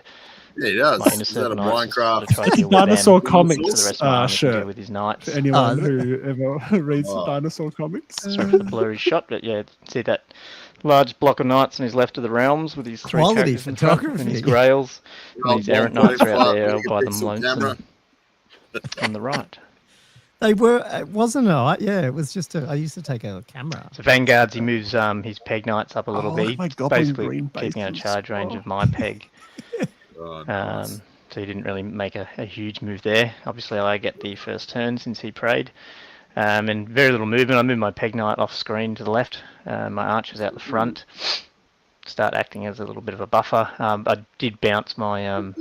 Yeah, he does. my Is Innocent that a Knights Minecraft? to try to deal with Dinosaur them. Comics So the rest of my army can shirt. deal with his knights. For anyone is it? who ever reads Oh. Dinosaur Comics. Sorry for the blurry shot, but yeah, see that large block of knights on his left of the realms with his 3 Quality characters in front and his photography. grails. And his errant knights are out there all by them Pixel camera. lonesome on the right. They were. It wasn't a. Yeah, it was just a. I used to take a camera. So Vanguards, he moves his Peg Knights up a little Oh, bit, my Goblin basically Green keeping out of bases. charge range Oh. of my Peg. Oh, nice. So he didn't really make a huge move there. Obviously, I get the first turn since he prayed. And very little movement. I moved my Peg Knight off screen to the left. My Archers out the front. Start acting as a little bit of a buffer. I did bounce my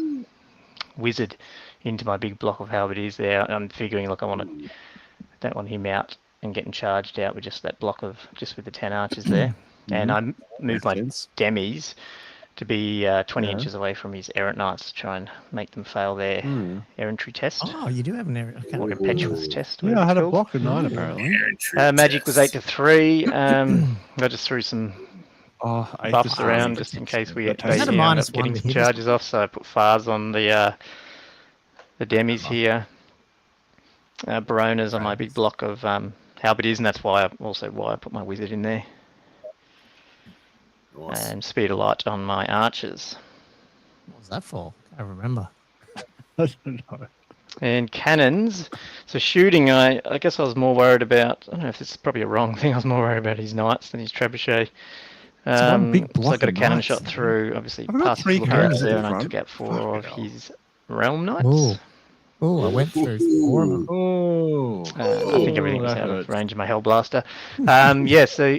Wizard into my big block of halberdiers there. I'm figuring, look, don't want him out and getting charged out with just that block of, just with the 10 Archers there. And I moved my demis to be 20 inches away from his errant knights to try and make them fail their errantry test. Oh, you do have an area. Or impetuous test. Yeah, I had a called. block of 9 apparently. Magic was 8-3. I just threw some Oh, buffs around just in case we That basically takes- ended minus up getting one to some hit us. charges off. So I put Fars on the demis here. Baronas on my big block of halberdiers, and that's why I put my Wizard in there. Nice. And Speed of Light on my Archers. What was that for? I remember. I don't know. And cannons. So shooting, I guess I was more worried about, I don't know if this is probably a wrong thing, I was more worried about his knights than his trebuchet. one big So I block got a of cannon knights, shot isn't it? through, obviously I've got past 3 the cannons turrets at there, the and I front. took out 4 Fucking of hell. his realm knights. Oh, I went through 4 of them. Oh, I think everything was out of range of my Hellblaster. Yeah, so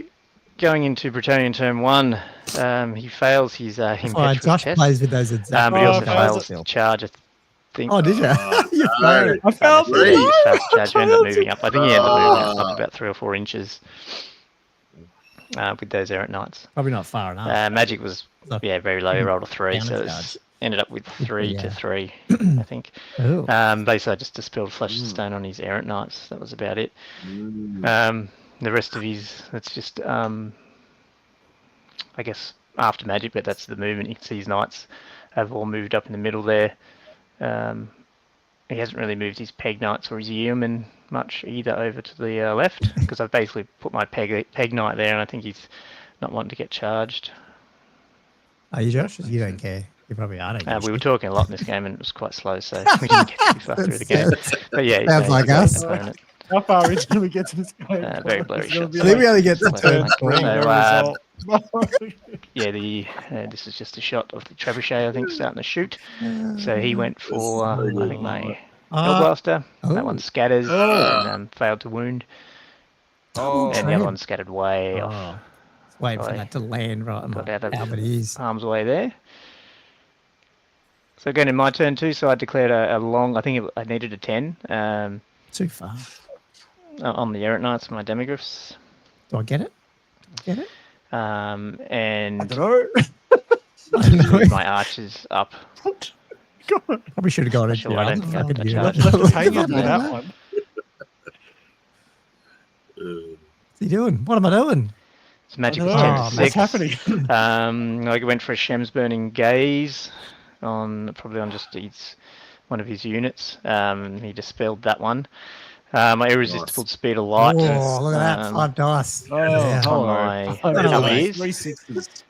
going into Bretonian turn 1, he fails his Oh, impetuous Josh test, plays with those exact. but he also fails fails to charge, I think. Oh, did you? You no. failed. I found Three. He just failed to charge, we ended up moving up. I think he ended up moving up about 3 or 4 inches with those errant knights. Probably not far enough. Magic was very low. He rolled a 3, so Damage it's charge. ended up with 3 Yeah. to 3, I think. Oh. Basically, I just dispelled Flesh and Stone on his errant knights. That was about it. Mm. The rest of his, that's just, I guess, after Magic, but that's the movement. You can see his knights have all moved up in the middle there. He hasn't really moved his Peg Knights or his Yeoman much either over to the left, because I've basically put my Peg Knight there, and I think he's not wanting to get charged. Are you, Josh? You don't care. You probably are. Don't We were talking a lot in this game, and it was quite slow, so we didn't get too far through the game. But yeah, he's Sounds a like great us. opponent. How far into we get to this game? Very blurry shots. I think we only get to Left turn flank. 4. So, yeah, this is just a shot of the trebuchet, I think, starting to shoot. So he went for, I think, my Hellblaster. That one scatters and failed to wound. And the other one scattered way off. Wait for that to land right on Got out of Halberdiers. harm's way there. So again, in my turn too, so I declared a long, I think I needed a 10 Too far. on the errant knights, my demigryphs. Do I get it? Get it? And I don't know. moved my archers up. Probably should have gone into Sure, the I other don't think I fucking touch unit. that. Let's hang on to that one. What's he doing? What am I doing? So magic was Oh, 10 to what's 6. happening? I went for a Shem's Burning Gaze probably on just one of his units. He dispelled that one. My irresistible speed of light. Oh, look at that. 5 dice. Oh, Yeah. on my Hello. Cavaliers.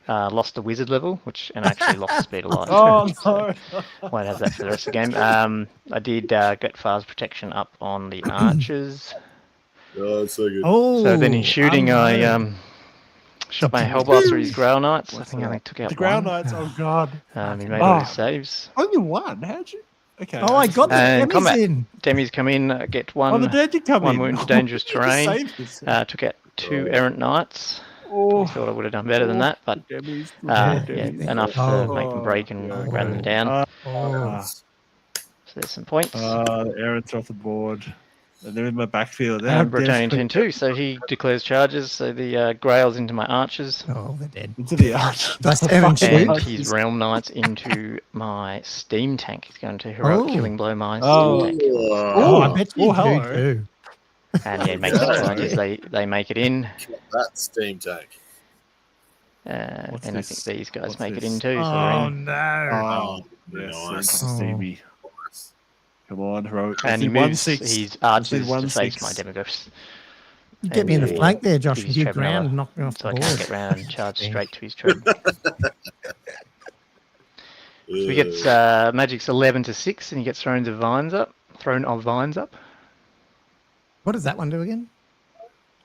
Lost a wizard level, and actually lost the speed of light. Oh, So no. won't have that for the rest of the game. I did get Far's protection up on the archers. Oh, that's so good. Oh, So then in shooting, I unload. shot my Hellblaster, his Grail Knights. I think I only took out The ground one. knights, oh god. He made all his saves. Only one, how'd you? Okay. Oh, I got the And Demis combat. in. Demis come in, get Oh, the one dead you come one in. wound to dangerous You just terrain. saved yourself. Took out 2 errant knights. I thought I would have done better than that, but enough to make them break and run them down. Oh. So there's some points. The errands off the board. And they're in my backfield. Bretonian turn 2, so he declares charges. So the Grail's into my archers. Oh, they're dead. Into the arch. That's 7 And shoots. his Realm Knights into my Steam Tank. He's going to heroic killing blow my Steam Tank. Oh, I bet you do too. And yeah, makes the charges. They make it in. That Steam Tank. And I think these guys What's make it this? in too. So Oh, they're in. no. Nice. Steamy. Come on, heroic. And he moves his archers to face my Demogorphs. You get me in the flank there, Josh. Give his You Treb ground, another, knock me off so the I board. can't get round and charge straight to his Treb. So he gets Magic's 11 to 6, and he gets Throne of Vines up. What does that one do again?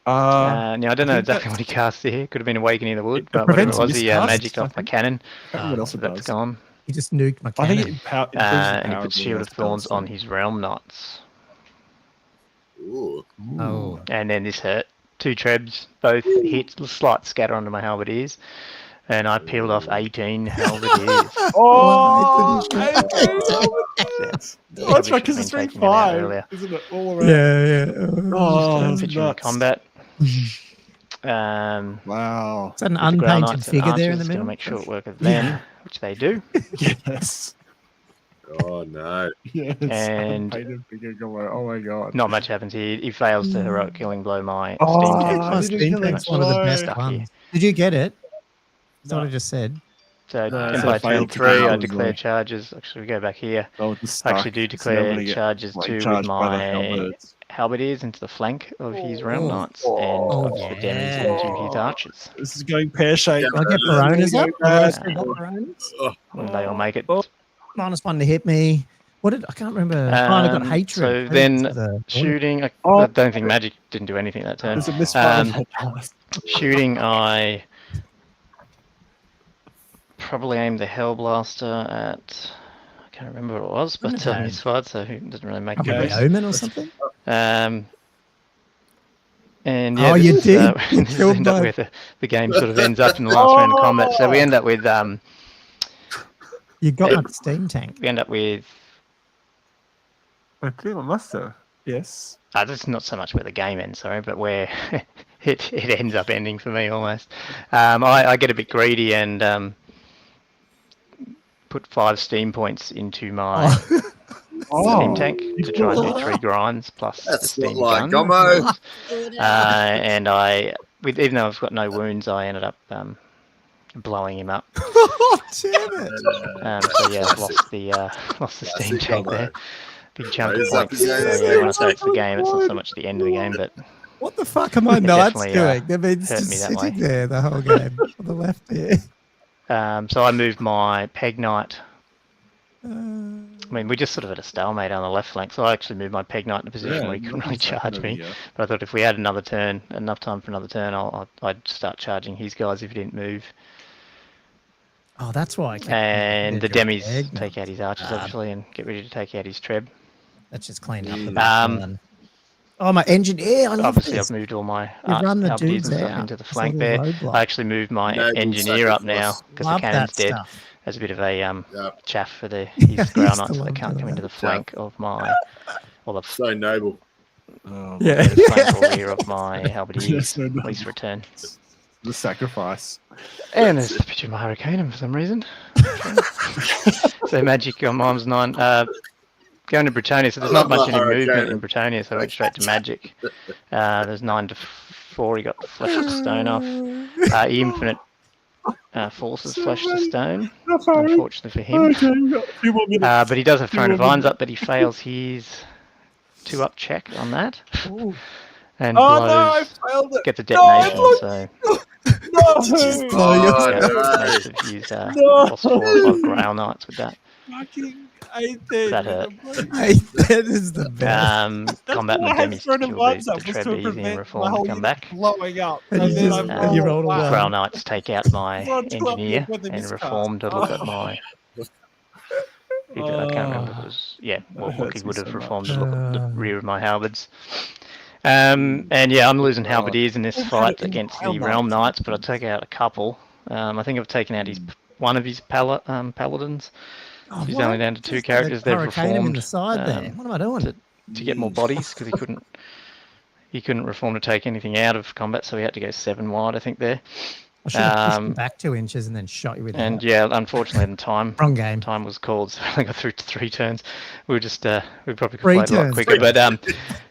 Now I don't know think exactly what he cast here. Could have been Awakening of the Wood, but whatever it was, he miscast, magicked I off my think. cannon. What else So it that's does? gone. He just nuked my I cannon. think it improves the And he power puts of Shield the of Thorns spell, on his Realm Knights. Ooh. Oh. And then this hurt. 2 Trebs, both hit, slight scatter onto my Halberdiers. And I peeled off 18 Halberdiers. Oh, That's that's right, because it's rank 5, isn't it? All around. Yeah. Oh, that's Picture in nuts. combat. Wow. Is that an With the Grail unpainted Knights and figure there in the Archers, middle? Gonna make short work of them, which they do. Yes. Oh no. Yes. And- Painted figure going, oh my god. Not much happens here. He fails to heroic killing blow my Oh, Steam Oh, Tank. I didn't Steam kill Tank's it. one of the best Stuck ones. here. Did you get it? That's what No. I just said. So No, and so by I turn failed to 3, I kill declare as charges. Actually, we go back here. Oh, it's I actually stuck. do So I'm declare gonna get, charges like, too with charged by the my halberds. Halberdiers into the flank of his Realm Oh. Knights and Oh, the Demis yeah. into his Archers. This is going pear-shaped. Do I get Verona's up? Have I got Verona's? And they all make it. -1 to hit me. What did I can't remember? I got hatred. So Hatred then to the- shooting, I Oh. don't think Magic didn't do anything that turn. There's a misfire. Shooting, I probably aimed the Hellblaster at. I can't remember what it was, but Wouldn't have misfired, so it doesn't really make a Probably difference. Omen or something. And Oh, yeah, you this, did? You this killed end up both. with the game sort of ends up in the last round of combat. So we end up with You got my Steam Tank. I think I must have. Yes. That's not so much where the game ends, sorry, but where it ends up ending for me almost. I get a bit greedy and put 5 steam points into my steam tank to try and do 3 grinds plus the That's not steam like gun. Gommo. And even though I've got no wounds, I ended up blowing him up. Oh, damn it. So yeah, I've lost the steam tank there. Big chunk of Raise up points. his So hands. yeah, when I say it's the game, it's not so much the end of the game, but What the fuck are my It knights definitely, doing? They've been hurt just me that sitting way. there the whole game on the left here. so I moved my Peg Knight. Uh, I mean, we just sort of had a stalemate on the left flank, so I actually moved my Peg Knight in a position where he couldn't really charge me. But I thought if we had enough time for another turn, I'd start charging his guys if he didn't move. oh, that's why I kept And the drop Demis egg. take out his archers, obviously, and get ready to take out his Treb. That's just cleaned up the back Um, one. Oh, my engineer! I love Obviously, this. I've moved all my You run the Halberdiers dudes and stuff out. into the It's flank a there. little roadblock. I actually moved my Noble engineer up now sacrifice. because the Love cannon's that dead. stuff. As a bit of a Yep. chaff for his Grail used to Knights, so they love can't come doing into the that. flank of my, or the So noble. Oh, Yeah. flank or rear of my Halberdiers. Yes, I know. Least return. The sacrifice. And there's a picture of my Hurricanum for some reason. So Magic on Mimes 9. Going to Britannia, so there's not much any movement in Britannia, so I went straight to Magic. There's 9 to 4, he got the Flesh to Stone off. Infinite forces Flesh to Stone, unfortunately for him. But he does have Throne of Vines up, but he fails his 2-up check on that. And blows, failed it. gets a detonation, so Oh, Oh, no. most of his lost 4 or 5 Grail Knights with that. Fucking That hurt. Hey, that is the best. Combat why I and had Demis thrown to the kill vibes the up, was Treb to easy and prevent reform my to whole come unit back. blowing up. And And you then just- I and you rolled a flat. one. Grail Knights take out my Well, 12 engineer with the and miscast. reform to look at Oh. my. I can't remember if it was. Yeah, well, That look, hurts he me would have so reformed to look at the rear of my halberds. And yeah, I'm losing halberdiers in this Well, fight in against the Wild Realm Knights. Knights, but I take out a couple. I think I've taken out one of his paladins. Oh, He's why only don't down you to 2 just get a characters. They've hurricane him in reformed the side there. What am I doing? to get more bodies because he couldn't reform to take anything out of combat, so he had to go 7 wide, I think there. I should have pushed him back 2 inches and then shot you with And that. yeah, unfortunately, the Wrong game. time was called, so I only got through to 3 turns. We were just we probably could 3 play it a lot turns. quicker, but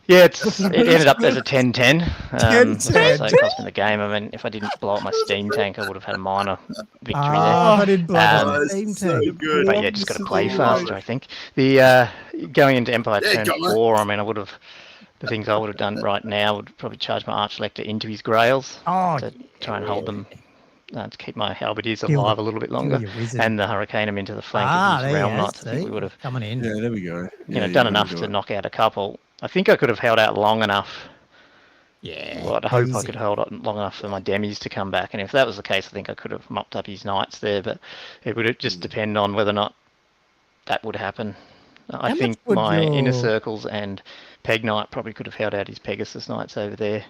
yeah, it ended up as a 10-10. 10-10. So it cost me the game. I mean, if I didn't blow up my steam tank, I would have had a minor victory there. If I didn't blow up my that's steam so tank. good. But yeah, just got to play faster, I think. The going into Empire Yeah, turn go on. 4, I mean, the things I would have done right now would probably charge my Archlector into his Grails to try and hold them, to keep my Halberdiers alive a little bit longer, and the Hurricane him into the flank of his Realm Knights. I think we would have coming in. Yeah, there we go. done enough to knock out a couple. I think I could have held out long enough. Yeah. Well, I'd hope I could hold out long enough for my demis to come back, and if that was the case, I think I could have mopped up his Knights there, but it would just depend on whether or not that would happen. I think my Inner Circles and Peg Knight probably could have held out his Pegasus Knights over there.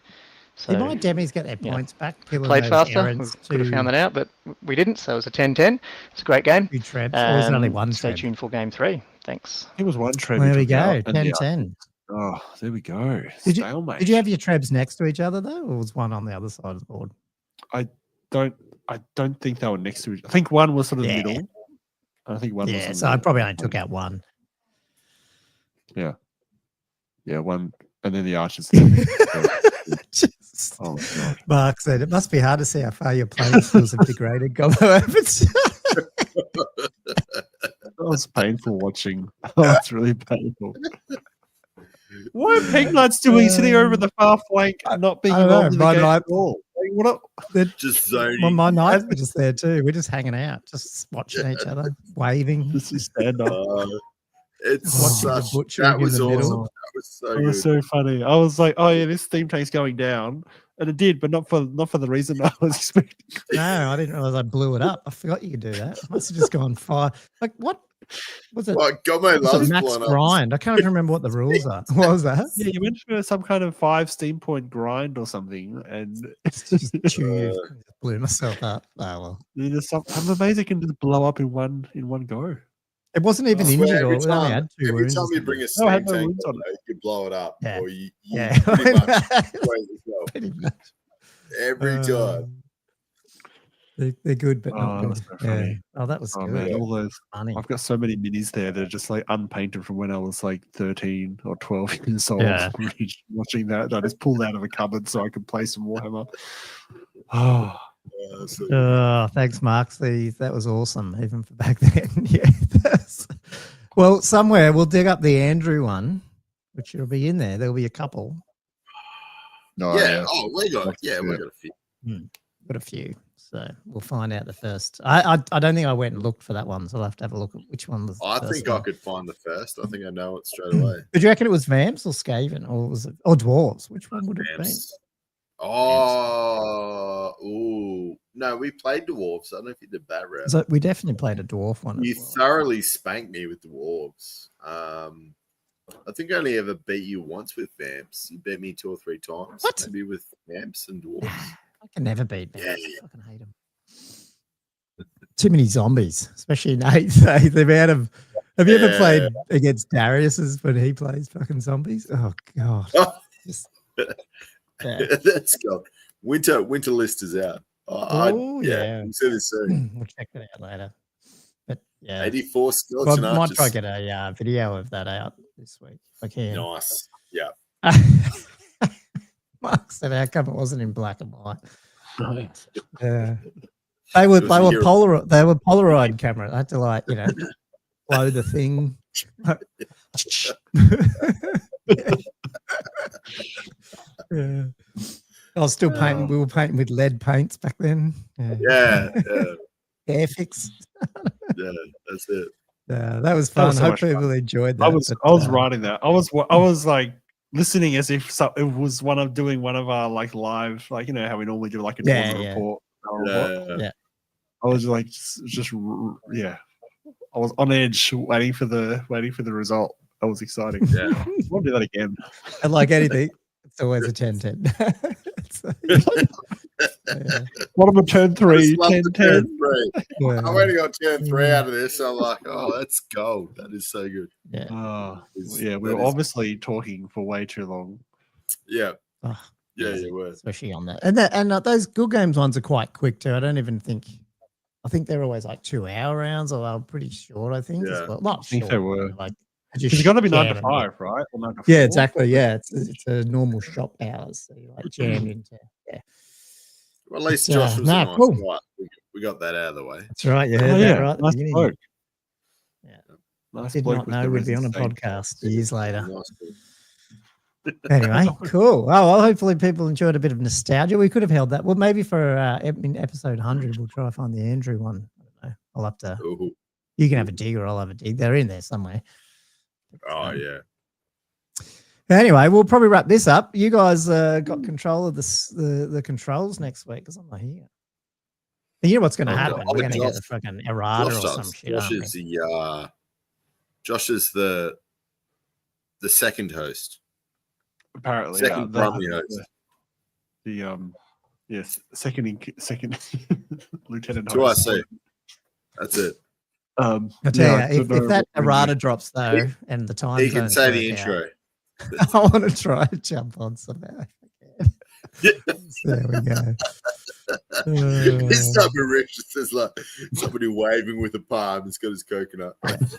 So, did my demis get their points back? Played faster. We could have found that out, but we didn't, so it was a 10-10. It's a great game. 2 trebs. Or was it only 1 Stay treb? tuned for game 3. Thanks. It was 1 treb. There we go. 10-10. Oh, there we go. Did Stalemate. you have your trebs next to each other though, or was one on the other side of the board? I don't think they were next to each. I think one was sort of the middle. I think one was. Yeah, so I probably only took out one. Yeah, one, and then the archers. Just, oh god! Mark said it must be hard to see how far your playing skills have degraded. Gommo That was painful watching. Oh, it's really painful. What are Peg Knights doing sitting over the far flank and not being involved in the game at all? Like, Just zoning. Well, my knights were just there too. We're just hanging out, just watching each other, waving. This is stand up. It's Watching such, the butcher that in was the awesome. middle. That was so It good. was so funny. I was like, "Oh yeah, this steam tank's going down," and it did, but not for the reason I was expecting. No, I didn't realize I blew it up. I forgot you could do that. I must have just gone fire. Like what was it? Like, Gommo Was loves it max blowing up. grind? I can't even remember what the rules are. What was that? Yeah, you went for some kind of 5 steam point grind or something, and Just blew myself up. Oh well. I'm amazed it can just blow up in one go. It wasn't even I swear, injured, or every it only time- had 2 Every wounds. time you bring a No, steam I had no tank, wounds on you blow it up. Yeah. Or you Yeah. pretty much destroy yourself. Pretty much. Every time. They're good, but not Oh, good. that's so funny. Oh, that was Oh good. man, all those. Funny. I've got so many minis there that are just like unpainted from when I was like 13 or 12 years old. Yeah. Watching that, I just pulled out of a cupboard so I could play some Warhammer. Oh, So Thanks, Mark. That was awesome, even for back then. Yeah. Well, somewhere we'll dig up the Andrew one, which will be in there. There'll be a couple. no, yeah. Oh, we got a few. Got a few. So we'll find out the first. I don't think I went and looked for that one, so I'll have to have a look at which one was the I first think one. I could find the first. I think I know it straight away. Did you reckon it was Vamps or Skaven, or was it Dwarves? Which one would it have been? Vamps. Oh, ooh. No, we played Dwarves. I don't know if you did that round. So we definitely played a dwarf one. You as well. thoroughly spanked me with Dwarves. I think I only ever beat you once with Vamps. You beat me 2 or 3 times. What? Maybe with Vamps and Dwarves. I can never beat Vamps. Yeah. I fucking hate them. Too many zombies, especially in 8th. The amount of. Have you ever played against Darius's when he plays fucking zombies? Oh god. Just, Let's go. Winter list is out. yeah. We'll see this soon. We'll check that out later. But yeah, 84 well, skeleton I might archers. try to get a video of that out this week if I can. Nice. Yeah. Mark said, "How come it wasn't in black and white?" Right. Yeah, they were It was a hero. Polaroid camera. I had to blow the thing. Yeah. I was still painting. We were painting with lead paints back then. Yeah. Airfix. Yeah. That's it. That was fun. was so Hope much fun. people enjoyed that. I was writing that. I was like listening as if it was one of our like live, like you know how we normally do like a report. Yeah. I was like just I was on edge waiting for the result. That was exciting. Yeah. I want to do that again. And like anything, It's always a 10-10. Yeah. What about turn 3? Love 10, the 10. turn 3. Yeah. I've only got turn 3 out of this. So I'm like, oh, that's gold. That is so good. Yeah. Yeah, we were obviously talking for way too long. Yeah. Oh, Yeah, you were. especially on that. And those Good Games ones are quite quick too. I don't even think. I think they're always like 2-hour rounds, or they're pretty short. I think as Yeah. well. Not I think short, they were. like It's got to be 9 to jam 5, right? Or 9 to 4? Yeah, exactly. Yeah, it's a normal shop hours. So you like jammed into. Yeah. Well, at least It's, Josh was a nice cool. guy. We got that out of the way. That's right. You Oh, heard yeah. that right at the Nice beginning. bloke. Yeah. Nice Did bloke not with know the we'd be on a resin podcast years later. Nice guy. Anyway, cool. Oh, well, hopefully people enjoyed a bit of nostalgia. We could have held that. Well, maybe for in episode 100, we'll try to find the Andrew one. I don't know. I'll have to. Ooh. You can have a dig, or I'll have a dig. They're in there somewhere. Oh, yeah. Anyway, we'll probably wrap this up. You guys got control of the controls next week because I'm not here. And you know what's going to happen? We're going to get the fucking errata or some shit. Josh is the second host. Apparently, Second primary host. Yes, second lieutenant Do I host. say? That's it. I'll tell you, if that errata drops though, and the time He can say the intro. I want to try to jump on somehow. Yeah. There we go. His number Rich says like somebody waving with a palm. He's got his coconut. That's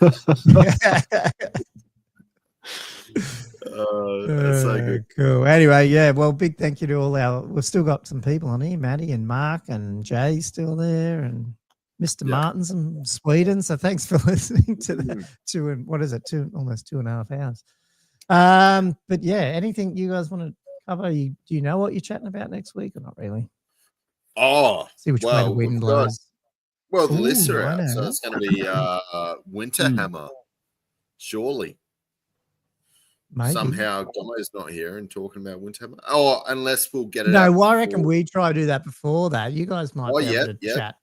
so good. Cool. Anyway, yeah. Well, big thank you to all we've still got some people on here. Maddie and Mark and Jay still there, and Mr. Martins from Sweden. So thanks for listening to that. Almost 2.5 hours. But yeah, anything you guys want to cover? Do you know what you're chatting about next week or not really? Oh, See which way the wind blows. Well, the lists are out, so it's going to be Winterhammer, surely. Maybe. Somehow Gommo's not here and talking about Winterhammer. Oh, unless we'll get it. No, well, I reckon we try to do that before that. You guys might be able to chat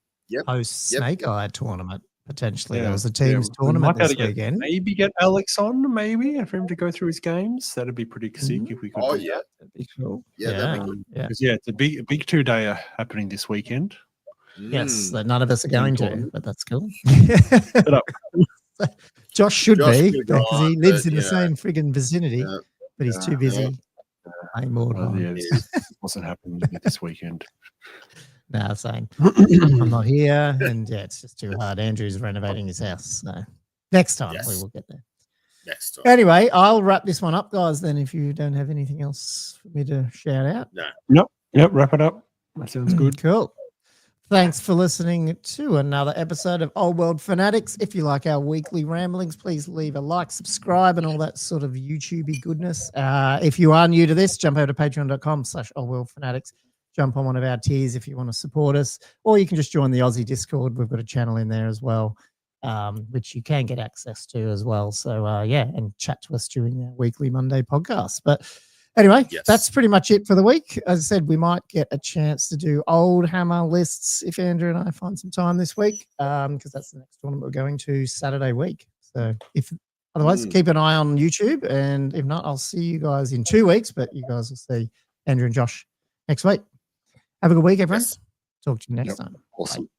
post Snake Eye tournament potentially. There was a team's tournament this weekend. Maybe get Alex on, maybe for him to go through his games. That'd be pretty sick if we could. Oh do yeah, that. That'd be cool. Yeah, that'd be good. Yeah, it's a big 2-dayer happening this weekend. Yes, that none of us are going to, but that's cool. Shut up. Josh should be because he lives in the same friggin' vicinity, but he's too busy playing more time. It wasn't happening this weekend. No, same. I'm not here, and it's just too hard. Andrew's renovating his house, so next time we will get there. Next time. Anyway, I'll wrap this one up, guys. Then, if you don't have anything else for me to shout out, Yep, wrap it up. That sounds good. Cool. Thanks for listening to another episode of Old World Fanatics. If you like our weekly ramblings, please leave a like, subscribe, and all that sort of YouTubey goodness. If you are new to this, jump over to patreon.com/oldworldfanatics. Jump on one of our tiers if you want to support us, or you can just join the Aussie Discord. We've got a channel in there as well, which you can get access to as well. So, and chat to us during our weekly Monday podcast. But anyway, that's pretty much it for the week. As I said, we might get a chance to do old hammer lists if Andrew and I find some time this week, because that's the next tournament we're going to Saturday week. So otherwise, keep an eye on YouTube, and if not, I'll see you guys in 2 weeks, but you guys will see Andrew and Josh next week. Have a good week, everyone. Talk to you next time. Awesome. Bye.